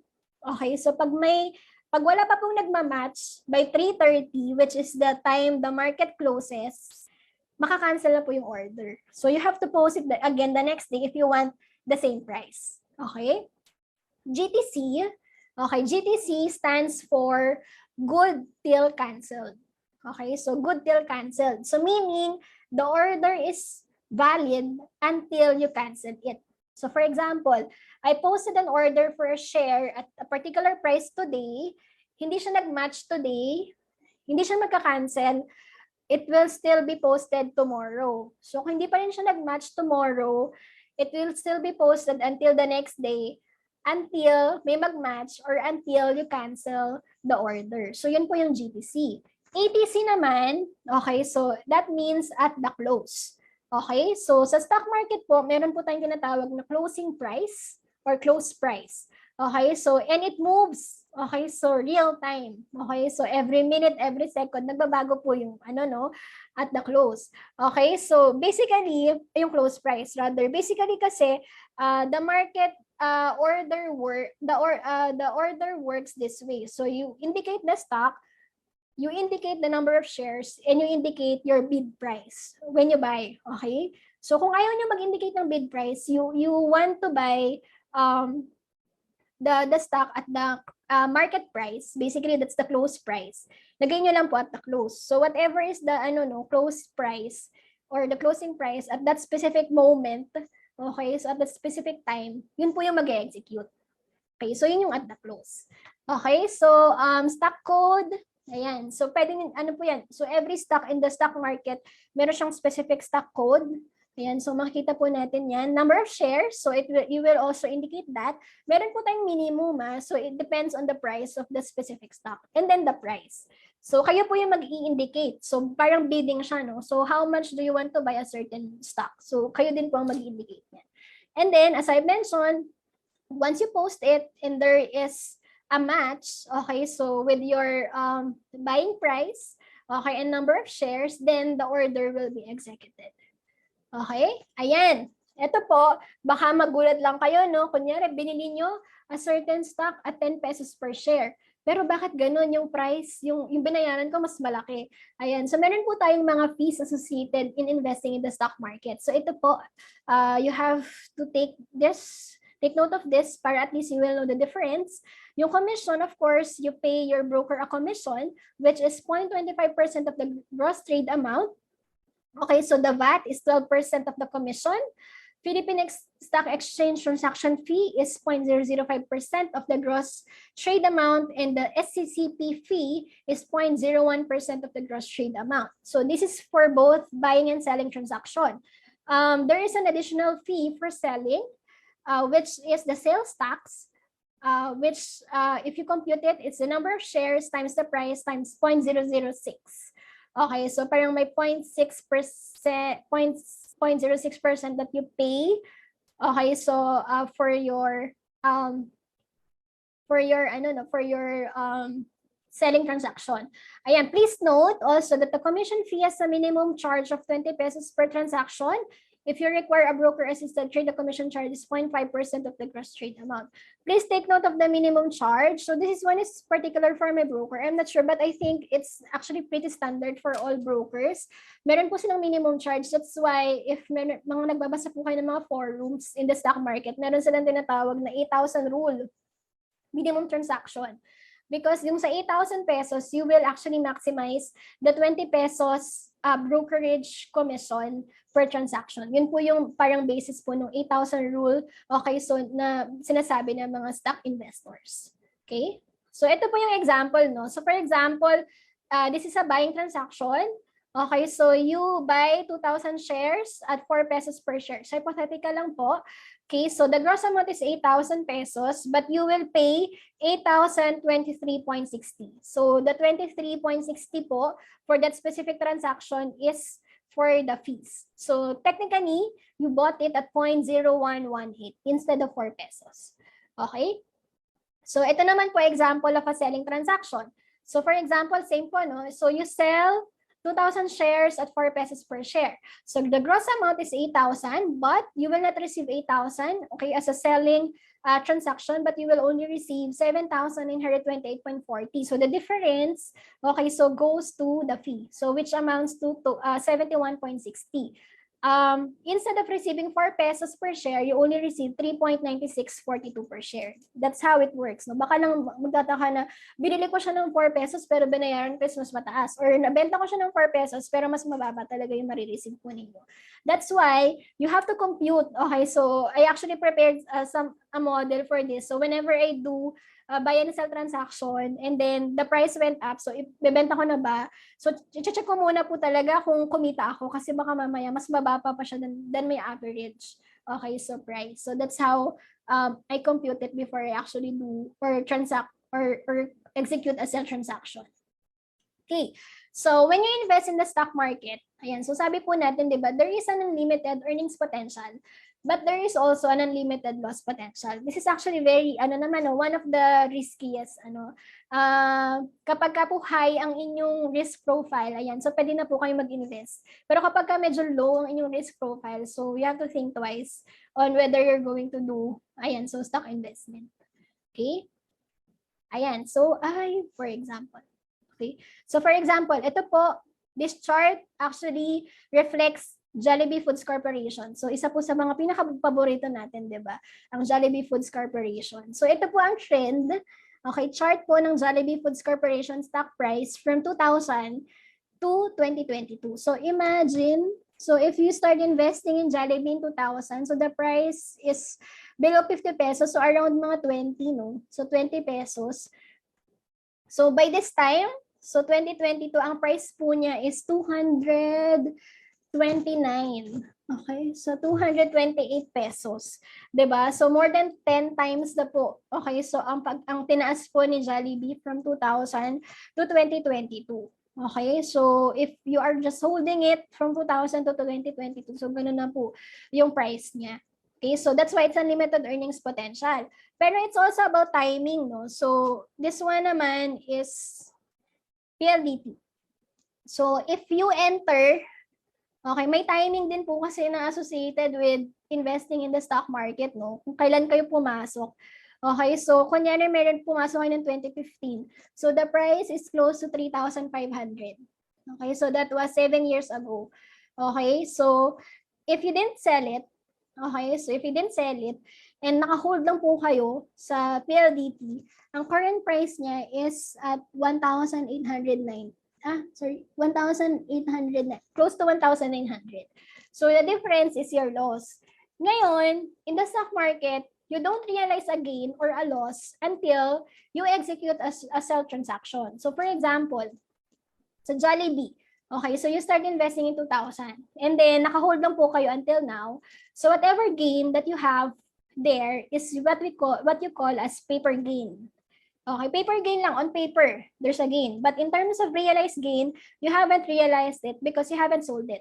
okay, so pag wala pa pong nagmamatch by 3:30, which is the time the market closes, makakancel na po yung order. So you have to post it again the next day if you want the same price. Okay, GTC, okay, GTC stands for good till canceled. Okay, so good till canceled. So meaning the order is valid until you cancel it. So for example, I posted an order for a share at a particular price today. Hindi siya nag-match today. Hindi siya magka-cancel. It will still be posted tomorrow. So kung hindi pa rin siya nag-match tomorrow, it will still be posted until the next day until may mag-match or until you cancel the order. So yun po yung GTC. ATC naman, okay, so that means at the close. Okay, so sa stock market po, meron po tayong tinatawag na closing price or close price. Okay, so and it moves, Okay, so real time. Okay, so every minute, every second, nagbabago po yung at the close. Okay, so basically, yung close price rather. Basically kasi, the market the order works this way. So you indicate the stock, you indicate the number of shares, and you indicate your bid price when you buy. Okay? So kung ayaw nyo mag-indicate ng bid price, you want to buy the stock at the market price. Basically, that's the close price. Lagay nyo lang po at the close. So whatever is the close price or the closing price at that specific moment, okay, so at that specific time, yun po yung mag-execute. Okay, so yun yung at the close. Okay, so stock code, ayan. So pwedeng, po yan. So every stock in the stock market, meron siyang specific stock code. Ayan, so makikita po natin yan. Number of shares, so you will also indicate that. Meron po tayong minimum, so it depends on the price of the specific stock. And then the price. So kayo po yung mag-i-indicate. So parang bidding siya, no? So how much do you want to buy a certain stock? So kayo din po ang mag-i-indicate yan. And then, as I mentioned, once you post it and there is a match, okay, so with your buying price, okay, and number of shares, then the order will be executed. Okay? Ayan. Ito po, baka magulat lang kayo, no? Kunyari, binili nyo a certain stock at 10 pesos per share. Pero bakit ganun yung price, yung binayaran ko mas malaki? Ayan. So, meron po tayong mga fees associated in investing in the stock market. So, ito po, you have to take note of this para at least you will know the difference. Yung commission, of course, you pay your broker a commission, which is 0.25% of the gross trade amount. Okay, so the VAT is 12% of the commission. Philippine Stock Exchange transaction fee is 0.005% of the gross trade amount, and the SCCP fee is 0.01% of the gross trade amount. So this is for both buying and selling transaction. There is an additional fee for selling, which is the sales tax, which if you compute it, it's the number of shares times the price times 0.006. Okay, so parang may 0.06% that you pay. Okay, so for your selling transaction. Ayan, please note also that the commission fee has a minimum charge of 20 pesos per transaction. If you require a broker-assisted trade, the commission charge is 0.5% of the gross trade amount. Please take note of the minimum charge. So this one is particular for my broker. I'm not sure, but I think it's actually pretty standard for all brokers. Meron po silang minimum charge. That's why if mga nagbabasa po kayo ng mga forums in the stock market, meron silang tinatawag na 8,000 rule, minimum transaction. Because yung sa 8,000 pesos, you will actually maximize the 20 pesos brokerage commission per transaction. Yun po yung parang basis po ng 8,000 rule. Okay, so na sinasabi ng mga stock investors. Okay? So ito po yung example, no? So for example, this is a buying transaction. Okay, so you buy 2,000 shares at 4 pesos per share. So hypothetical lang po. Okay, so the gross amount is 8,000 pesos, but you will pay 8,023.60. So the 23.60 po for that specific transaction is for the fees. So technically, you bought it at 0.0118 instead of 4 pesos. Okay? So ito naman po example of a selling transaction. So for example, same po, no? So you sell 2,000 shares at 4 pesos per share. So the gross amount is 8,000, but you will not receive 8,000, okay, as a selling transaction, but you will only receive 7,928.40. So the difference, okay, so goes to the fee, so which amounts to 71.60. Instead of receiving 4 pesos per share, you only receive 3.9642 per share. That's how it works. No? Baka nang magtataka na, binili ko siya ng 4 pesos pero binayaran ko is mas mataas. Or nabenta ko siya ng 4 pesos pero mas mababa talaga yung marireceive po ninyo. That's why you have to compute. Okay, so I actually prepared a model for this. So whenever I do buy and sell transaction and then the price went up, so ibebenta ko na ba? So check ko muna po talaga kung kumita ako kasi baka mamaya mas mababa pa siya than my average. Okay, so price. So that's how I compute it before I actually do or transact or execute a sell transaction. Okay, so when you invest in the stock market, ayan, so sabi po natin, di ba, there is an unlimited earnings potential. But there is also an unlimited loss potential. This is actually very, one of the riskiest, kapag ka po high ang inyong risk profile, ayan, so pwede na po kayo mag-invest. Pero kapag ka medyo low ang inyong risk profile, so you have to think twice on whether you're going to do, ayan, so stock investment. Okay? Ayan, so, for example. Okay? So, for example, ito po, this chart actually reflects Jollibee Foods Corporation. So, isa po sa mga pinaka-paborito natin, di ba? Ang Jollibee Foods Corporation. So, ito po ang trend. Okay, chart po ng Jollibee Foods Corporation stock price from 2000 to 2022. So, imagine, so if you start investing in Jollibee in 2000, so the price is below 50 pesos, so around mga 20, no? So, 20 pesos. So, by this time, so 2022, ang price po niya is 229. Okay, so 228 pesos. 'Di ba? So more than 10 times na po. Okay, so ang tinaas po ni Jollibee from 2000 to 2022. Okay, so if you are just holding it from 2000 to 2022, so ganoon na po yung price niya. Okay, so that's why it's unlimited earnings potential. Pero it's also about timing, no? So this one naman is PLDT. So if you enter, okay, may timing din po kasi na associated with investing in the stock market, no? Kung kailan kayo pumasok. Okay, so kunyari meron pumasok kayo ng 2015. So the price is close to 3,500. Okay, so that was 7 years ago. Okay, so if you didn't sell it, and naka-hold lang po kayo sa PLDT, ang current price niya is at 1,809. 1,800, close to 1,900. So the difference is your loss. Ngayon, in the stock market, you don't realize a gain or a loss until you execute a sell transaction. So for example, sa Jollibee, okay, so you start investing in 2,000 and then naka-hold lang po kayo until now. So whatever gain that you have there is what you call as paper gain. Okay, paper gain lang, on paper, there's a gain. But in terms of realized gain, you haven't realized it because you haven't sold it.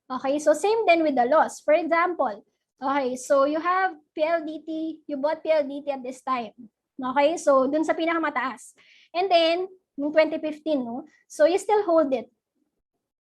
Okay, so same then with the loss. For example, okay, so you have PLDT, you bought PLDT at this time. Okay, so dun sa pinakamataas. And then, noong 2015, no? So you still hold it.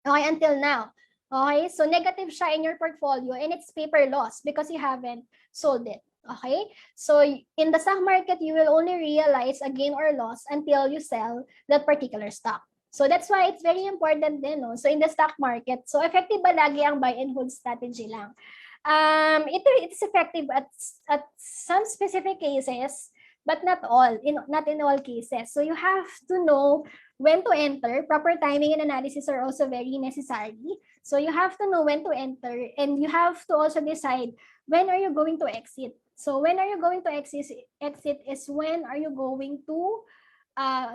Okay, until now. Okay, so negative siya in your portfolio and it's paper loss because you haven't sold it. Okay, so in the stock market, you will only realize a gain or loss until you sell that particular stock. So that's why it's very important din, no? So in the stock market, so effective ba lagi ang buy and hold strategy lang? It's effective at some specific cases, but not in all cases. So you have to know when to enter. Proper timing and analysis are also very necessary. So you have to know when to enter, and you have to also decide when are you going to exit. So when are you going to exit is when are you going to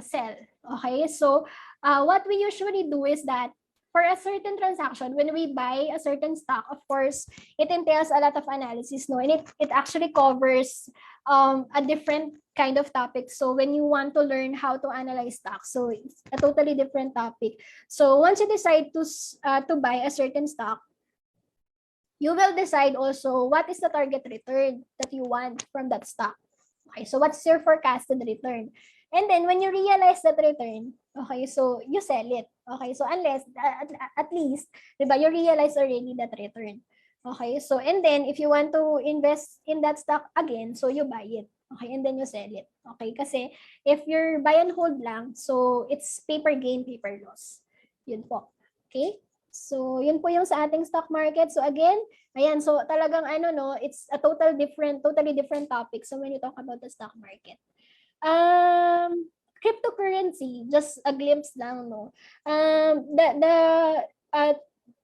sell. Okay, so what we usually do is that for a certain transaction, when we buy a certain stock, of course, it entails a lot of analysis, no? And it actually covers a different kind of topic. So when you want to learn how to analyze stocks, so it's a totally different topic. So once you decide to buy a certain stock, you will decide also what is the target return that you want from that stock. Okay, so what's your forecasted return? And then when you realize that return, okay, so you sell it. Okay, so unless, at least, diba, you realize already that return. Okay, so and then if you want to invest in that stock again, so you buy it. Okay, and then you sell it. Okay, kasi if you're buy and hold lang, so it's paper gain, paper loss. Yun po. Okay? So, yun po yung sa ating stock market. So, again, ayan, so talagang it's a totally different topic. So, when you talk about the stock market. Cryptocurrency, just a glimpse lang, no.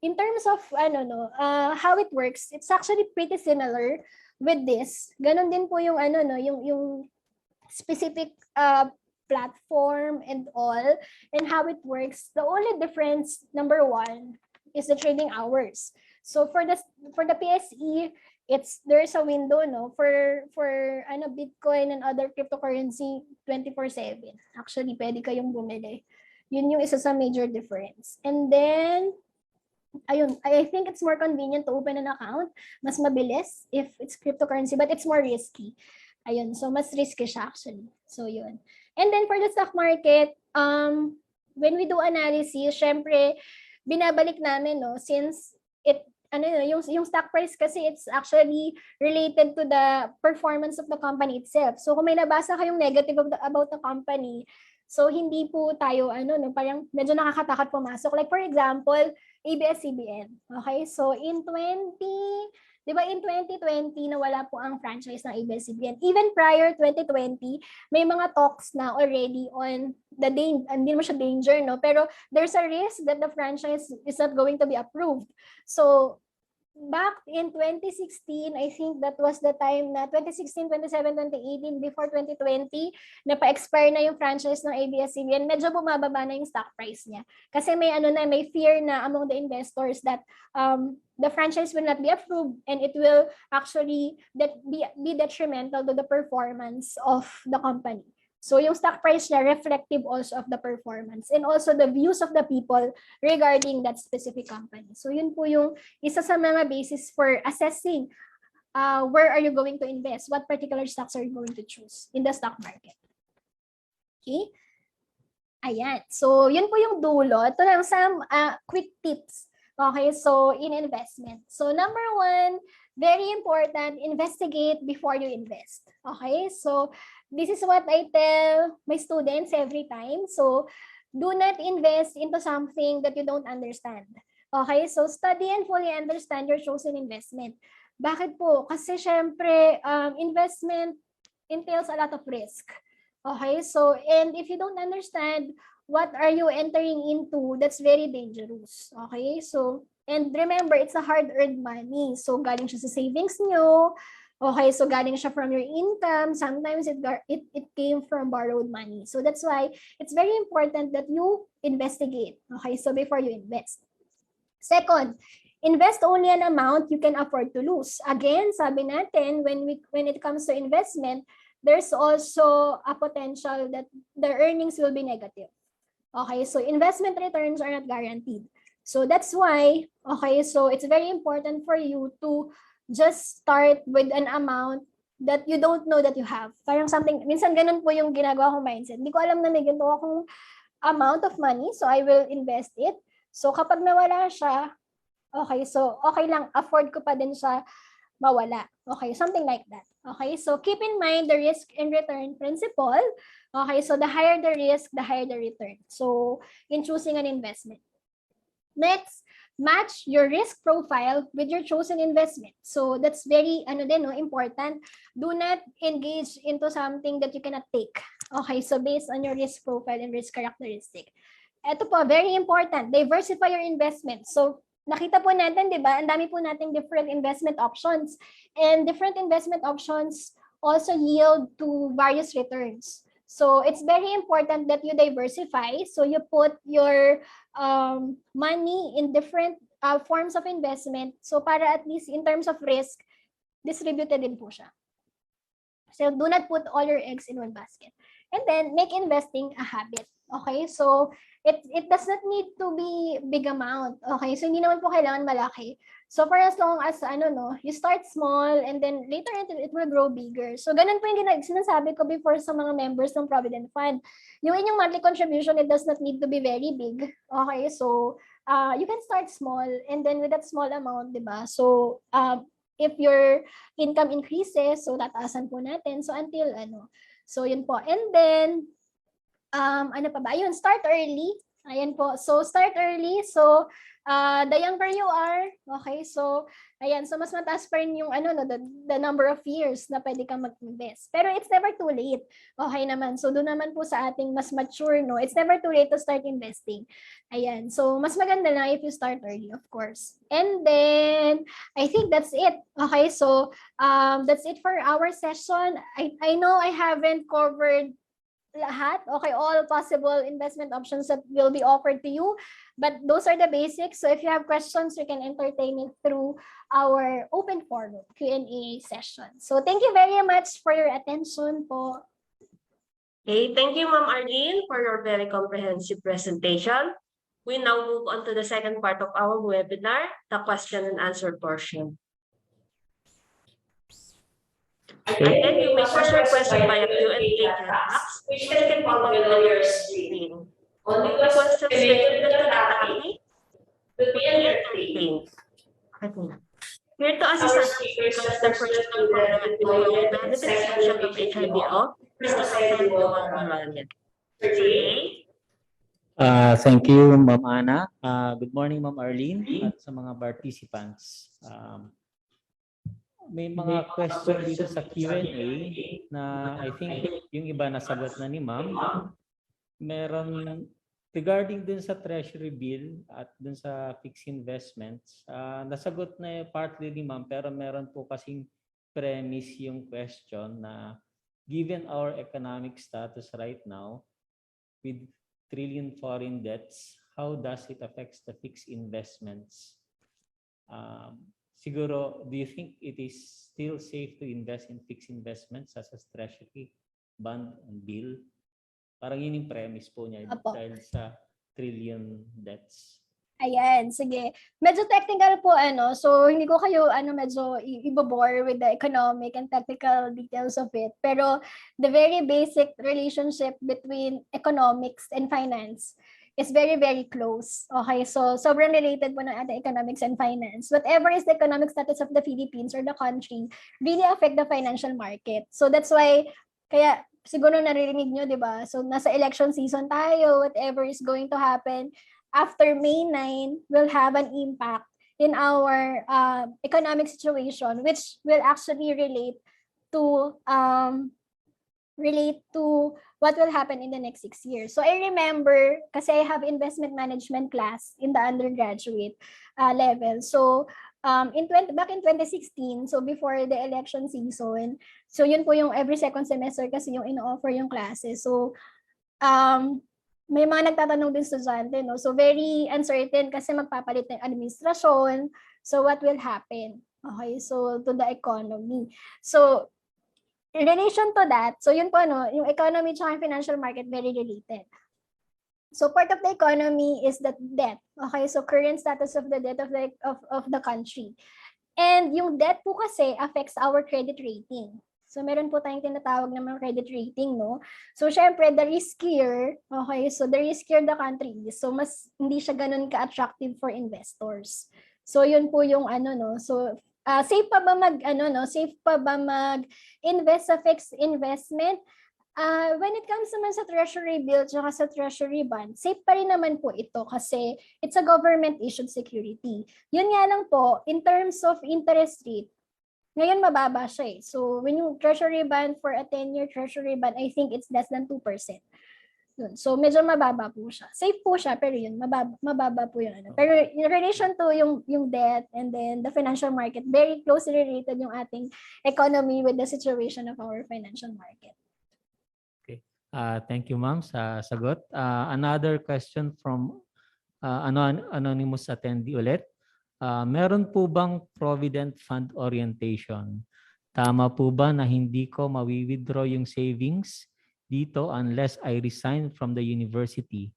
In terms of how it works, it's actually pretty similar with this. Ganon din po yung yung specific platform and all, and how it works. The only difference, number one, is the trading hours. So for the Psc, there's a window, no, for Bitcoin and other cryptocurrency 24/7. Actually, pwede kayong bumili. Yun yung isa sa major difference. And then ayun, I think it's more convenient to open an account. Mas mabilis if it's cryptocurrency, but it's more risky. Ayun, so mas risky siya actually. So yun. And then for the stock market, when we do analysis, syempre, binabalik namin, no, since it, yung stock price kasi it's actually related to the performance of the company itself. So kung may nabasa kayong negative about the company, so hindi po tayo, parang medyo nakakatakot pumasok. Like for example, ABS-CBN. Okay, so in 2020 nawala po ang franchise ng ABS-CBN. Even prior 2020, may mga talks na already on the hindi naman siya danger, no? Pero there's a risk that the franchise is not going to be approved. So back in 2016, I think that was the time na 2016, 2017, 2018, before 2020, na pa-expire na yung franchise ng ABS-CBN, medyo bumababa na yung stock price niya. Kasi may fear na among the investors that the franchise will not be approved and it will actually be detrimental to the performance of the company. So yung stock price niya reflective also of the performance and also the views of the people regarding that specific company. So yun po yung isa sa mga basis for assessing where are you going to invest, what particular stocks are you going to choose in the stock market. Okay? Ayan. So yun po yung dulo. Ito lang some quick tips. Okay, so in investment. So number one, very important, investigate before you invest. Okay, so this is what I tell my students every time. So do not invest into something that you don't understand. Okay, so study and fully understand your chosen investment. Bakit po? Kasi syempre, investment entails a lot of risk. Okay, so and if you don't understand what are you entering into, that's very dangerous. Okay, so and remember, it's a hard-earned money. So galing siya sa savings nyo. Okay, so galing siya from your income. Sometimes it came from borrowed money. So that's why it's very important that you investigate. Okay, so before you invest. Second, invest only an amount you can afford to lose. Again, sabi natin, when it comes to investment, there's also a potential that the earnings will be negative. Okay, so investment returns are not guaranteed. So that's why, okay, so it's very important for you to just start with an amount that you don't know that you have. Parang something, minsan ganun po yung ginagawa kong mindset. Hindi ko alam na may ganito akong amount of money, so I will invest it. So kapag nawala siya, okay, so okay lang, afford ko pa din siya mawala. Okay, something like that. Okay, so keep in mind the risk and return principle. Okay, so the higher the risk, the higher the return. So in choosing an investment. Next, match your risk profile with your chosen investment. So that's very important. Do not engage into something that you cannot take. Okay, so based on your risk profile and risk characteristic. Ito po, very important. Diversify your investment. So nakita po natin, di ba? Ang dami po nating different investment options. And different investment options also yield to various returns. So it's very important that you diversify. So you put your money in different forms of investment. So para at least in terms of risk, distributed din po siya. So do not put all your eggs in one basket. And then make investing a habit. Okay, so it does not need to be big amount. Okay, so hindi naman po kailangan malaki. So for as long as you start small and then later it will grow bigger. So ganun po yung sinasabi ko before sa mga members ng Provident Fund. Yung inyong monthly contribution, it does not need to be very big. Okay, so you can start small and then with that small amount, di ba? So if your income increases, so tataasan po natin. So until so yun po. And then ano pa ba? Ayun, start early. Ayan po. So start early. So the younger you are, okay, so ayan, so mas mataas pa rin yung the number of years na pwede kang mag-invest. Pero it's never too late. Okay naman. So doon naman po sa ating mas mature, no, it's never too late to start investing. Ayan. So mas maganda lang if you start early, of course. And then I think that's it. Okay, so that's it for our session. I know I haven't covered lahat, okay, all possible investment options that will be offered to you, but those are the basics. So if you have questions, you can entertain it through our open forum Q&A session. So thank you very much for your attention po. Okay, thank you, Ma'am Arlene, for your very comprehensive presentation. We now move on to the second part of our webinar, the question and answer portion. Again, you may post your question via Q&A chat box, which can be found below your screen. Only questions related to the topic will be entertained. Here to assist our speakers, the first one from the Employee Benefits section of HIBO, Mr. Rafael Duwang. Thank you, Ma'am Ana. Good morning, Ma'am Arlene, at sa mga participants. May mga question dito sa Q&A na I think yung iba nasagot na ni Ma'am. Meron regarding dun sa Treasury Bill at dun sa fixed investments, nasagot na partly ni Ma'am, pero meron po kasing premise yung question na given our economic status right now with trillion foreign debts, how does it affect the fixed investments? Siguro, do you think it is still safe to invest in fixed investments such as treasury, bond, and bill? Parang yun yung premise po niya dahil sa trillion debts. Ayan, sige. Medyo technical po so hindi ko kayo medyo ibobore with the economic and technical details of it. Pero the very basic relationship between economics and finance is very, very close. Okay, so sobrang related po ng ating economics and finance. Whatever is the economic status of the Philippines or the country really affect the financial market. So that's why, kaya siguro naririnig nyo, di ba? So nasa election season tayo, whatever is going to happen after May 9 will have an impact in our economic situation, which will actually relate to what will happen in the next 6 years. So I remember, kasi I have investment management class in the undergraduate level. So back in 2016, so before the election season, so yun po yung every second semester kasi yung ino-offer yung classes. So may mga nagtatanong din estudyante, no? So very uncertain kasi magpapalit ng administrasyon. So what will happen? Okay, so to the economy. So in relation to that, so yun po yung economy tsaka yung financial market very related. So part of the economy is the debt. Okay, so current status of the debt of the country. And yung debt po kasi affects our credit rating. So meron po tayong tinatawag na mga credit rating, no? So syempre, the riskier, okay, so the riskier the country is, so mas hindi siya ganun ka-attractive for investors. So yun po yung no? So safe pa ba safe pa ba mag-invest sa fixed investment? When it comes naman sa Treasury Bill tsaka sa Treasury Bond, safe pa rin naman po ito kasi it's a government-issued security. Yun nga lang po, in terms of interest rate, ngayon mababa siya . So when yung Treasury Bond for a 10-year Treasury Bond, I think it's less than 2%. Yun. So medyo mababa po siya. Safe po siya, pero yun, mababa po yung Pero in relation to yung debt and then the financial market, very closely related yung ating economy with the situation of our financial market. Okay. Thank you, ma'am, sa sagot. Another question from anonymous attendee ulit. Meron po bang Provident Fund orientation? Tama po ba na hindi ko mawi-withdraw yung savings dito unless I resign from the university?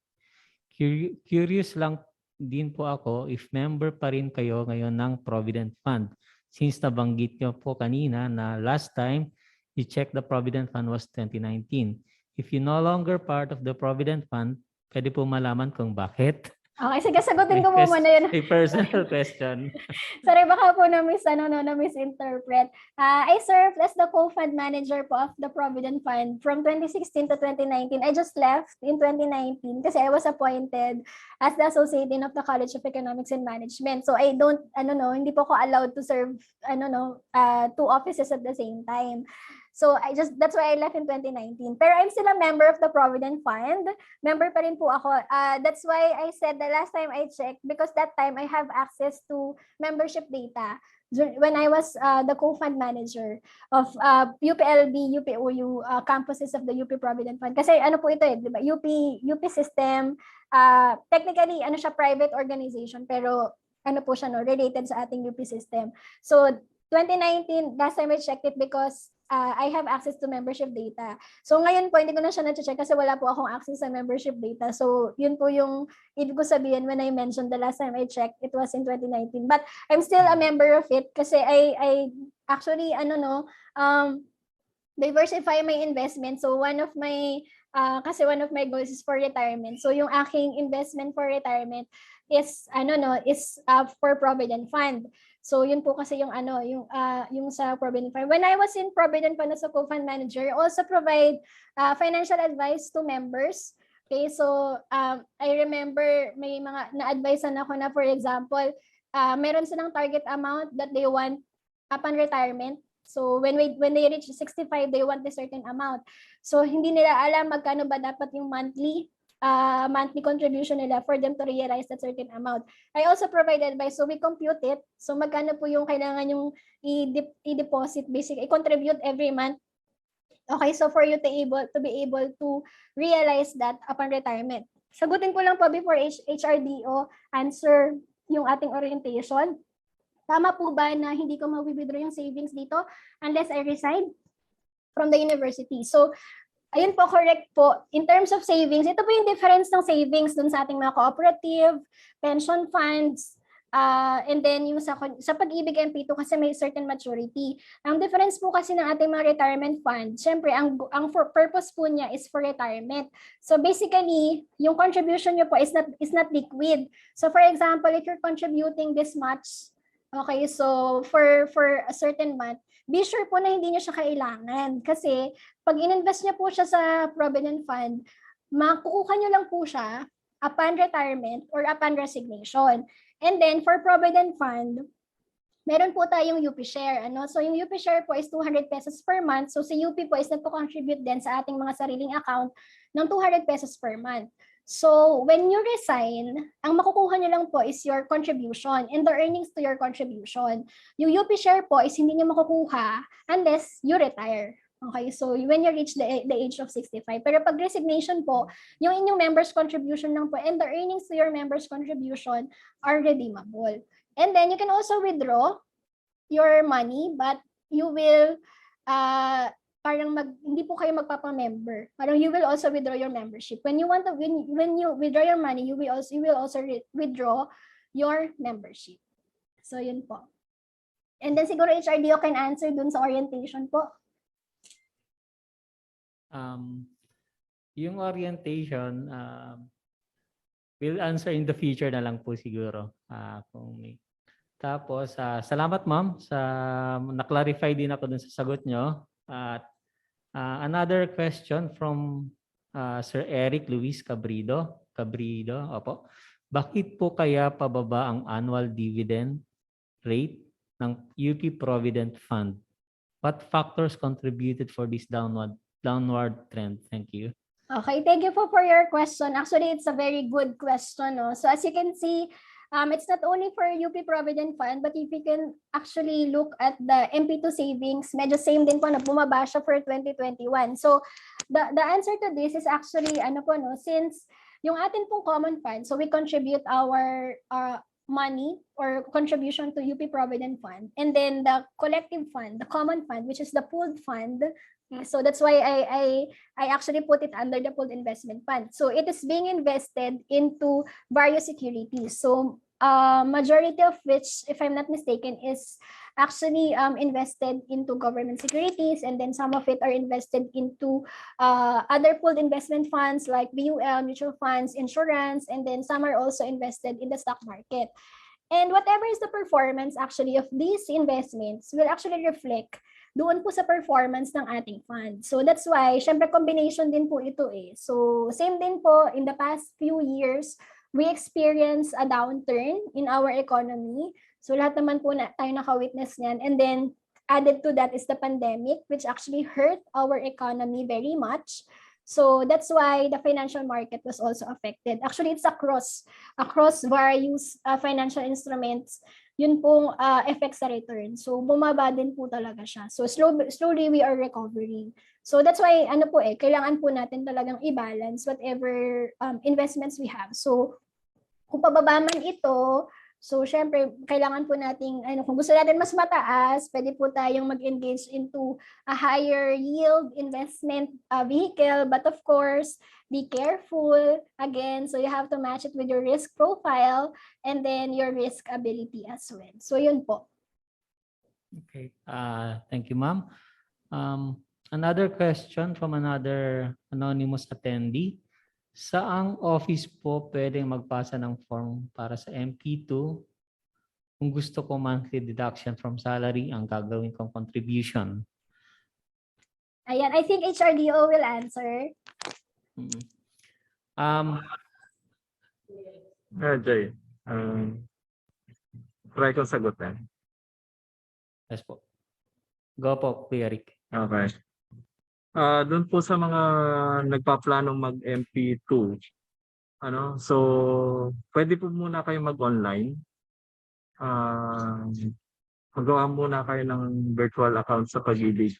Curious lang din po ako if member pa rin kayo ngayon ng Provident Fund. Since nabanggit nyo po kanina na last time you checked the Provident Fund was 2019. If you're no longer part of the Provident Fund, pwede po malaman kung bakit. Okay, sige, sagutin ko muna yun. A personal question. Sorry, baka po na-misinterpret. I served as the co-fund manager po of the Provident Fund from 2016 to 2019. I just left in 2019 kasi I was appointed as the Associate Dean of the College of Economics and Management. So I don't, hindi po ko allowed to serve, two offices at the same time. So that's why I left in 2019. Pero I'm still a member of the Provident Fund. Member pa rin po ako. That's why I said the last time I checked, because that time I have access to membership data when I was the co-fund manager of UPLB, UPOU campuses of the UP Provident Fund. Kasi po ito di ba? UP system, technically siya private organization, pero po siya related sa ating UP system. So 2019, last time I checked it because I have access to membership data. So ngayon po, hindi ko na siya na-check kasi wala po akong access sa membership data. So yun po yung ibig ko sabihin when I mentioned the last time I checked, it was in 2019. But I'm still a member of it kasi I actually, diversify my investment. So one of my goals is for retirement. So yung aking investment for retirement is for provident fund. So yun po kasi yung yung sa provident fund. When I was in provident fund as a co-fund manager, I also provide financial advice to members. Okay, so I remember may mga na-advisean ako na, for example, meron silang target amount that they want upon retirement. So when they reach 65, they want a certain amount. So hindi nila alam magkano ba dapat yung monthly contribution nila for them to realize that certain amount. I also provide advice, so we compute it. So magkano po yung kailangan yung i-deposit, basically i-contribute every month. Okay, so for you to be able to realize that upon retirement. Sagutin ko lang po before HRDO answer yung ating orientation. Tama po ba na hindi ko ma-withdraw yung savings dito unless I resign from the university? So ayun po, correct po. In terms of savings, ito po yung difference ng savings dun sa ating mga cooperative, pension funds, and then yung sa Pag-ibig Mp2 kasi may certain maturity. Ang difference po kasi ng ating mga retirement fund, syempre, ang purpose po niya is for retirement. So basically, yung contribution niyo po is not liquid. So for example, if you're contributing this much, okay, so for a certain month, be sure po na hindi niyo siya kailangan. Kasi pag in-invest niyo po siya sa provident fund, makukuha niyo lang po siya upon retirement or upon resignation. And then for provident fund, meron po tayong UP share. So yung UP share po is 200 pesos per month. So si UP po is nagpo-contribute din sa ating mga sariling account ng 200 pesos per month. So when you resign, ang makukuha niyo lang po is your contribution and the earnings to your contribution. Yung UP share po is hindi niyo makukuha unless you retire. Okay, so when you reach the age of 65. Pero pag resignation po, yung inyong members contribution lang po and the earnings to your members contribution are redeemable. And then you can also withdraw your money, but you will hindi po kayo magpapa-member. Parang you will also withdraw your membership. When you withdraw your money, you will also withdraw your membership. So yun po. And then siguro HRDO can answer dun sa orientation po. Yung orientation, we'll answer in the future na lang po siguro. Kung may. Tapos, salamat ma'am sa na-clarify din ako dun sa sagot nyo. At another question from Sir Eric Luis Cabrido. Opo. Bakit po kaya pababa ang annual dividend rate ng UP Provident Fund? What factors contributed for this downward trend? Thank you. Okay, thank you for your question. Actually, it's a very good question. No? So as you can see, it's not only for UP Provident Fund, but if you can actually look at the Mp2 Savings, medyo same din po na bumaba siya for 2021. So the answer to this is actually, since yung atin pong common fund, so we contribute our money or contribution to UP Provident Fund, and then the collective fund, the common fund, which is the pooled fund. So that's why I actually put it under the pooled investment fund. So it is being invested into various securities. So majority of which, if I'm not mistaken, is actually invested into government securities, and then some of it are invested into other pooled investment funds like BUL, mutual funds, insurance, and then some are also invested in the stock market. And whatever is the performance actually of these investments will actually reflect doon po sa performance ng ating fund. So that's why, syempre combination din po ito eh. So same din po, in the past few years, we experienced a downturn in our economy. So lahat naman po tayo naka-witness niyan. And then added to that is the pandemic, which actually hurt our economy very much. So that's why the financial market was also affected. Actually, it's across various financial instruments, yun pong effect sa return. So bumaba din po talaga siya. So slowly we are recovering. So that's why kailangan po natin talagang i-balance whatever investments we have. So kung pababa man ito, So, syempre, kailangan po nating, kung gusto natin mas mataas, pwede po tayong mag-engage into a higher yield investment vehicle. But of course, be careful. Again, so you have to match it with your risk profile and then your risk ability as well. So, yun po. Okay. Thank you, ma'am. Another question from another anonymous attendee. Saang office po pwedeng magpasa ng form para sa Mp2 kung gusto ko monthly deduction from salary ang gagawin kong contribution? Ayan, I think HRDO will answer. Jay, try kong sagutin. Yes po. Go po, Kuya Rick. Okay. Doon po sa mga nagpaplanong mag-MP2, so pwede po muna kayo mag-online. Magawa muna kayo ng virtual account sa Pag-ibig.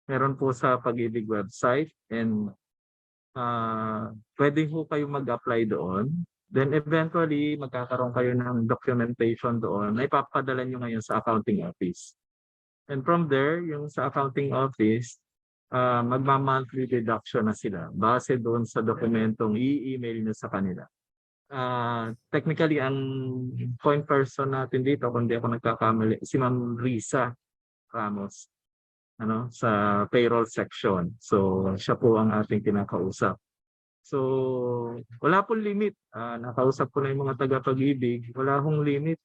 Meron po sa Pag-ibig website and pwede po kayo mag-apply doon. Then eventually, magkakaroon kayo ng documentation doon na ipapadala nyo ngayon sa accounting office. And from there, yung sa accounting office, magma-monthly deduction na sila base doon sa dokumentong i-email nyo sa kanila. Technically, ang point person natin dito, kung di ako nagkakamali, si Ma'am Risa Ramos, sa payroll section. So, siya po ang ating kinakausap. So, wala pong limit. Nakausap ko na yung mga taga-Pag-ibig. Wala hong limit.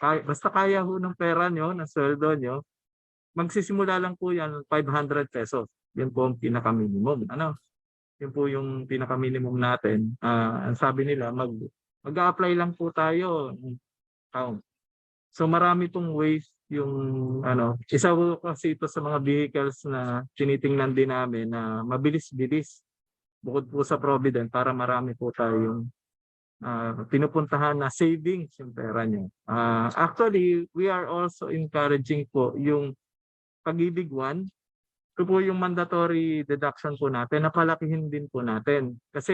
Basta kaya ho ng pera nyo, ng sweldo nyo, magsisimula lang po yan 500 pesos. Yun po ang pinaka-minimum. Yun po yung pinaka-minimum natin. Ang sabi nila, mag-a-apply lang po tayo. So marami pong ways yung isa po kasi ito sa mga vehicles na tinitingnan din namin na mabilis-bilis. Bukod po sa Provident para marami po tayong pinupuntahan na savings yung pera nyo. Actually, we are also encouraging po yung Pag-ibig 1. Ito po yung mandatory deduction po natin. Napalakihin din po natin. Kasi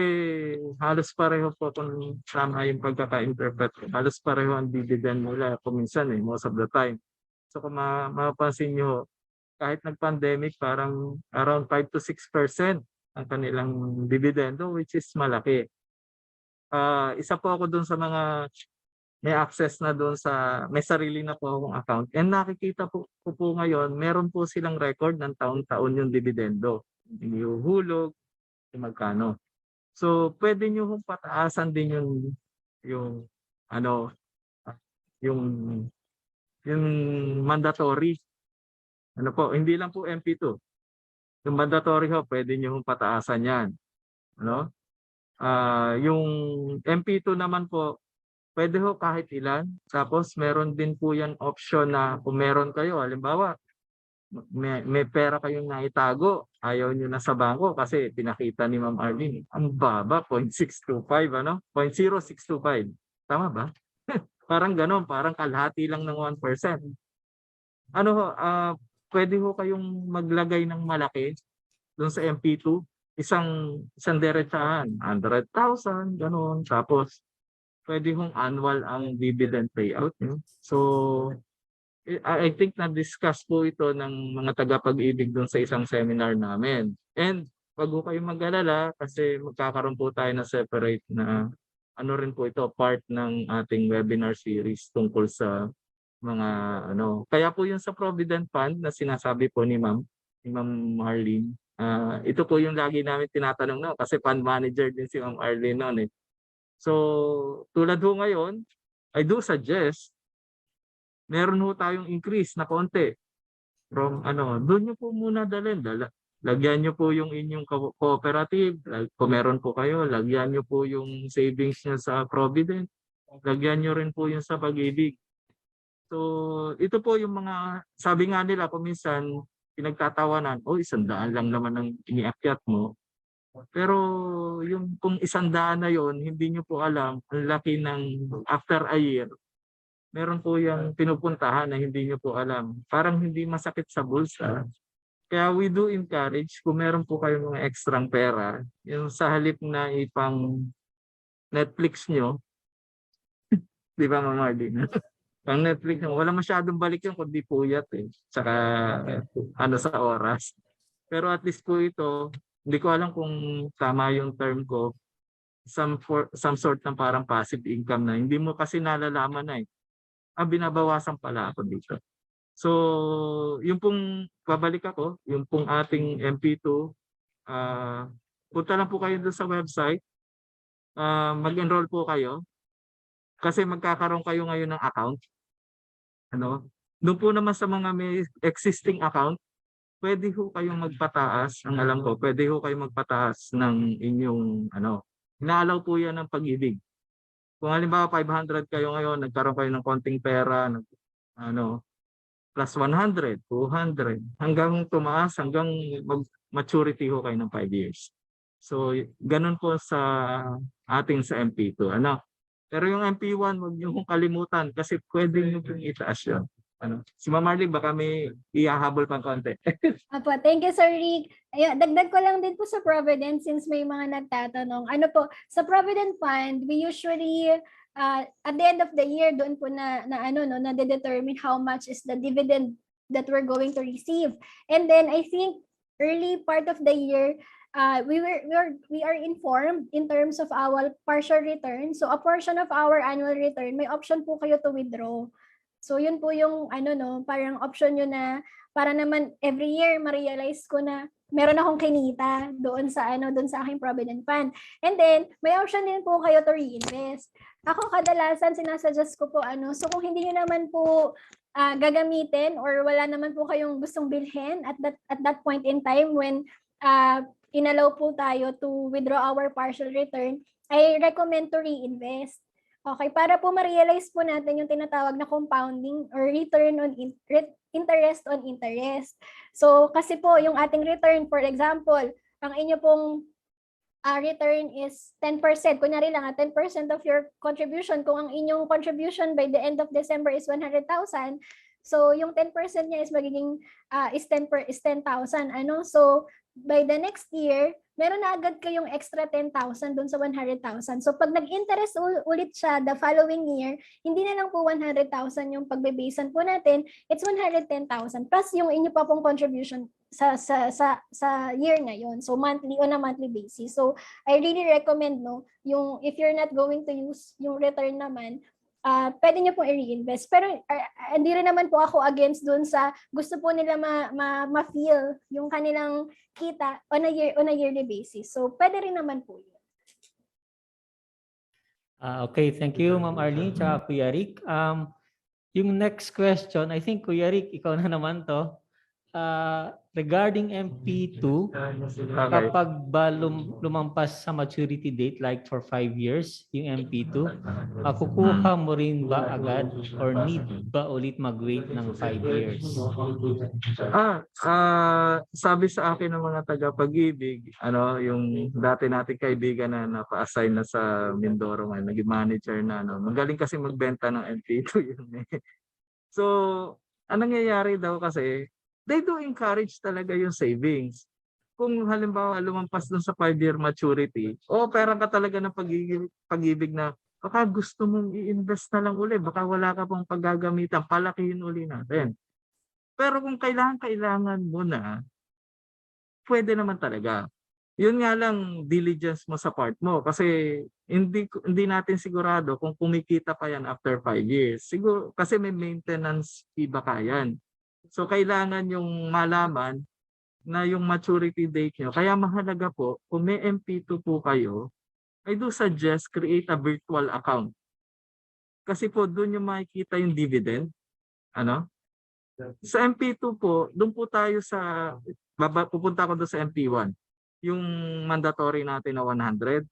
halos pareho po kung tama yung pagkaka-interpret ko. Halos pareho ang dividend nila kuminsan most of the time. So kung mapapansin nyo, kahit nag-pandemic, parang around 5 to 6% ang kanilang dividendo, which is malaki. Isa po ako dun sa mga may access na doon may sarili na po akong account. And nakikita po ngayon, meron po silang record ng taon-taon yung dividendo. Yung hulog, yung magkano. So, pwede nyo kung pataasan din yung mandatory. Hindi lang po Mp2. Yung mandatory pwede nyo kung pataasan yan. Yung Mp2 naman po, pwede kahit ilan. Tapos meron din po yan option na kung meron kayo, halimbawa, may pera kayong naitago, ayaw nyo na sa bangko kasi pinakita ni Ma'am Arlene. Ang baba, 0.625, 0.0625. Tama ba? Parang ganon, parang kalahati lang ng 1%. Pwede kayong maglagay ng malaki doon sa Mp2, isang derechahan, 100,000, ganon. Tapos, pwede annual ang dividend payout. So, I think na-discuss po ito ng mga taga-Pag-ibig doon sa isang seminar namin. And wag kayong mag-alala kasi magkakaroon po tayo na separate na rin po ito, part ng ating webinar series tungkol sa mga Kaya po yung sa Provident Fund na sinasabi po ni Ma'am Marlene, ito po yung lagi namin tinatanong kasi fund manager din si Ma'am Arlene noon . So, tulad ngayon, I do suggest, meron tayong increase na konti. From doon nyo po muna dalhin. Lagyan nyo po yung inyong cooperative. Kung meron po kayo, lagyan nyo po yung savings nyo sa Provident. Lagyan nyo rin po yung sa Pag-ibig. So, ito po yung mga, sabi nga nila, kung minsan, pinagtatawanan, 100 lang naman ang iniakyat mo. Pero yung kung 100 na yon, hindi nyo po alam, ang laki ng after a year, meron po yung pinupuntahan na hindi nyo po alam. Parang hindi masakit sa bulsa. Kaya we do encourage, kung meron po kayong mga extrang pera, yung sa halip na ipang Netflix nyo, Di ba, Ma'am Marlene? Ang Netflix, wala masyadong balik yun kundi puyat eh. Tsaka ano sa oras. Pero at least po ito, hindi ko alam kung tama yung term ko, some sort ng parang passive income na hindi mo kasi nalalaman na eh. Binabawasan pala ako dito. So, yung pong babalik ako, yung pong ating MP2, punta lang po kayo doon sa website, mag-enroll po kayo kasi magkakaroon kayo ngayon ng account. Ano? Doon po naman sa mga may existing account, pwede ho kayong magpataas. Ang alam ko, pwede ho kayong magpataas ng inyong inaalaw po yan ng Pag-ibig. Kung halimbawa 500 kayo ngayon, nagkaroon kayo ng konting pera, plus 100, 200, hanggang tumaas, hanggang maturity ho kayo ng 5 years. So, ganun po sa ating sa MP2. Pero yung MP1, huwag niyo kong kalimutan kasi pwede niyo pong itaas yun. Si Ma'am Marlene, baka may ihahabol pang konti. Apo, thank you, Sir Rick. Ayun, dagdag ko lang din po sa Provident since may mga nagtatanong. Sa Provident Fund, we usually at the end of the year doon po na determine how much is the dividend that we're going to receive. And then I think early part of the year, we are informed in terms of our partial return. So a portion of our annual return, may option po kayo to withdraw. So yun po yung parang option nyo na para naman every year ma-realize ko na meron akong kinita doon sa aking Provident Fund. And then may option din po kayo to reinvest. Ako kadalasan sinasuggest ko po so kung hindi niyo naman po gagamitin or wala naman po kayong gustong bilhin at that point in time when inallow po tayo to withdraw our partial return, I recommend to reinvest. Okay, para po ma-realize po natin yung tinatawag na compounding or return on interest on interest. So, kasi po yung ating return, for example, ang inyo pong return is 10%. Kunyari lang, 10% of your contribution. Kung ang inyong contribution by the end of December is 100,000, so yung 10% niya is magiging is 10,000. So, by the next year, meron na agad kayong extra 10,000 doon sa 100,000. So pag nag-interest ulit siya the following year, hindi na lang po 100,000 yung pagbe-basean po natin, it's 110,000 plus yung inyo pa pong contribution sa year na yon. So on a monthly basis. So I really recommend yung if you're not going to use yung return naman, pwede nyo pong i-reinvest. Pero hindi rin naman po ako against dun sa gusto po nila ma-feel yung kanilang kita on a yearly basis. So, pwede rin naman po yun. Okay, thank you, Ma'am Arlene, tsaka Kuya Rick. Yung next question, I think, Kuya Rick, ikaw na naman to. Regarding MP2, kapag ba lumampas sa maturity date, like for 5 years, yung MP2, kukuha mo rin ba agad or need ba ulit mag-wait ng 5 years? Sabi sa akin ng mga taga-Pag-ibig, yung dati nating kaibigan na napa-assign na sa Mindoro, naging manager na, magaling kasi magbenta ng MP2 yun eh. So, anong nangyayari daw kasi, they do encourage talaga yung savings. Kung halimbawa lumampas dun sa 5-year maturity, pera ka talaga ng pag-ibig na baka gusto mong i-invest na lang uli, baka wala ka pang paggagamitan, palakihin uli natin. Pero kung kailangan mo na, pwede naman talaga. Yun nga lang, diligence mo sa part mo kasi hindi natin sigurado kung kumikita pa yan after 5 years. Siguro kasi may maintenance fee baka yan. So, kailangan yung malaman na yung maturity date nyo. Kaya mahalaga po, kung may MP2 po kayo, I do suggest create a virtual account. Kasi po, doon yung makikita yung dividend. Sa MP2 po, doon po tayo pupunta ko doon sa MP1. Yung mandatory natin na 100.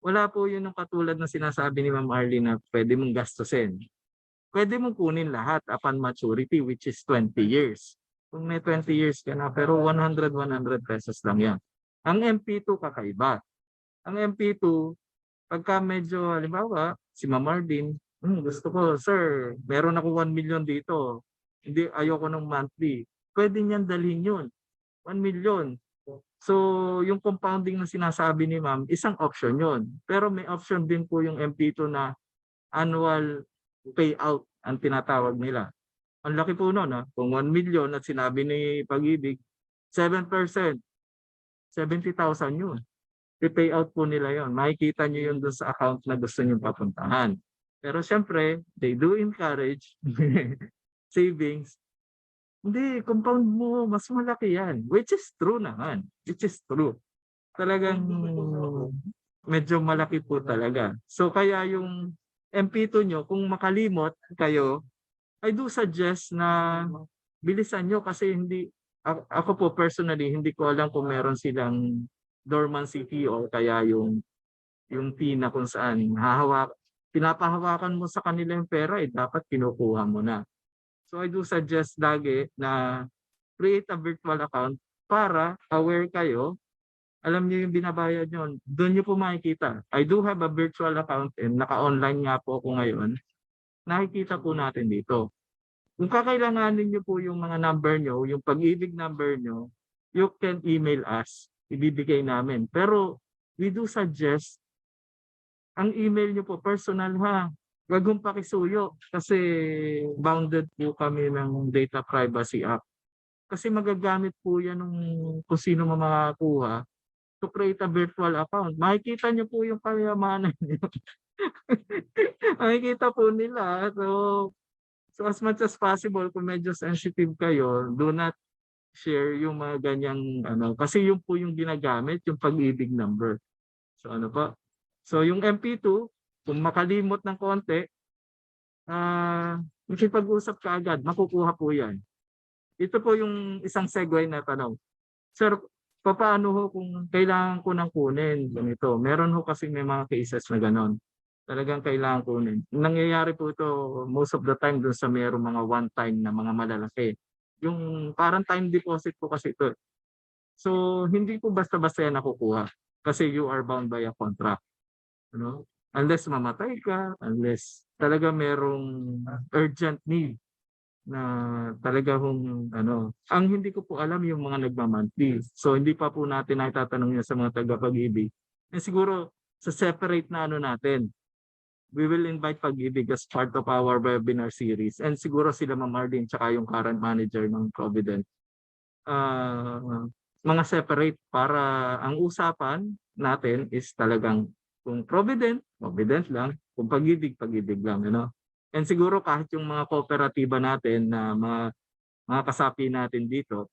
Wala po yun yung katulad na sinasabi ni Ma'am Arlene na pwede mong gastusin. Pwede mong kunin lahat upon maturity which is 20 years. Kung may 20 years ka na, pero 100 pesos lang yan. Ang MP2 kakaiba. Ang MP2, pagka medyo, halimbawa, si Ma'am Marlene, gusto ko, sir, meron ako 1 million dito. Hindi, ayoko ng monthly. Pwede niyan dalhin yun. 1 million. So, yung compounding na sinasabi ni Ma'am, isang option yun. Pero may option din po yung MP2 na annual payout ang tinatawag nila. Ang laki po nun, kung 1 million at sinabi ni Pag-ibig, 7%, 70,000 yun. I-payout po nila yon. Makikita nyo yun doon sa account na gusto nyo papuntahan. Pero syempre, they do encourage savings. Hindi, compound mo, mas malaki yan. Which is true naman. Which is true. Talagang medyo malaki po talaga. So kaya yung Mp2 nyo, kung makalimot kayo, I do suggest na bilisan nyo kasi hindi, ako po personally, hindi ko alam kung meron silang dormancy fee o kaya yung fee na kung saan pinapahawakan mo sa kanila yung pera, dapat kinukuha mo na. So I do suggest lagi na create a virtual account para aware kayo. Alam niyo yung binabayad nyo. Doon niyo po makikita. I do have a virtual account and naka-online nga po ako ngayon. Nakikita po natin dito. Kung kakailanganin niyo po yung mga number nyo, yung Pag-ibig number nyo, you can email us. Ibibigay namin. Pero we do suggest ang email nyo po personal ha. Wag mong pakisuyo kasi bounded po kami ng Data Privacy Act. Kasi magagamit po yan ng kung sino makakuha to create a virtual account. Makikita nyo po yung kayamanan nyo. Makikita po nila. So as much as possible, kung medyo sensitive kayo, do not share yung mga ganyang kasi yung po yung ginagamit, yung Pag-ibig number. So ano pa? So yung Mp2, kung makalimot ng konti, makipag-usap ka agad, makukuha po yan. Ito po yung isang segue na tanong. Sir, paano ho kung kailangan ko nang kunin ganito? Meron ho kasi may mga cases na ganon. Talagang kailangan kunin. Nangyayari po ito most of the time dun sa mayroong mga one-time na mga malalaki. Yung parang time deposit po kasi ito. So, hindi po basta-basta yan nakukuha kasi you are bound by a contract. Unless mamatay ka, unless talaga merong urgent need na talaga ang hindi ko po alam yung mga nagmamonthly. So hindi pa po natin naitatanong niya sa mga taga-Pag-ibig. Siguro sa separate na natin, we will invite Pag-ibig as part of our webinar series. And siguro sila Ma'am Marlene tsaka yung current manager ng Provident. Mga separate para ang usapan natin is talagang kung Provident lang. Kung Pag-ibig lang. And siguro kahit yung mga kooperatiba natin na mga kasapi natin dito,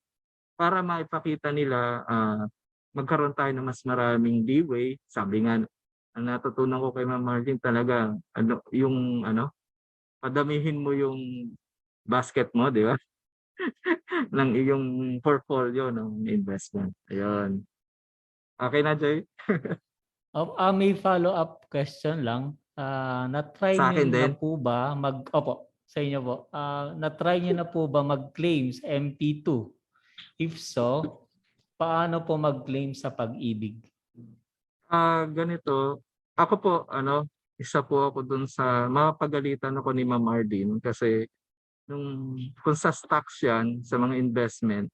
para maipakita nila magkaroon tayo ng mas maraming leeway. Sabi nga, ang natutunan ko kay Ma'am Marlene talaga, padamihin mo yung basket mo, di ba? ng iyong portfolio ng investment. Ayun. Okay na, Joy? May follow-up question lang. Na-try Sa akin niyo na din? po ba sa inyo po. Na-try niyo na po ba mag-claim sa Mp2? If so, paano po mag-claim sa Pag-ibig? Ganito. Ako po, isa po ako dun sa mapagalitan ako ni Ma'am Marlene kasi kung sa stocks yan, sa mga investment,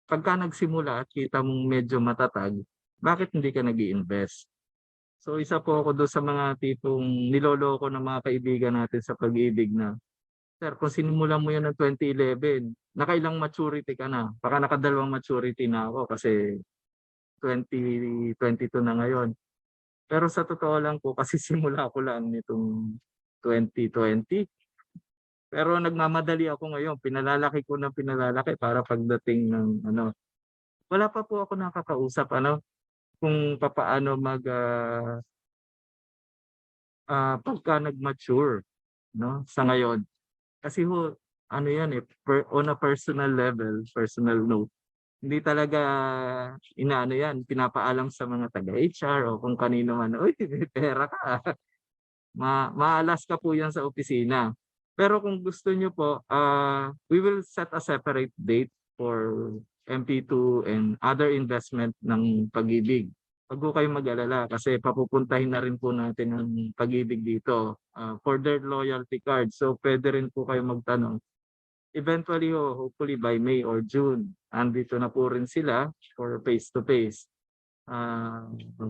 pagka nagsimula at kita mong medyo matatag, bakit hindi ka nag-i-invest? So isa po ako doon sa mga tipong niloloko ng mga kaibigan natin sa Pag-ibig na, sir, kung sinimulan mo yan ng 2011, nakailang maturity ka na? Baka nakadalawang maturity na ako kasi 2022 na ngayon. Pero sa totoo lang po, kasi simula ko lang nitong 2020. Pero nagmamadali ako ngayon, pinalalaki ko ng pinalalaki para pagdating ng wala pa po ako nakakausap kung papaano pagka nag-mature sa ngayon. Kasi yan on a personal level, personal note. Hindi talaga yan, pinapaalam sa mga taga-HR o kung kanino man, uy, may pera ka. Maalas ka po yan sa opisina. Pero kung gusto nyo po, we will set a separate date for Mp2 and other investment ng Pag-ibig. Huwag po kayong mag-alala kasi papupuntahin na rin po natin ang Pag-ibig dito for their loyalty card. So pwede rin po kayo magtanong. Eventually, hopefully by May or June, andito na po rin sila for face-to-face.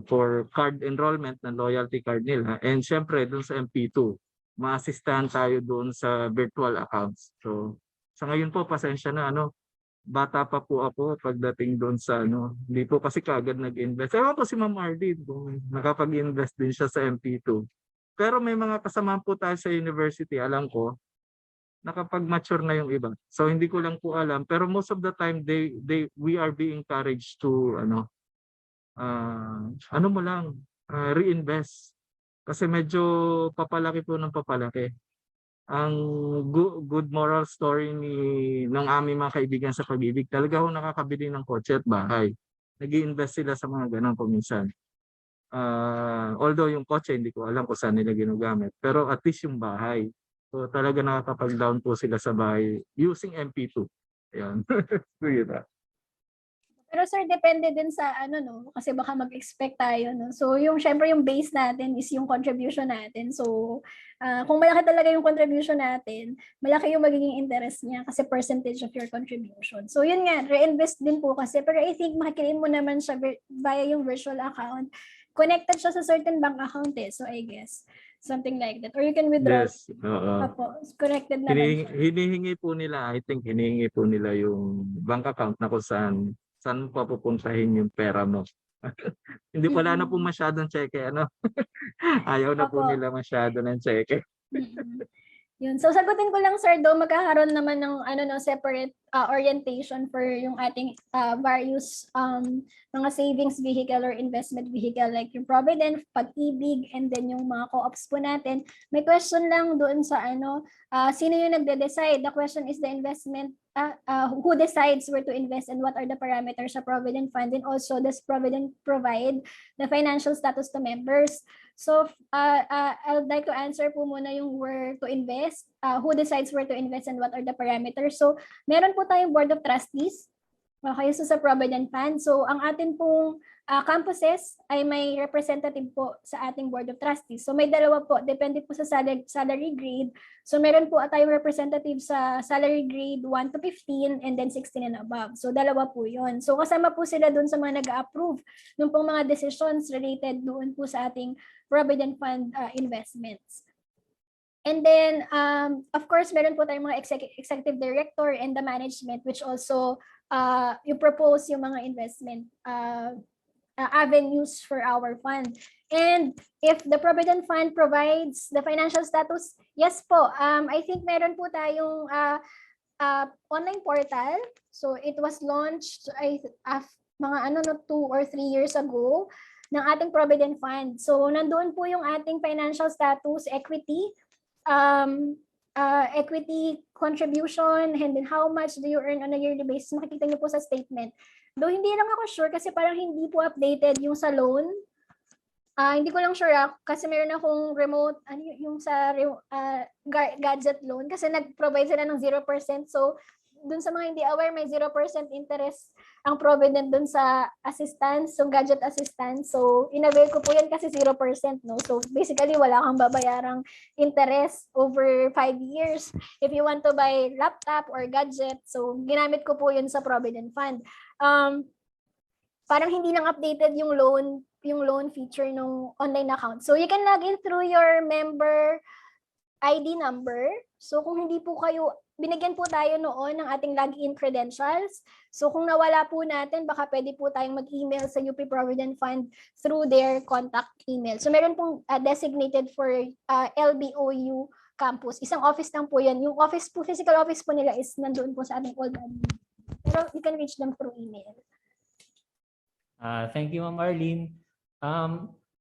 For card enrollment ng loyalty card nila. And syempre, dun sa Mp2, ma-assistahan tayo doon sa virtual accounts. So sa ngayon po, pasensya na, bata pa po ako pagdating doon sa hindi po kasi kaagad nag-invest. Ewan po si Ma'am Arlene kung nakapag-invest din siya sa Mp2. Pero may mga kasamahan po tayo sa university, alam ko, nakapag-mature na yung iba. So hindi ko lang po alam, pero most of the time we are being encouraged to reinvest. Kasi medyo papalaki po ng papalaki. Ang good moral story ng aming mga kaibigan sa Pag-ibig, talaga ho nakakabili ng kotse at bahay. Nag-i-invest sila sa mga ganun po minsan. Although yung kotse hindi ko alam kung saan nila ginagamit, pero at least yung bahay. So talaga nakakapag-down po sila sa bahay using Mp2. Ayan. So, yun na. Pero sir, depende din sa kasi baka mag-expect tayo, no? So syempre yung base natin is yung contribution natin. So kung malaki talaga yung contribution natin, malaki yung magiging interest niya kasi percentage of your contribution. So yun nga, reinvest din po kasi, pero I think makikiin mo naman siya via yung virtual account. Connected siya sa certain bank account so I guess something like that. Or you can withdraw. Yes. Oo. Opo, connected naman siya. Hinihingi po nila, I think hinihingi po nila yung bank account na kung saan pa pupuntahin yung pera mo. Hindi pala na po masyadong cheque, Ayaw na po Opo. nila masyado ng cheque. Yun. So sagutin ko lang sir, magkakaroon naman ng separate orientation for yung ating various mga savings vehicle or investment vehicle like yung Provident, Pag-ibig, and then yung mga co-ops po natin. May question lang doon sa sino yung nagde-decide? The question is the investment who decides where to invest and what are the parameters sa Provident Fund, and also does Provident provide the financial status to members? So I would like to answer po muna yung where to invest, who decides where to invest and what are the parameters. So meron po tayong Board of Trustees, okay, so sa Provident Fund. So ang atin pong campuses ay may representative po sa ating Board of Trustees. So may dalawa po, depende po sa salary grade. So meron po tayong representative sa salary grade 1 to 15 and then 16 and above. So dalawa po yun. So kasama po sila doon sa mga nag-approve ng pong mga decisions related doon po sa ating Provident Fund investments. And then, of course, meron po tayong mga executive director and the management which also you propose yung mga investment avenues for our fund. And if the Provident Fund provides the financial status, yes po. I think meron po tayong online portal. So it was launched mga 2 or 3 years ago ng ating Provident Fund. So nandoon po yung ating financial status, equity, equity contribution, and then how much do you earn on a yearly basis. Makikita niyo po sa statement. Though hindi lang ako sure kasi parang hindi po updated yung sa loan. Hindi ko lang sure kasi meron akong remote, yung sa gadget loan kasi nag-provide sila ng 0%. So dun sa mga hindi aware, may 0% interest ang Provident dun sa assistance, so gadget assistance. So in-avail ko po yan kasi 0%, no? So basically wala kang babayarang interest over 5 years if you want to buy laptop or gadget. So ginamit ko po yun sa Provident Fund. Parang hindi nang updated yung loan feature ng online account. So you can log in through your member ID number. So kung hindi po kayo, binigyan po tayo noon ng ating login credentials. So kung nawala po natin, baka pwede po tayong mag-email sa UP Provident Fund through their contact email. So meron pong designated for LBOU campus. Isang office lang po yan. Yung office po, physical office po nila is nandoon po sa ating old admin. Pero you can reach them through email. Thank you, Ma'am Arlene.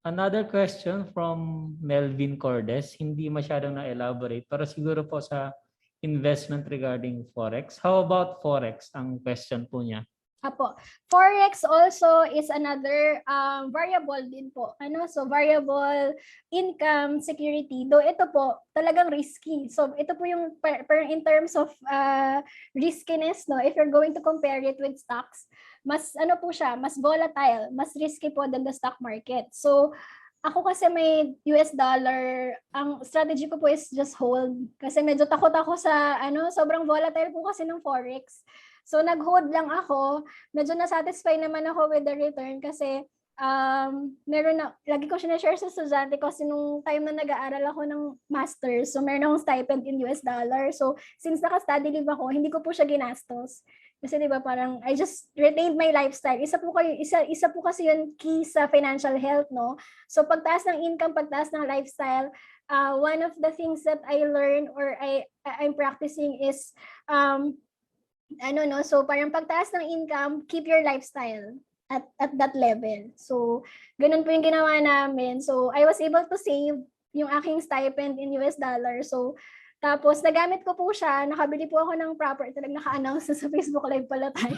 Another question from Melvin Cordes, hindi masyadong na-elaborate, pero siguro po sa investment regarding Forex. How about Forex? Ang question po niya. Apo. Forex also is another variable din po. So variable income security. Though ito po talagang risky. So ito po yung in terms of riskiness, no? If you're going to compare it with stocks, mas po siya, mas volatile, mas risky po than the stock market. So ako kasi may US dollar, ang strategy ko po is just hold. Kasi medyo takot ako sa sobrang volatile po kasi ng Forex. So nag-hold lang ako, medyo na-satisfy naman ako with the return kasi meron na, lagi ko sinashare sa estudyante kasi nung time na nag-aaral ako ng master's, so meron akong stipend in US dollar. So, since naka-study leave ako, hindi ko po siya ginastos. Kasi 'di ba parang I just retained my lifestyle. Isa po kasi yun key sa financial health, no? So, pagtaas ng income, pagtaas ng lifestyle, one of the things that I learned or I'm practicing is so parang pagtaas ng income, keep your lifestyle at that level. So, ganun po yung ginawa namin. So, I was able to save yung aking stipend in US dollar. So, tapos nagamit ko po siya, nakabili po ako ng property, naka-announce sa Facebook Live pala tayo.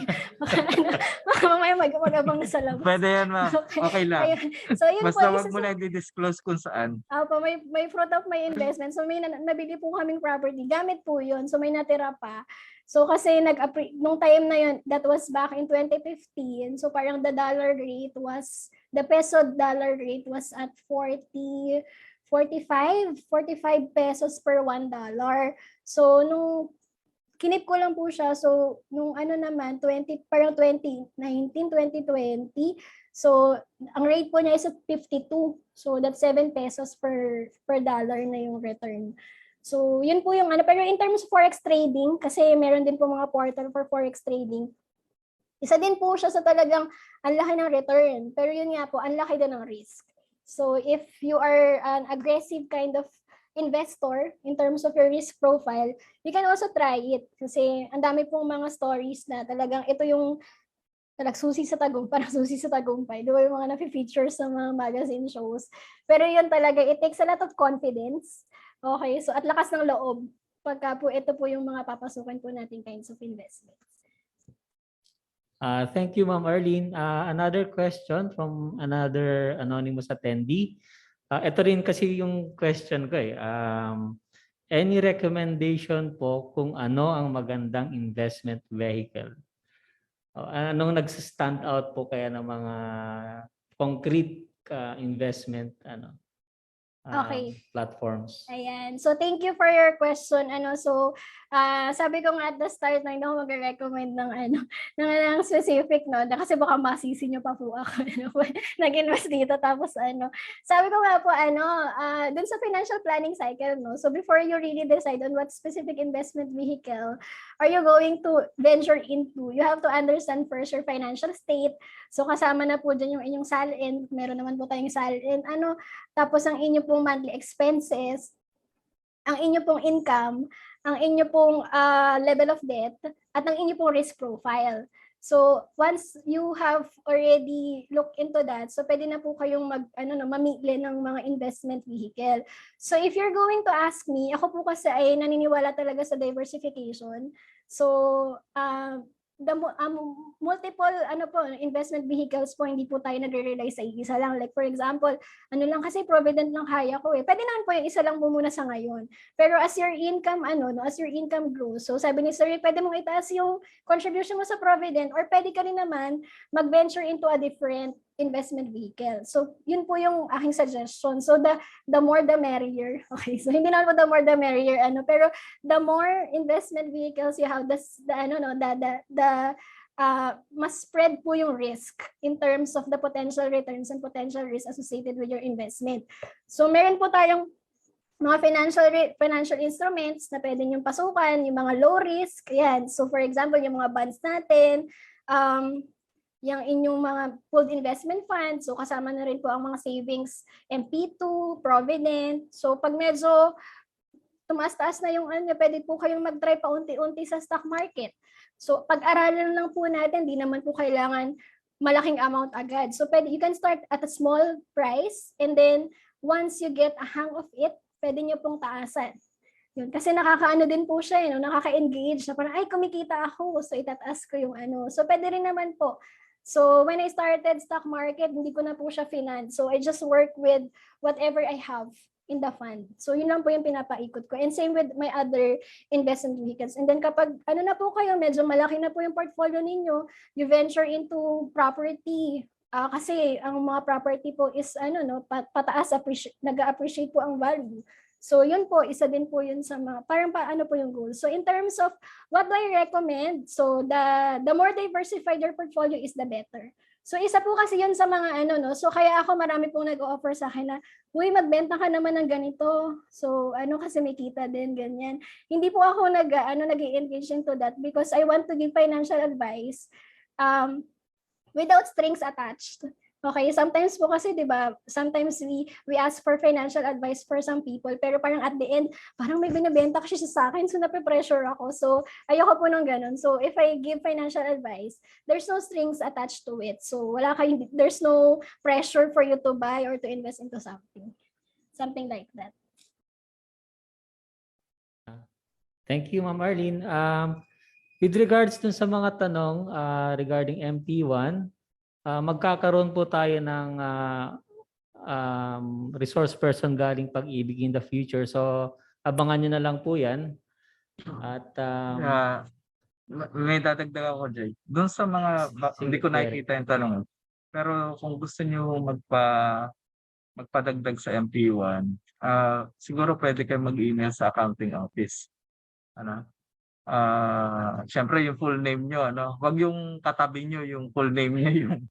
Baka mamaya mag-abang sa labas. Pwede yan, ma'am. Okay lang. Ayun. So, yun Basta po, wag mo na i-disclose kung saan. may fruit of my investment. So, may nabili po kaming property. Gamit po yun. So, may natira pa. So, kasi nung time na yun, that was back in 2015. So, parang the peso dollar rate was at 45 pesos per $1. So, nung kinip ko lang po siya, so, nung naman, parang 2019, 2020, so, ang rate po niya is at 52. So, that's 7 pesos per dollar na yung return. So, yun po yung pero in terms of forex trading, kasi meron din po mga portal for forex trading, isa din po siya sa talagang ang laki ng return. Pero yun nga po, ang laki din ng risk. So, if you are an aggressive kind of investor in terms of your risk profile, you can also try it. Kasi ang dami pong mga stories na talagang ito yung susi sa tagumpay, parang susi sa tagumpay. Di ba yung mga na-feature sa mga magazine shows? Pero yun talaga, it takes a lot of confidence. Okay, so at lakas ng loob, pagka po ito po yung mga papasukan po nating kinds of investments. Thank you, Ma'am Arlene. Another question from another anonymous attendee. Ito rin kasi yung question ko eh. Any recommendation po kung ano ang magandang investment vehicle? Anong nagsa-stand out po kaya ng mga concrete investment platforms? Ayan. So, thank you for your question. Sabi ko nga at the start na hindi ako mag-recommend ng specific, no? Kasi baka masisi nyo pa po ako nag-invest dito. Tapos, sabi ko nga po, dun sa financial planning cycle, no? So, before you really decide on what specific investment vehicle are you going to venture into, you have to understand first your financial state. So, kasama na po dyan yung inyong salin. Meron naman po tayong salin. Tapos, ang inyo pong monthly expenses, ang inyo pong income, ang inyo pong level of debt, at ang inyo pong risk profile. So, once you have already looked into that, so pwede na po kayong mamili ng mga investment vehicle. So, if you're going to ask me, ako po kasi ay naniniwala talaga sa diversification. So, multiple investment vehicles po, hindi po tayo nagre-rely sa isa lang. Like for example, kasi provident lang kaya ko eh. Pwede naman po yung isa lang po muna sa ngayon. Pero as your income as your income grows, so sabi ni Sir, pwede mong itaas yung contribution mo sa provident, or pwede ka rin naman mag-venture into a different investment vehicle. So, yun po yung aking suggestion. So, the more the merrier. Okay, so hindi naman po the more the merrier, pero the more investment vehicles you have, mas spread po yung risk in terms of the potential returns and potential risk associated with your investment. So, meron po tayong mga financial instruments na pwede niyong pasukan, yung mga low risk, yan. So, for example, yung mga bonds natin, yung inyong mga pooled investment funds, so kasama na rin po ang mga savings, Mp2, Provident. So pag medyo tumaas-taas na yung pwede po kayong mag-try pa unti-unti sa stock market. So pag-aralan lang po natin, di naman po kailangan malaking amount agad. So you can start at a small price, and then once you get a hang of it, pwede nyo pong taasan. Yun, kasi nakakaano din po siya, nakaka-engage na parang, ay, kumikita ako, so itataas ko yung So pwede rin naman po. So when I started stock market, hindi ko na po siya finance. So I just work with whatever I have in the fund. So yun lang po yung pinapaikot ko. And same with my other investment vehicles. And then kapag na po kayo, medyo malaki na po yung portfolio ninyo, you venture into property. Kasi ang mga property po is pataas, nag-appreciate po ang value. So yun po, isa din po yun sa mga, parang paano po yung goal. So in terms of what do I recommend? So the more diversified your portfolio is, the better. So isa po kasi yun sa mga ano, no? So kaya ako marami pong nag-o-offer sa akin na, uy, magbenta ka naman ng ganito. So ano kasi may kita din, ganyan. Hindi po ako nag-engage into that because I want to give financial advice without strings attached. Okay, sometimes po kasi 'di ba, sometimes we ask for financial advice for some people pero parang at the end, parang may binebenta kasi siya sa akin so nape-pressure ako. So ayoko po nung ganun. So if I give financial advice, there's no strings attached to it. So there's no pressure for you to buy or to invest into something. Something like that. Thank you, Ma'am Arlene. With regards dun sa mga tanong regarding MP1, magkakaroon po tayo ng resource person galing Pag-ibig in the future. So, abangan nyo na lang po yan. At may dadagdag ako, Jay. Doon sa mga, hindi ko nakikita yung tanong. Pero kung gusto nyo magpadagdag sa MP1, siguro pwede kayo mag-email sa accounting office. Siyempre yung full name nyo, wag yung katabi nyo, yung full name nyo yung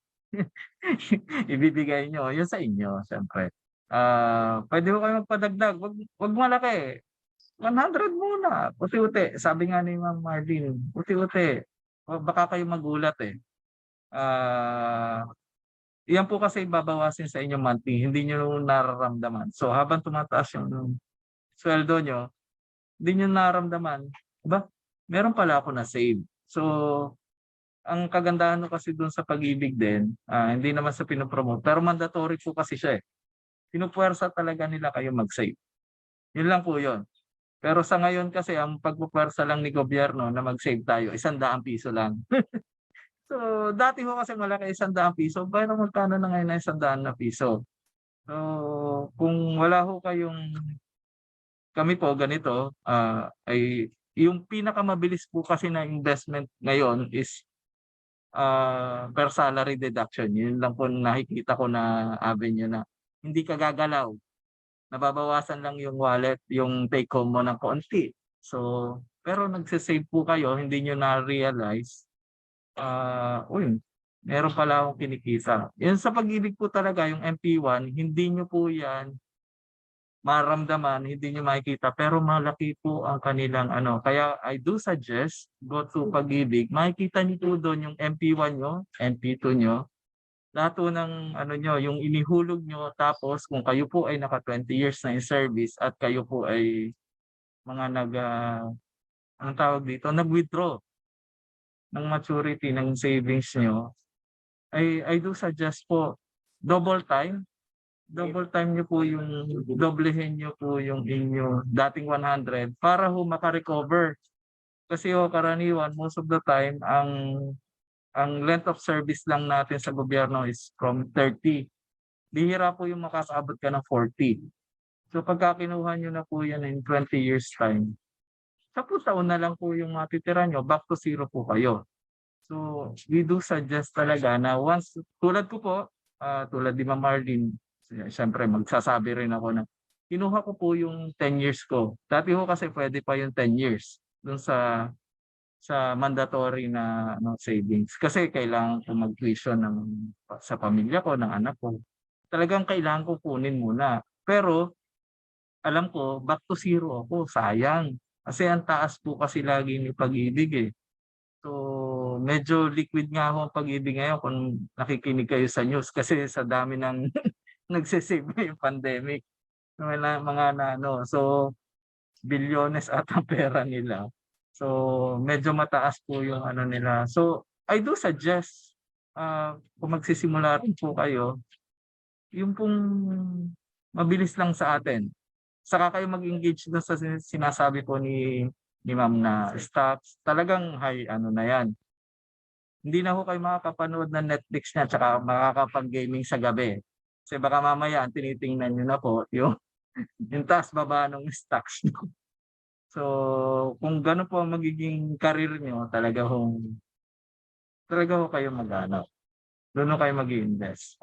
ibibigay nyo, yun sa inyo, siyempre. Pwede ko kayo magpadagdag, wag malaki. 100 muna, uti-uti. Sabi nga ni Ma'am Marlene, uti-uti. Baka kayo magulat eh. Yan po kasi babawasin sa inyo monthly, hindi nyo nararamdaman. So habang tumataas yung sweldo nyo, hindi nyo nararamdaman, ba? Meron pala ako na save. So, ang kagandahan kasi doon sa Pag-ibig din, hindi naman sa pinopromote, pero mandatory po kasi siya eh. Pinupuwersa talaga nila kayo mag-save. Yun lang po yun. Pero sa ngayon kasi, ang pagpupuwersa lang ni gobyerno na mag-save tayo, 100 piso lang. So, dati ho kasi malaki 100 piso, pero magkano na ngayon na 100 na piso? So, kung wala ho kayong, kami po ganito, ay yung pinakamabilis po kasi na investment ngayon is per salary deduction. Yun lang po nakikita ko na avenue na hindi ka gagalaw. Nababawasan lang yung wallet, yung take home mo ng konti. So, pero nagsisave po kayo, hindi nyo na-realize, meron pala akong kinikita. Yun sa Pag-ibig po talaga, yung MP1, hindi nyo po yan maramdaman, hindi nyo makikita, pero malaki po ang kanilang Kaya I do suggest, go to Pag-ibig, makikita nyo po doon yung MP1 nyo, MP2 nyo, lahat po ng nyo, yung inihulog nyo, tapos kung kayo po ay naka 20 years na in service at kayo po ay mga anong tawag dito, nag-withdraw ng maturity ng savings nyo, I do suggest po, double time nyo po yung, doblehin nyo po yung inyo dating 100 para ho makarecover. Kasi karaniwan, most of the time, ang length of service lang natin sa gobyerno is from 30. Bihira po yung makakaabot ka ng 40. So pagka kinuha nyo na po yan in 20 years time, 10 taon na lang po yung matitira nyo, back to zero po kayo. So we do suggest talaga na once, tulad ko po, tulad di Ma'am Marlene, siyempre magsasabi rin ako na kinuha ko po yung 10 years ko. Dati ho kasi pwede pa yung 10 years dun sa mandatory na savings. Kasi kailangan ko mag-tuition sa pamilya ko, ng anak ko. Talagang kailangan ko kunin muna. Pero alam ko, back to zero ako. Sayang. Kasi ang taas po kasi lagi ni Pag-ibig eh. So medyo liquid nga ho ang Pag-ibig ngayon kung nakikinig kayo sa news kasi sa dami ng nagsisave yung pandemic. So bilyones at ang pera nila. So medyo mataas po yung nila. So I do suggest kung magsisimula rin po kayo, yung pong mabilis lang sa atin. Saka kayo mag-engage na sa sinasabi po ni Ma'am na stocks. Talagang high na yan. Hindi na ho kayo makakapanood ng Netflix niya tsaka makakapag-gaming sa gabi. Kasi baka mamaya tinitingnan nyo na po yung taas baba ng stocks nyo. So kung gano'n po ang magiging career nyo, talaga ho kayo doon ho kayo mag-i-invest.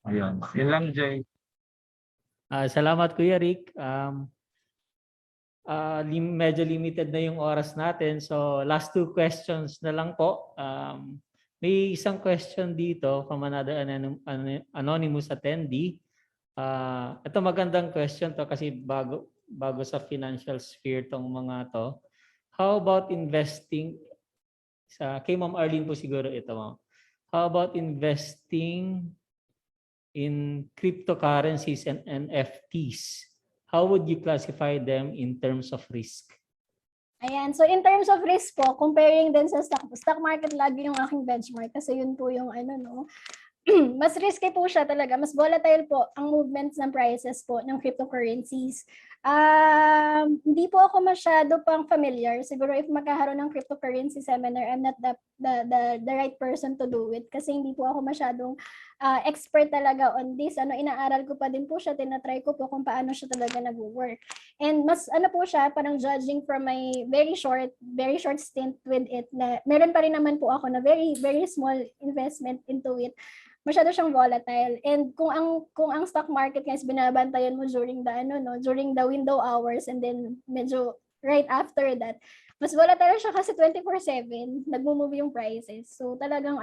Ayun. Yun lang, Jay. Salamat Kuya Rick. Medyo limited na yung oras natin. So last two questions na lang po. May isang question dito from another anonymous attendee. Ito magandang question to kasi bago sa financial sphere tong mga to. How about investing kay Ma'am Arlene po siguro ito, Ma'am. How about investing in cryptocurrencies and NFTs? How would you classify them in terms of risk? Ayan, so in terms of risk po, comparing din sa stock market lagi yung aking benchmark kasi yun po yung mas risky po siya talaga, mas volatile po ang movements ng prices po ng cryptocurrencies. Hindi po ako masyado pang familiar. Siguro if magkakaroon ng cryptocurrency seminar, I'm not the right person to do it kasi hindi po ako masyadong expert talaga on this. Inaaral ko pa din po siya, tinatry ko po kung paano siya talaga nag-work. And mas po siya, parang judging from my very short stint with it, na meron pa rin naman po ako na very, very small investment into it. Masyado siyang volatile. And kung ang stock market guys binabantayan mo during during the window hours and then medyo right after that, mas volatile siya kasi 24/7 nagmo-move yung prices. So talagang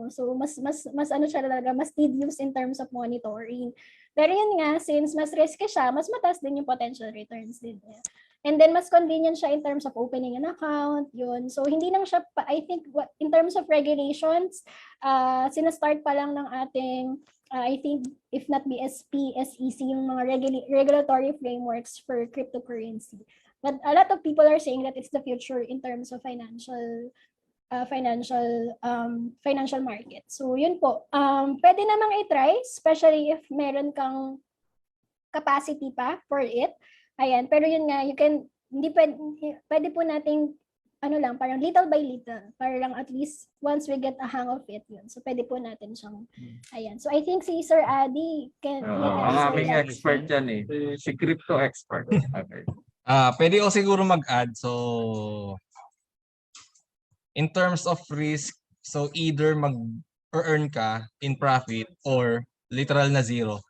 so mas siya talaga, mas tedious in terms of monitoring. Pero yun nga, since mas risky siya, mas mataas din yung potential returns din niya. And then mas convenient siya in terms of opening an account, yun. So hindi lang siya, I think in terms of regulations, sinastart pa lang ng ating, I think if not BSP, SEC, yung mga regulatory frameworks for cryptocurrency. But a lot of people are saying that it's the future in terms of financial market. So yun po. Pwede namang i-try, especially if meron kang capacity pa for it. Ayan, pero yun nga, hindi pwede po nating parang little by little, para lang at least once we get a hang of it yun. So pwede po natin siyang, ayan. So I think si Sir Adi can ang aming expert yan si crypto expert. Okay. Pwede ko siguro mag-add. So in terms of risk, so either mag-earn ka in profit or literal na zero.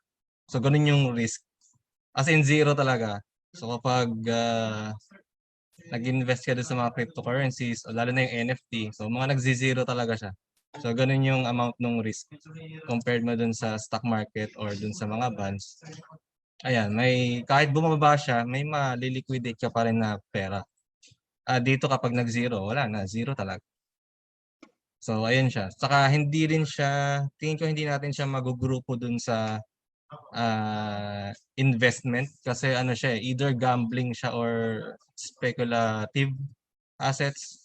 So ganun yung risk. As in zero talaga. So kapag nag-invest ka doon sa mga cryptocurrencies, o lalo na yung NFT, so mga nagzi-zero talaga siya. So ganun yung amount ng risk compared mo doon sa stock market or doon sa mga bonds. Ayan, kahit bumaba siya, may maliliquidate ka pa rin na pera. Dito kapag nag-zero, wala na, zero talaga. So ayun siya. Saka tingin ko hindi natin siya magugrupo doon sa investment kasi siya either gambling siya or speculative assets.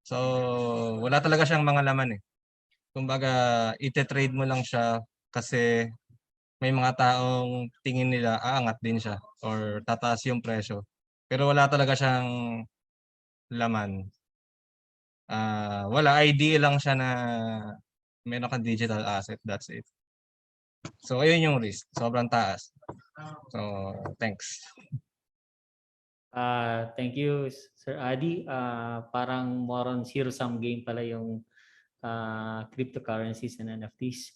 So wala talaga siyang mga laman Kumbaga ite-trade mo lang siya kasi may mga taong tingin nila aangat din siya or tataas yung presyo. Pero wala talaga siyang laman. Wala, idea lang siya na meron kang digital asset, that's it. So ayun yung risk, sobrang taas. So thanks. Thank you, Sir Adi. Parang more on zero-sum game pala yung cryptocurrencies and NFTs.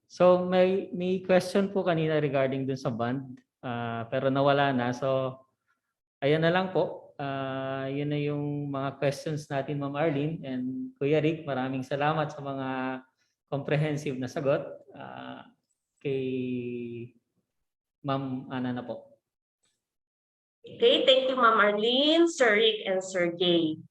So may question po kanina regarding dun sa bond, pero nawala na. So ayan na lang po. Yun na yung mga questions natin, Ma'am Arlene and Kuya Rick. Maraming salamat sa mga comprehensive na sagot. Kay Ma'am Ana na po. Okay, thank you Ma'am Arlene, Sir Rick, and Sir Gay.